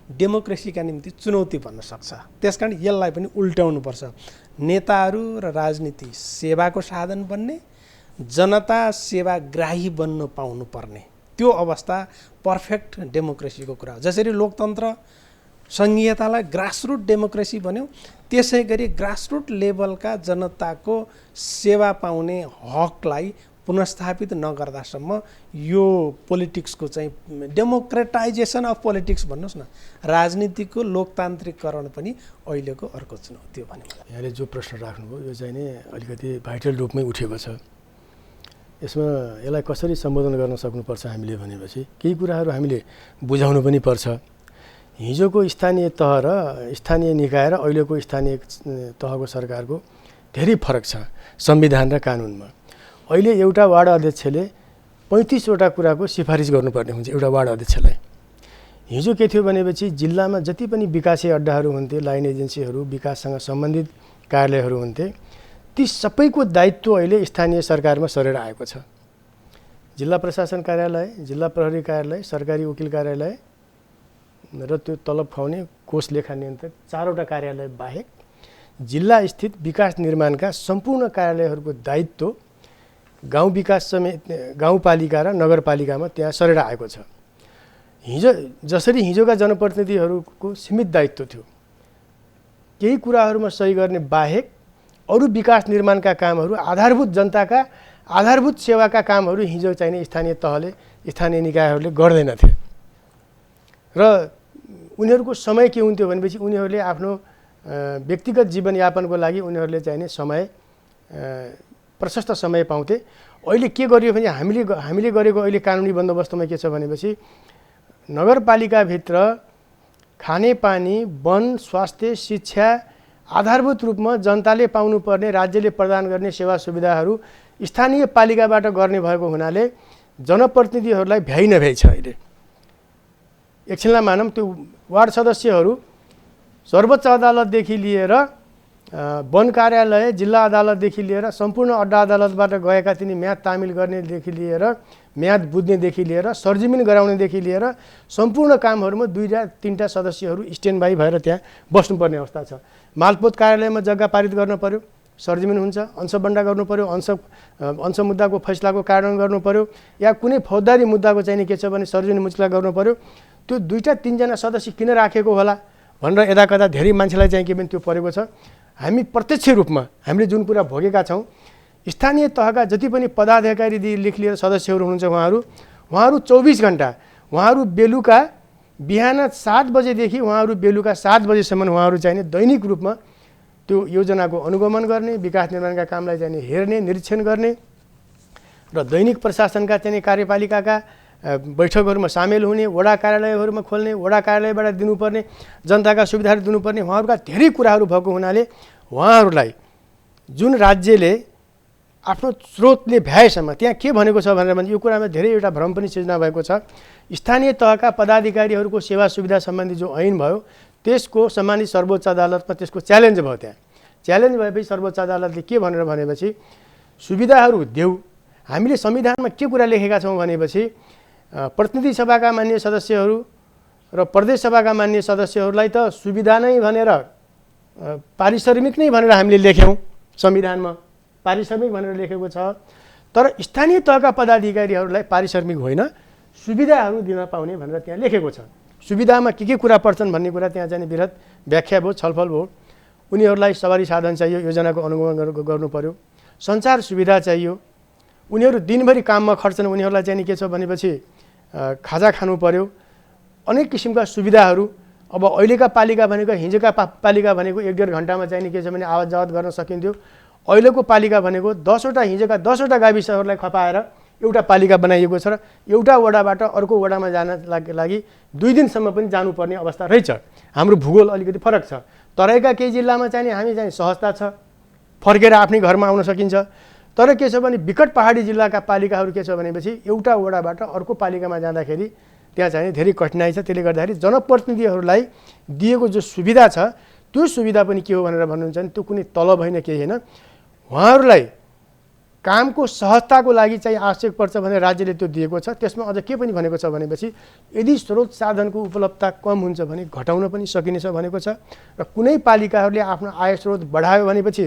डेमोक्रेसीका निम्ति चुनौती बन्न सक्छ। त्यसकारण यसलाई पनि उल्टाउनुपर्छ। नेताहरू र राजनीति सेवाको साधन बन्ने, जनता सेवाग्राही बन्न पाउनुपर्ने, त्यो अवस्था पर्फेक्ट डेमोक्रेसीको कुरा हो। जसरी लोकतन्त्र सङ्घीयतालाई ग्रासरुट डेमोक्रेसी भन्यो, त्यसै गरी ग्रासरुट लेभलका जनताको सेवा पाउने हकलाई पुनर्स्थापित नगर्दासम्म यो पोलिटिक्सको चाहिँ डेमोक्रेटाइजेसन अफ पोलिटिक्स भन्नुहोस् न, राजनीतिको लोकतान्त्रिकरण पनि अहिलेको अर्को चुनौती हो भने यहाँले जो प्रश्न राख्नुभयो यो चाहिँ नि अलिकति भाइटल रूपमै उठेको छ। यसमा यसलाई कसरी सम्बोधन गर्न सक्नुपर्छ हामीले भनेपछि केही कुराहरू हामीले बुझाउनु पनि पर्छ। हिजोको स्थानीय तह र स्थानीय निकाय र अहिलेको स्थानीय तहको सरकारको धेरै फरक छ संविधान र कानुनमा। अहिले एउटा वार्ड अध्यक्षले 35वटा कुराको सिफारिस गर्नुपर्ने हुन्छ एउटा वार्ड अध्यक्षलाई। हिजो के थियो भनेपछि जिल्लामा जति पनि विकासे अड्डाहरू हुन्थे, लाइन एजेन्सीहरू, विकाससँग सम्बन्धित कार्यालयहरू हुन्थे, ती सबैको दायित्व अहिले स्थानीय सरकारमा सरेर आएको छ। जिल्ला प्रशासन कार्यालय, जिल्ला प्रहरी कार्यालय, सरकारी वकिल कार्यालय र त्यो तलब खुवाउने कोष लेखा नियन्त्रक, 4वटा कार्यालय बाहेक जिल्ला स्थित विकास निर्माणका सम्पूर्ण कार्यालयहरूको दायित्व गाउँ विकास समिति, गाउँपालिका र नगरपालिकामा त्यहाँ सरेर आएको छ। जसरी हिजोका जनप्रतिनिधिहरूको सीमित दायित्व थियो, केही कुराहरूमा सही गर्ने बाहेक अरू विकास निर्माणका कामहरू, आधारभूत जनताका आधारभूत सेवाका कामहरू हिजो चाहिने स्थानीय तहले, स्थानीय निकायहरूले गर्दैनथे। र उनीहरूको समय के हुन्थ्यो भनेपछि उनीहरूले आफ्नो व्यक्तिगत जीवनयापनको लागि उनीहरूले चाहिने समय, प्रशस्त समय पाउँथे। अहिले के गरियो भने हामीले गरेको अहिले कानुनी बन्दोबस्तमा के छ भनेपछि नगरपालिकाभित्र खानेपानी, वन, स्वास्थ्य, शिक्षा आधारभूत रूपमा जनताले पाउनुपर्ने, राज्यले प्रदान गर्ने सेवा सुविधाहरू स्थानीय पालिकाबाट गर्ने भएको हुनाले जनप्रतिनिधिहरूलाई भ्याइ नभ्याइ छ। अहिले एकछिनलाई मानौँ त्यो वार्ड सदस्यहरू सर्वोच्च अदालतदेखि लिएर वन कार्यालय, जिल्ला अदालतदेखि लिएर सम्पूर्ण अड्डा अदालतबाट गएका तिनी म्याद तामिल गर्नेदेखि लिएर म्याद बुझ्नेदेखि लिएर सरजिमिन गराउनेदेखि लिएर सम्पूर्ण कामहरूमा 2 या 3टा सदस्यहरू स्ट्यान्ड बाई भएर त्यहाँ बस्नुपर्ने अवस्था छ। मालपोत कार्यालयमा जग्गा पारित गर्न पर्यो, सरजिमिन हुन्छ, अंशबन्डा गर्नु पर्यो, अंश मुद्दाको फैसलाको कार्यान्वयन गर्नु पर्यो, या कुनै फौजदारी मुद्दाको चाहिँ के छ भने सरजिमिन मुचला गर्नु पर्यो। त्यो 2 टा 3 जना सदस्य किन राखेको होला भनेर यदाकदा धेरै मान्छेलाई चाहिँ के पनि त्यो परेको छ। हामी प्रत्यक्ष रूपमा हामीले जुन कुरा भोगेका छौँ, स्थानीय तहका जति पनि पदाधिकारीदेखि लिएर सदस्यहरू हुनुहुन्छ उहाँहरू 24 घण्टा, उहाँहरू बेलुका बिहान 7 बजेदेखि उहाँहरू बेलुका 7 बजेसम्म उहाँहरू चाहिँ दैनिक रूपमा त्यो योजनाको अनुगमन गर्ने, विकास निर्माणका कामलाई चाहिँ हेर्ने, निरीक्षण गर्ने र दैनिक प्रशासनका चाहिँ कार्यपालिकाका बैठकहरूमा सामेल हुने, वडा कार्यालयहरूमा खोल्ने, वडा कार्यालयबाट दिनुपर्ने जनताका सुविधाहरू दिनुपर्ने उहाँहरूका धेरै कुराहरू भएको हुनाले उहाँहरूलाई जुन राज्यले आफ्नो स्रोतले भ्याएसम्म त्यहाँ के भनेको छ भनेर भने यो कुरामा धेरै एउटा भ्रम पनि सिर्जना भएको छ। स्थानीय तहका पदाधिकारीहरूको सेवा सुविधा सम्बन्धी जो ऐन भयो त्यसको सम्मानित सर्वोच्च अदालतमा त्यसको च्यालेन्ज भयो। त्यहाँ च्यालेन्ज भएपछि सर्वोच्च अदालतले के भनेर भनेपछि सुविधाहरू देऊ। हामीले संविधानमा के कुरा लेखेका छौँ भनेपछि प्रतिनिधि सभाका मान्य सदस्यहरू र प्रदेश सभाका मान्य सदस्यहरूलाई त सुविधा नै भनेर पारिश्रमिक नै भनेर हामीले लेख्यौँ, संविधानमा पारिश्रमिक भनेर लेखेको छ। तर स्थानीय तहका पदाधिकारीहरूलाई पारिश्रमिक होइन, सुविधाहरू दिन पाउने भनेर त्यहाँ लेखेको छ। सुविधामा के कुरा पर्छन् भन्ने कुरा त्यहाँ चाहिँ विरत व्याख्या भयो, छलफल भयो। उनीहरूलाई सवारी साधन चाहियो, योजनाको अनुगमन गर्नु पर्यो, सञ्चार सुविधा चाहियो, उनीहरू दिनभरि काममा खट्छन्, उनीहरूलाई चाहिँ के छ भनेपछि खाजा खानु पर्यो, अनेक किसिमका सुविधाहरू। अब अहिलेका पालिका भनेको हिजोका पालिका भनेको 1-1.5 घन्टामा चाहिँ के छ भने आवत जावत गर्न सकिन्थ्यो। अहिलेको पालिका भनेको 10वटा हिजोका 10वटा गाविसहरूलाई खपाएर एउटा पालिका बनाइएको छ र एउटा वडाबाट अर्को वडामा जान लागि 2 दिनसम्म पनि जानुपर्ने अवस्था रहेछ। हाम्रो भूगोल अलिकति फरक छ। तराईका केही जिल्लामा चाहिँ हामी चाहिँ सहजता छ, फर्केर आफ्नै घरमा आउन सकिन्छ। तर के छ भने विकट पहाडी जिल्लाका पालिकाहरू के छ भनेपछि एउटा वडाबाट अर्को पालिकामा जाँदाखेरि त्यहाँ चाहिँ धेरै कठिनाइ छ। त्यसले गर्दाखेरि जनप्रतिनिधिहरूलाई दिएको जो सुविधा छ त्यो सुविधा पनि के हो भनेर भन्नुहुन्छ भने त्यो कुनै तलब होइन, केही होइन। उहाँहरूलाई कामको सहजताको लागि चाहिँ आवश्यक पर्छ भने राज्यले त्यो दिएको छ। त्यसमा अझ के पनि भनेको छ भनेपछि यदि स्रोत साधनको उपलब्धता कम हुन्छ भने घटाउन पनि सकिनेछ भनेको छ। र कुनै पालिकाहरूले आफ्नो आय स्रोत बढायो भनेपछि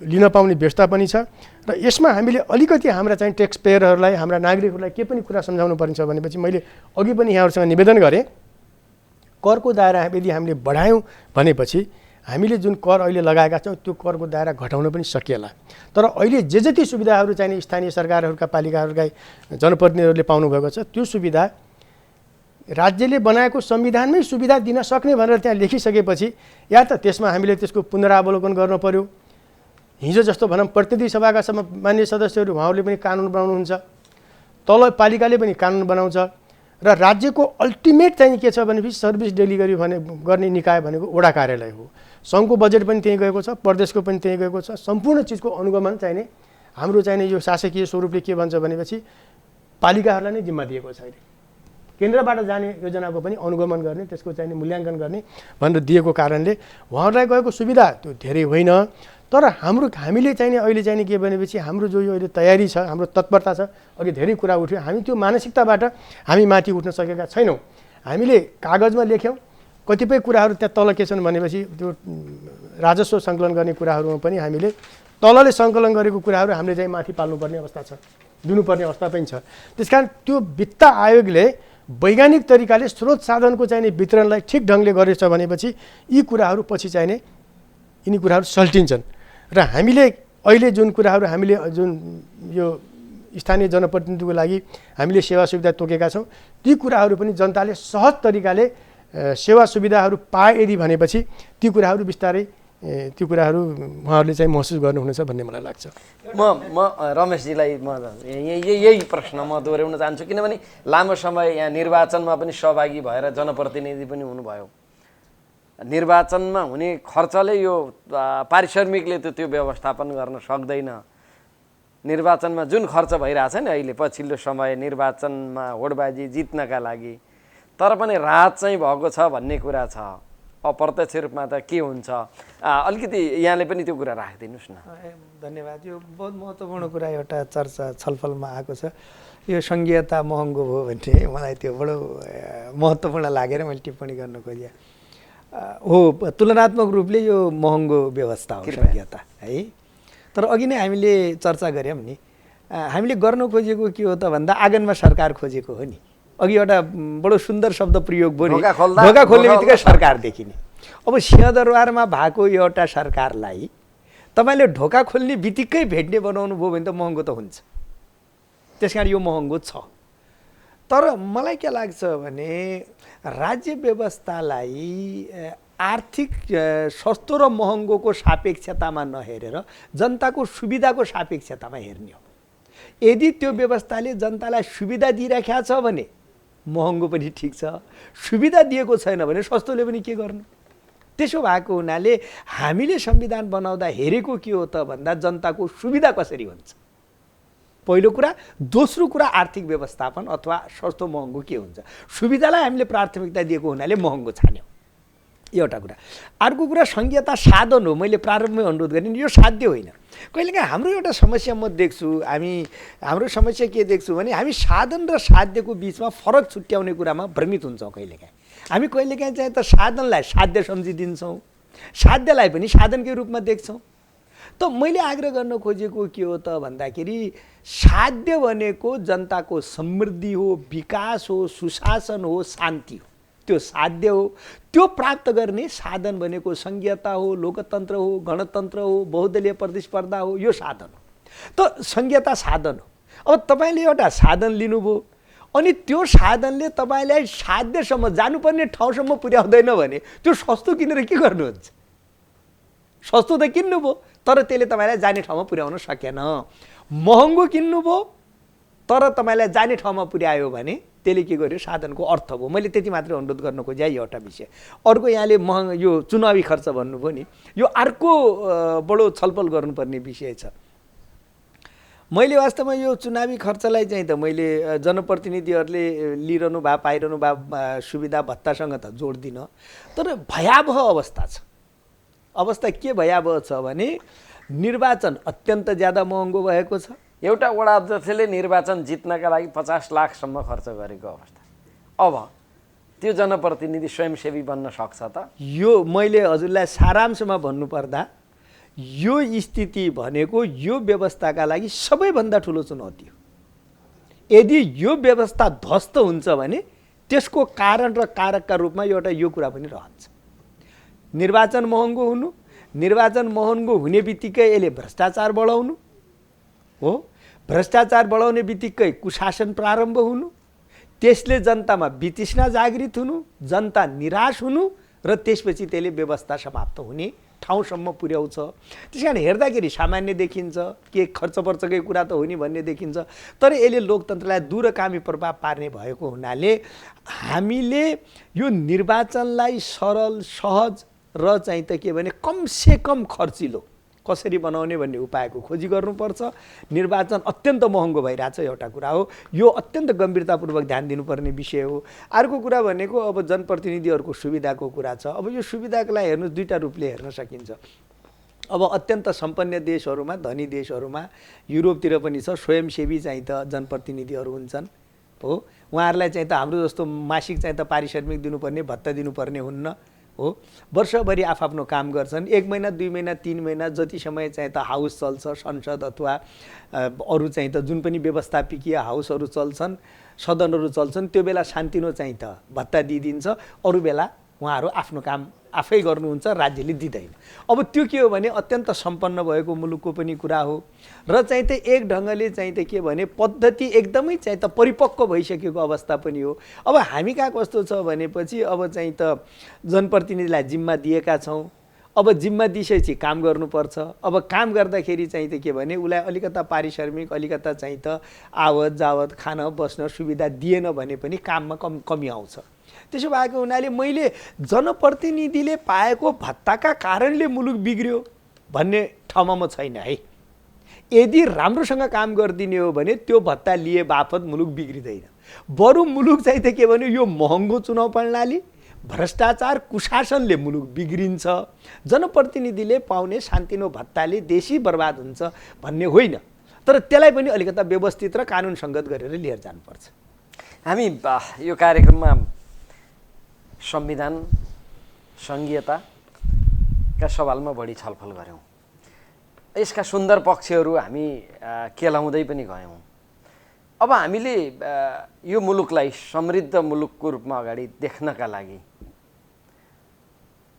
लिन पाउने व्यवस्था पनि छ। र यसमा हामीले अलिकति हाम्रा चाहिँ ट्याक्स पेयरहरूलाई, हाम्रा नागरिकहरूलाई के पनि कुरा सम्झाउनु पर्छ भनेपछि मैले अघि पनि यहाँहरूसँग निवेदन गरेँ, करको दायरा यदि हामीले बढायौँ भनेपछि हामीले जुन कर अहिले लगाएका छौँ त्यो करको दायरा घटाउन पनि सकिएला। तर अहिले जे जति सुविधाहरू चाहिने स्थानीय सरकारहरूका पालिकाहरूका जनप्रतिनिधिहरूले पाउनुभएको छ त्यो सुविधा राज्यले बनाएको संविधानमै सुविधा दिन सक्ने भनेर त्यहाँ लेखिसकेपछि या त त्यसमा हामीले त्यसको पुनरावलोकन गर्न पर्यो। हिजो जस्तो भनौँ प्रतिनिधि सभाका मान्य सदस्यहरू उहाँहरूले पनि कानुन बनाउनुहुन्छ, तल पालिकाले पनि कानुन बनाउँछ र राज्यको अल्टिमेट चाहिँ के छ भनेपछि सर्भिस डेलिभरी गर्ने निकाय भनेको वडा कार्यालय हो। सङ्घको बजेट पनि त्यहीँ गएको छ, प्रदेशको पनि त्यहीँ गएको छ। सम्पूर्ण चिजको अनुगमन चाहिने हाम्रो चाहिने यो शासकीय स्वरूपले के भन्छ भनेपछि पालिकाहरूलाई नै जिम्मा दिएको छ। अहिले केन्द्रबाट जाने योजनाको पनि अनुगमन गर्ने, त्यसको चाहिने मूल्याङ्कन गर्ने भनेर दिएको कारणले उहाँहरूलाई गएको सुविधा त्यो धेरै होइन। तर हामीले चाहिने अहिले चाहिने के भनेपछि हाम्रो जो यो अहिले तयारी छ, हाम्रो तत्परता छ, अघि धेरै कुरा उठ्यो, हामी त्यो मानसिकताबाट हामी माथि उठ्न सकेका छैनौँ। हामीले कागजमा लेख्यौँ कतिपय कुराहरू, त्यहाँ तल के छन् भनेपछि त्यो राजस्व सङ्कलन गर्ने कुराहरूमा पनि हामीले तलले सङ्कलन गरेको कुराहरू हामीले चाहिँ माथि पाल्नुपर्ने अवस्था छ, दिनुपर्ने अवस्था पनि छ। त्यसकारण त्यो वित्त आयोगले वैज्ञानिक तरिकाले स्रोत साधनको चाहिने वितरणलाई ठिक ढङ्गले गरेछ भनेपछि यी कुराहरू पछि चाहिने यिनी कुराहरू सल्टिन्छन्। र हामीले अहिले जुन कुराहरू हामीले जुन यो स्थानीय जनप्रतिनिधिको लागि हामीले सेवा सुविधा तोकेका छौँ ती कुराहरू पनि जनताले सहज तरिकाले सेवा सुविधाहरू पाए यदि भनेपछि ती कुराहरू बिस्तारै ती कुराहरू उहाँहरूले चाहिँ महसुस गर्नुहुनेछ भन्ने मलाई लाग्छ। म रमेशजीलाई यही प्रश्न म दोहोऱ्याउन चाहन्छु, किनभने लामो समय यहाँ निर्वाचनमा पनि सहभागी भएर जनप्रतिनिधि पनि हुनुभयो। निर्वाचनमा हुने खर्चले यो पारिश्रमिकले त्यो व्यवस्थापन गर्न सक्दैन। निर्वाचनमा जुन खर्च भइरहेछ नि अहिले पछिल्लो समय निर्वाचनमा होडबाजी जित्नका लागि, तर पनि राहत चाहिँ भएको छ भन्ने कुरा छ। अप्रत्यक्ष रूपमा त के हुन्छ अलिकति यहाँले पनि त्यो कुरा राखिदिनुहोस् न। धन्यवाद। यो बहुत महत्त्वपूर्ण कुरा एउटा चर्चा छलफलमा आएको छ। यो सङ्घीयता महँगो भयो भने मलाई त्यो बडो महत्त्वपूर्ण लागेर मैले टिप्पणी गर्न खोजेँ। हो, तुलनात्मक रूपले यो महँगो व्यवस्था हो सङ्घीयता है। तर अघि नै हामीले चर्चा गऱ्यौँ नि, हामीले गर्न खोजेको के हो त भन्दा आँगनमा सरकार खोजेको हो नि। अघि एउटा बडो सुन्दर शब्द प्रयोग भयो नि, ढोका खोल्ने बित्तिकै सरकार देखिने। अब सिंहदरबारमा भएको एउटा सरकारलाई तपाईँले ढोका खोल्ने बित्तिकै भेट्ने बनाउनु भयो भने त महँगो त हुन्छ। त्यस कारण यो महँगो छ। तर मलाई के लाग्छ भने राज्य व्यवस्थालाई आर्थिक सस्तो र महँगोको सापेक्षतामा नहेरेर जनताको सुविधाको सापेक्षतामा हेर्ने हो। यदि त्यो व्यवस्थाले जनतालाई सुविधा दिइराखेको छ भने महँगो पनि ठिक छ, सुविधा दिएको छैन भने सस्तोले पनि के गर्नु। त्यसो भएको हुनाले हामीले संविधान बनाउँदा हेरेको के हो त भन्दा जनताको सुविधा कसरी हुन्छ पहिलो कुरा। दोस्रो कुरा आर्थिक व्यवस्थापन अथवा सस्तो महँगो के हुन्छ। सुविधालाई हामीले प्राथमिकता दिएको हुनाले महँगो छान्यौँ, एउटा कुरा। अर्को कुरा सङ्घीयता साधन हो। मैले प्रारम्भमै अनुरोध गरेँ यो साध्य होइन। कहिलेकाहीँ हाम्रो एउटा समस्या म देख्छु, हाम्रो समस्या के देख्छु भने हामी साधन र साध्यको बिचमा फरक छुट्याउने कुरामा भ्रमित हुन्छौँ। कहिलेकाहीँ हामी चाहिँ त साधनलाई साध्य सम्झिदिन्छौँ, साध्यलाई पनि साधनकै रूपमा देख्छौँ। त मैले आग्रह गर्न खोजेको के हो त भन्दाखेरि साध्य भनेको जनताको समृद्धि हो, विकास हो, सुशासन हो, शान्ति हो। त्यो साध्य हो। त्यो प्राप्त गर्ने साधन भनेको सङ्घीयता हो, लोकतन्त्र हो, गणतन्त्र हो, बहुदलीय प्रतिस्पर्धा हो। यो साधन हो। त सङ्घीयता साधन हो। अब तपाईँले एउटा साधन लिनुभयो अनि त्यो साधनले तपाईँलाई साध्यसम्म जानुपर्ने ठाउँसम्म पुर्याउँदैन भने त्यो सस्तो किनेर के गर्नुहुन्छ। सस्तो त किन्नुभयो तर त्यसले तपाईँलाई जाने ठाउँमा पुर्याउन सकेन। महँगो किन्नुभयो तर तपाईँलाई जाने ठाउँमा पुर्यायो भने त्यसले के गर्यो, साधनको अर्थ भयो। मैले त्यति मात्रै अनुरोध गर्न खोजेँ एउटा विषय। अर्को यहाँले यो चुनावी खर्च भन्नुभयो नि, यो अर्को बडो छलफल गर्नुपर्ने विषय छ। मैले वास्तवमा यो चुनावी खर्चलाई चाहिँ त मैले जनप्रतिनिधिहरूले लिइरहनु भए पाइरहनु भए सुविधा भत्तासँग त जोड्दिनँ। तर भयावह अवस्था छ। अवस्था के भयावह छ भने निर्वाचन अत्यन्त ज्यादा महँगो भएको छ। एउटा वडा अध्यक्षले निर्वाचन जित्नका लागि 50 लाखसम्म खर्च गरेको अवस्था। अब त्यो जनप्रतिनिधि स्वयंसेवी बन्न सक्छ त? यो मैले हजुरलाई सारांशमा भन्नुपर्दा यो स्थिति भनेको यो व्यवस्थाका लागि सबैभन्दा ठुलो चुनौती हो। यदि यो व्यवस्था ध्वस्त हुन्छ भने त्यसको कारण र कारकका रूपमा एउटा यो कुरा पनि रहन्छ। निर्वाचन महँगो हुनु, निर्वाचन महँगो हुने बित्तिकै यसले भ्रष्टाचार बढाउनु हो। भ्रष्टाचार बढाउने बित्तिकै कुशासन प्रारम्भ हुनु, त्यसले जनतामा वितृष्णा जागृत हुनु, जनता निराश हुनु र त्यसपछि त्यसले व्यवस्था समाप्त हुने ठाउँसम्म पुर्याउँछ। त्यस कारण हेर्दाखेरि सामान्य देखिन्छ, के खर्चपर्चकै कुरा त हो नि भन्ने देखिन्छ। तर यसले लोकतन्त्रलाई दूरगामी प्रभाव पार्ने भएको हुनाले हामीले यो निर्वाचनलाई सरल, सहज र चाहिँ त के भने कमसेकम खर्चिलो कसरी बनाउने भन्ने उपायको खोजी गर्नुपर्छ। निर्वाचन अत्यन्त महँगो भइरहेछ एउटा कुरा हो। यो अत्यन्त गम्भीरतापूर्वक ध्यान दिनुपर्ने विषय हो। अर्को कुरा भनेको अब जनप्रतिनिधिहरूको सुविधाको कुरा छ। अब यो सुविधाको लागि हेर्नुहोस् दुईवटा रूपले हेर्न सकिन्छ। अब अत्यन्त सम्पन्न देशहरूमा, धनी देशहरूमा, युरोपतिर पनि छ, स्वयंसेवी चाहिँ त जनप्रतिनिधिहरू हुन्छन् हो। उहाँहरूलाई चाहिँ त हाम्रो जस्तो मासिक चाहिँ त पारिश्रमिक दिनुपर्ने, भत्ता दिनुपर्ने हुन्न हो। वर्षभरि आफ्नो काम गर्छन्। 1 महिना, 2 महिना, 3 महिना जति समय चाहिँ त हाउस चल्छ, संसद अथवा अरू चाहिँ त जुन पनि व्यवस्थापकीय हाउसहरू चल्छन्, सदनहरू चल्छन्, त्यो बेला सान्तिनो चाहिँ त भत्ता दिइदिन्छ। अरू बेला उहाँहरू आफ्नो काम आफै गर्नुहुन्छ, राज्यले दिँदैन। अब त्यो के हो भने अत्यन्त सम्पन्न भएको मुलुकको पनि कुरा हो र चाहिँ त एक ढङ्गले चाहिँ त के भने पद्धति एकदमै चाहिँ त परिपक्व भइसकेको अवस्था पनि हो। अब हामी कहाँ कस्तो छ भनेपछि अब चाहिँ त जनप्रतिनिधिलाई जिम्मा दिएका छौँ। अब जिम्मा दिइसकेपछि काम गर्नुपर्छ। अब काम गर्दाखेरि चाहिँ त के भने उसलाई अलिकता पारिश्रमिक, अलिकता चाहिँ त आवत जावत, खान बस्न सुविधा दिएन भने पनि काममा कमी आउँछ। त्यसो भएको हुनाले मैले जनप्रतिनिधिले पाएको भत्ताका कारणले मुलुक बिग्रियो भन्ने ठाउँमा म छैन है। यदि राम्रोसँग काम गरिदिने हो भने त्यो भत्ता लिए बापत मुलुक बिग्रिँदैन। बरु मुलुक चाहिँ त के भने यो महँगो चुनाव प्रणाली, भ्रष्टाचार कुशासनले मुलुक बिग्रिन्छ, जनप्रतिनिधिले पाउने सान्तिनो भत्ताले देशै बर्बाद हुन्छ भन्ने होइन, तर त्यसलाई पनि अलिकता व्यवस्थित र कानुन सङ्गत गरेर लिएर जानुपर्छ। हामी यो कार्यक्रममा संविधान सङ्घीयताका सवालमा बढी छलफल गऱ्यौँ। यसका सुन्दर पक्षहरू हामी केलाउँदै पनि गयौँ। अब हामीले यो मुलुकलाई समृद्ध मुलुकको रूपमा अगाडि देख्नका लागि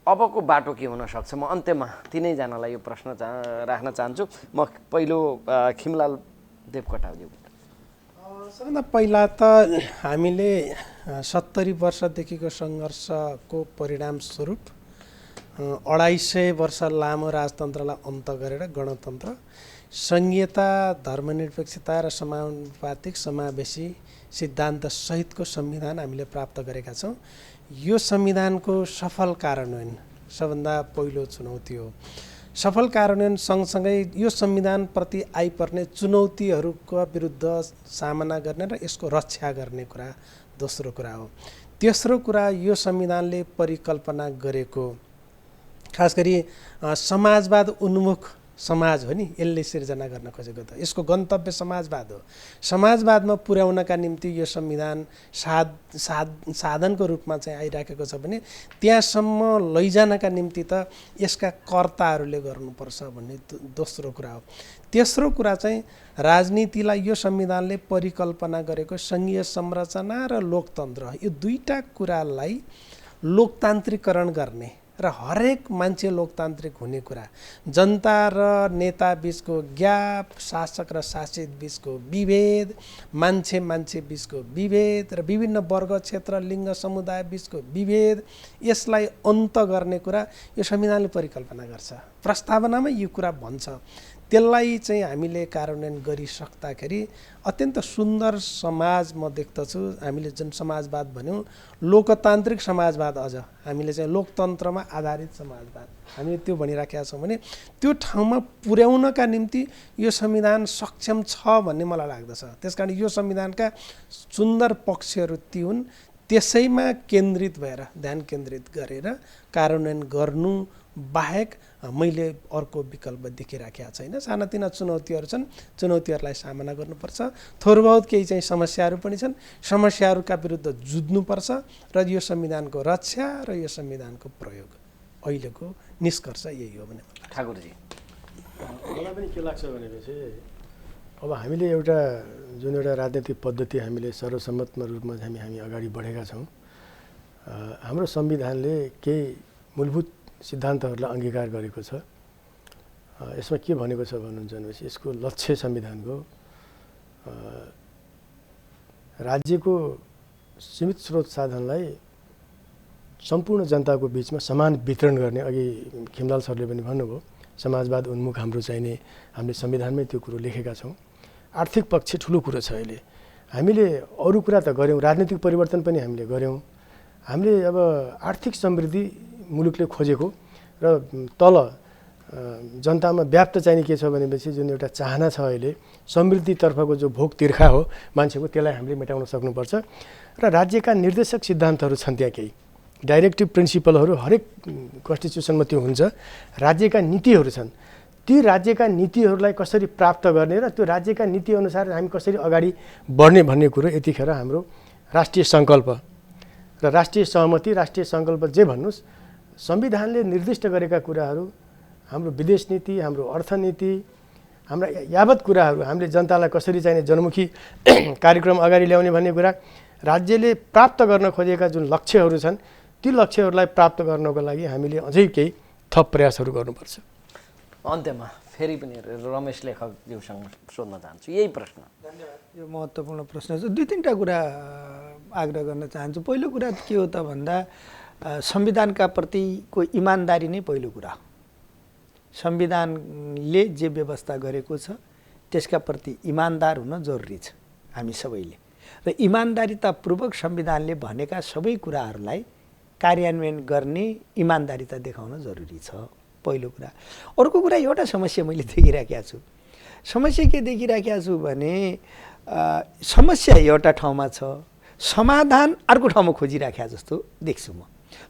अबको बाटो के हुन सक्छ? म अन्त्यमा तिनैजनालाई यो प्रश्न राख्न चाहन्छु। म पहिलो खिमलाल देवकोटाज्यू। सबभन्दा पहिला त हामीले 70 वर्षदेखिको सङ्घर्षको परिणामस्वरूप 250 वर्ष लामो राजतन्त्रलाई अन्त गरेर गणतन्त्र, सङ्घीयता, धर्मनिरपेक्षता र समानुपातिक समावेशी सिद्धान्त सहितको संविधान हामीले प्राप्त गरेका छौँ। यो संविधानको सफल कार्यान्वयन सबभन्दा पहिलो चुनौती हो। सफल कार्यान्वयन सँगसँगै यो संविधानप्रति आइपर्ने चुनौतीहरूको विरुद्ध सामना गर्ने र यसको रक्षा गर्ने कुरा दोस्रो कुरा हो। तेस्रो कुरा, यो संविधानले परिकल्पना गरेको खास गरी समाजवाद उन्मुख समाज हो नि, यसले सिर्जना गर्न खोजेको त यसको गन्तव्य समाजवाद हो। समाजवादमा पुर्याउनका निम्ति यो संविधान साधनको रूपमा चाहिँ आइराखेको छ भने त्यहाँसम्म लैजानका निम्ति त यसका कर्ताहरूले गर्नुपर्छ भन्ने दोस्रो कुरा हो। तेस्रो कुरा चाहिँ राजनीतिलाई यो संविधानले परिकल्पना गरेको सङ्घीय संरचना र लोकतन्त्र, यो दुईटा कुरालाई लोकतान्त्रिकरण गर्ने र हरेक मान्छे लोकतान्त्रिक हुने कुरा, जनता र नेता बिचको ग्याप, शासक र शासित बिचको विभेद, मान्छे बिचको विभेद र विभिन्न वर्ग, क्षेत्र, लिङ्ग, समुदाय बिचको विभेद, यसलाई अन्त गर्ने कुरा यो संविधानले परिकल्पना गर्छ। प्रस्तावनामा यो कुरा भन्छ। त्यसलाई चाहिँ हामीले कार्यान्वयन गरिसक्दाखेरि अत्यन्त सुन्दर समाज म देख्दछु। हामीले जुन समाजवाद भन्यौँ, लोकतान्त्रिक समाजवाद, अझ हामीले चाहिँ लोकतन्त्रमा आधारित समाजवाद हामीले त्यो भनिराखेका छौँ भने त्यो ठाउँमा पुर्याउनका निम्ति यो संविधान सक्षम छ भन्ने मलाई लाग्दछ। त्यसकारण यो संविधानका सुन्दर पक्षहरू ती हुन्। त्यसैमा केन्द्रित भएर, ध्यान केन्द्रित गरेर कार्यान्वयन गर्नु बाहेक मैले अर्को विकल्प देखिराखेका छैन। सानातिना चुनौतीहरू छन्, चुनौतीहरूलाई सामना गर्नुपर्छ। थोरबहुत केही चाहिँ समस्याहरू पनि छन्, समस्याहरूका विरुद्ध जुझ्नुपर्छ र यो संविधानको रक्षा र यो संविधानको प्रयोग अहिलेको निष्कर्ष यही हो भने। ठाकुरजी, मलाई पनि के लाग्छ भनेपछि अब हामीले एउटा राजनैतिक पद्धति हामीले सर्वसम्मतमा रूपमा हामी अगाडि बढेका छौँ। हाम्रो संविधानले केही मूलभूत सिद्धान्तहरूलाई अङ्गीकार गरेको छ। यसमा के भनेको छ भन्नुहुन्छ भनेपछि यसको लक्ष्य संविधानको राज्यको सीमित स्रोत साधनलाई सम्पूर्ण जनताको बिचमा समान वितरण गर्ने। अघि खिमलाल सरले पनि भन्नुभयो समाजवाद उन्मुख हाम्रो चाहिने, हामीले संविधानमै त्यो कुरो लेखेका छौँ। आर्थिक पक्ष ठुलो कुरो छ। अहिले हामीले अरू कुरा त गऱ्यौँ, राजनीतिक परिवर्तन पनि हामीले गऱ्यौँ। हामीले अब आर्थिक समृद्धि मुलुकले खोजेको र तल जनतामा व्याप्त चाहिने के छ भनेपछि जुन एउटा चाहना छ अहिले समृद्धितर्फको जो भोक तिर्खा हो मान्छेको, त्यसलाई हामीले मेटाउन सक्नुपर्छ। र राज्यका निर्देशक सिद्धान्तहरू छन्, त्यहाँ केही डाइरेक्टिभ प्रिन्सिपलहरू हरेक कन्स्टिट्युसनमा त्यो हुन्छ। राज्यका नीतिहरू छन्, ती राज्यका नीतिहरूलाई कसरी प्राप्त गर्ने र त्यो राज्यका नीतिअनुसार हामी कसरी अगाडि बढ्ने भन्ने कुरो यतिखेर हाम्रो राष्ट्रिय सङ्कल्प र राष्ट्रिय सहमति, राष्ट्रिय सङ्कल्प जे भन्नुहोस्, संविधानले निर्दिष्ट गरेका कुराहरू, हाम्रो विदेश नीति, हाम्रो अर्थनीति, हाम्रा यावत कुराहरू, हामीले जनतालाई कसरी चाहिने जनमुखी कार्यक्रम अगाडि ल्याउने भन्ने कुरा, राज्यले प्राप्त गर्न खोजेका जुन लक्ष्यहरू छन्, ती लक्ष्यहरूलाई प्राप्त गर्नको लागि हामीले अझै केही थप प्रयासहरू गर्नुपर्छ। अन्त्यमा फेरि पनि रमेश लेखकज्यूसँग सोध्न चाहन्छु यही प्रश्न। यो महत्त्वपूर्ण प्रश्न छ। दुई तिनवटा कुरा आग्रह गर्न चाहन्छु। पहिलो कुरा के हो त भन्दा संविधानका प्रतिको इमान्दारी नै पहिलो कुरा हो। संविधानले जे व्यवस्था गरेको छ त्यसका प्रति इमान्दार हुन जरुरी छ हामी सबैले, र इमान्दारितापूर्वक संविधानले भनेका सबै कुराहरूलाई कार्यान्वयन गर्ने इमान्दारिता देखाउन जरुरी छ, पहिलो कुरा। अर्को कुरा, एउटा समस्या मैले देखिराखेको छु। समस्या के देखिराखेको छु भने समस्या एउटा ठाउँमा छ, समाधान अर्को ठाउँमा खोजिराखेको जस्तो देख्छु म।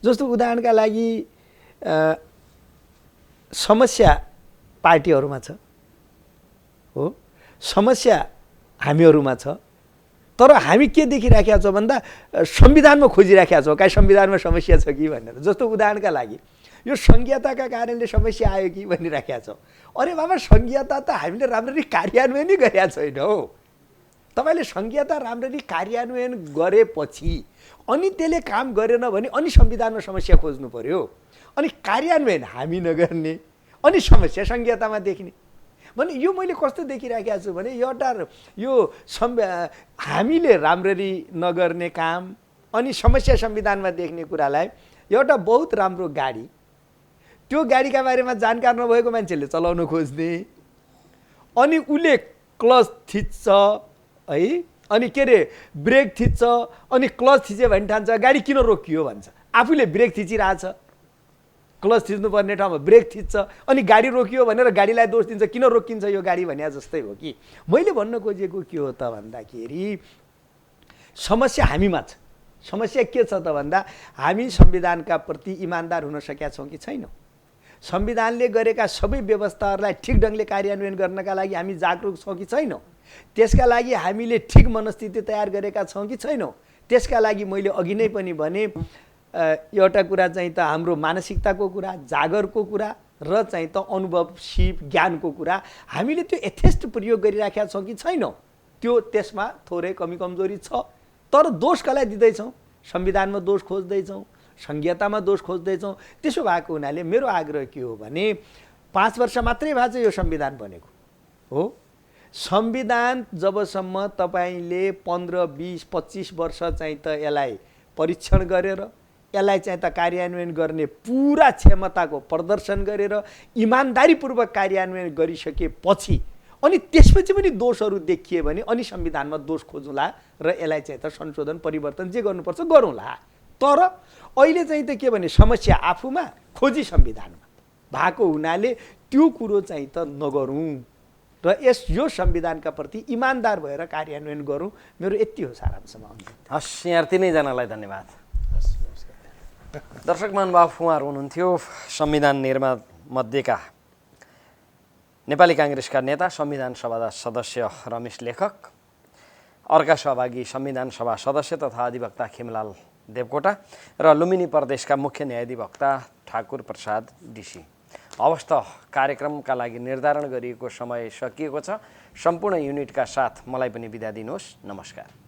जस्तो उदाहरणका लागि समस्या पार्टीहरूमा छ हो, समस्या हामीहरूमा छ, तर हामी के देखिराखेका छौँ भन्दा संविधानमा खोजिराखेका छौँ कहीँ संविधानमा समस्या छ कि भनेर। जस्तो उदाहरणका लागि यो सङ्घीयताका कारणले समस्या आयो कि भनिराखेका छौँ। अरे बाबा सङ्घीयता त हामीले राम्ररी कार्यान्वयनै गरेका छैनौँ। तपाईँले सङ्घीयता राम्ररी कार्यान्वयन गरेपछि अनि त्यसले काम गरेन भने अनि संविधानमा समस्या खोज्नु पर्यो, अनि कार्यान्वयन हामी नगर्ने अनि समस्या सङ्घीयतामा देख्ने भने यो मैले कस्तो देखिराखेको छु भने एउटा यो हामीले राम्ररी नगर्ने काम अनि समस्या संविधानमा देख्ने कुरालाई एउटा बहुत राम्रो गाडी, त्यो गाडीका बारेमा जानकार नभएको मान्छेले चलाउन खोज्ने, अनि उसले क्लच थिच्छ है, अनि के अरे ब्रेक थिच्छ, अनि क्लच थिच्यो भने ठान्छ गाडी किन रोकियो भन्छ, आफूले ब्रेक थिचिरहेछ, क्लच थिच्नुपर्ने ठाउँमा ब्रेक थिच्छ, अनि गाडी रोकियो भनेर गाडीलाई दोष दिन्छ, किन रोकिन्छ यो गाडी भने जस्तै हो कि। मैले भन्न खोजेको के हो त भन्दाखेरि समस्या हामीमा छ। समस्या के छ त भन्दा हामी संविधानका प्रति इमान्दार हुन सकेका छौँ कि छैनौँ। संविधानले गरेका सबै व्यवस्थाहरूलाई ठिक ढङ्गले कार्यान्वयन गर्नका लागि हामी जागरुक छौँ कि छैनौँ। त्यसका लागि हामीले ठिक मनस्थिति तयार गरेका छौँ कि छैनौँ। त्यसका लागि मैले अघि नै पनि भने एउटा कुरा चाहिँ त हाम्रो मानसिकताको कुरा, जागरको कुरा र चाहिँ त अनुभव सिप ज्ञानको कुरा हामीले त्यो यथेष्ट प्रयोग गरिराखेका छौँ कि छैनौँ। त्यो त्यसमा थोरै कमी कमजोरी छ, तर दोष कसलाई दिँदैछौँ? संविधानमा दोष खोज्दैछौँ, सङ्घीयतामा दोष खोज्दैछौँ। त्यसो भएको हुनाले मेरो आग्रह के हो भने 5 वर्ष मात्रै भएको छ यो संविधान बनेको हो। संविधान जबसम्म तपाईँले 15, 20, 25 वर्ष चाहिँ त यसलाई परीक्षण गरेर यसलाई चाहिँ त कार्यान्वयन गर्ने पुरा क्षमताको प्रदर्शन गरेर इमान्दारीपूर्वक कार्यान्वयन गरिसकेपछि अनि त्यसपछि पनि दोषहरू देखिए भने अनि संविधानमा दोष खोजौँला र यसलाई चाहिँ त संशोधन परिवर्तन जे गर्नुपर्छ गरौँला। तर अहिले चाहिँ त के भने समस्या आफूमा, खोजी संविधानमा भएको हुनाले त्यो कुरो चाहिँ त नगरौँ र यो संविधानका प्रति इमान्दार भएर कार्यान्वयन गरौँ। मेरो यति हो सारांशमा। हस्, यहाँ तीनैजनालाई धन्यवाद। दर्शक महानुभाव, उहाँहरू हुनुहुन्थ्यो संविधान निर्माण मध्येका नेपाली काङ्ग्रेसका नेता संविधान सभा सदस्य रमेश लेखक, अर्का सहभागी संविधान सभा सदस्य तथा अधिवक्ता खिमलाल देवकोटा र लुम्बिनी प्रदेशका मुख्य न्यायाधिवक्ता ठाकुर प्रसाद डिसी। हवस् त, कार्यक्रमका लागि निर्धारण गरिएको समय सकिएको छ। सम्पूर्ण युनिटका साथ मलाई पनि बिदा दिनुहोस्। नमस्कार।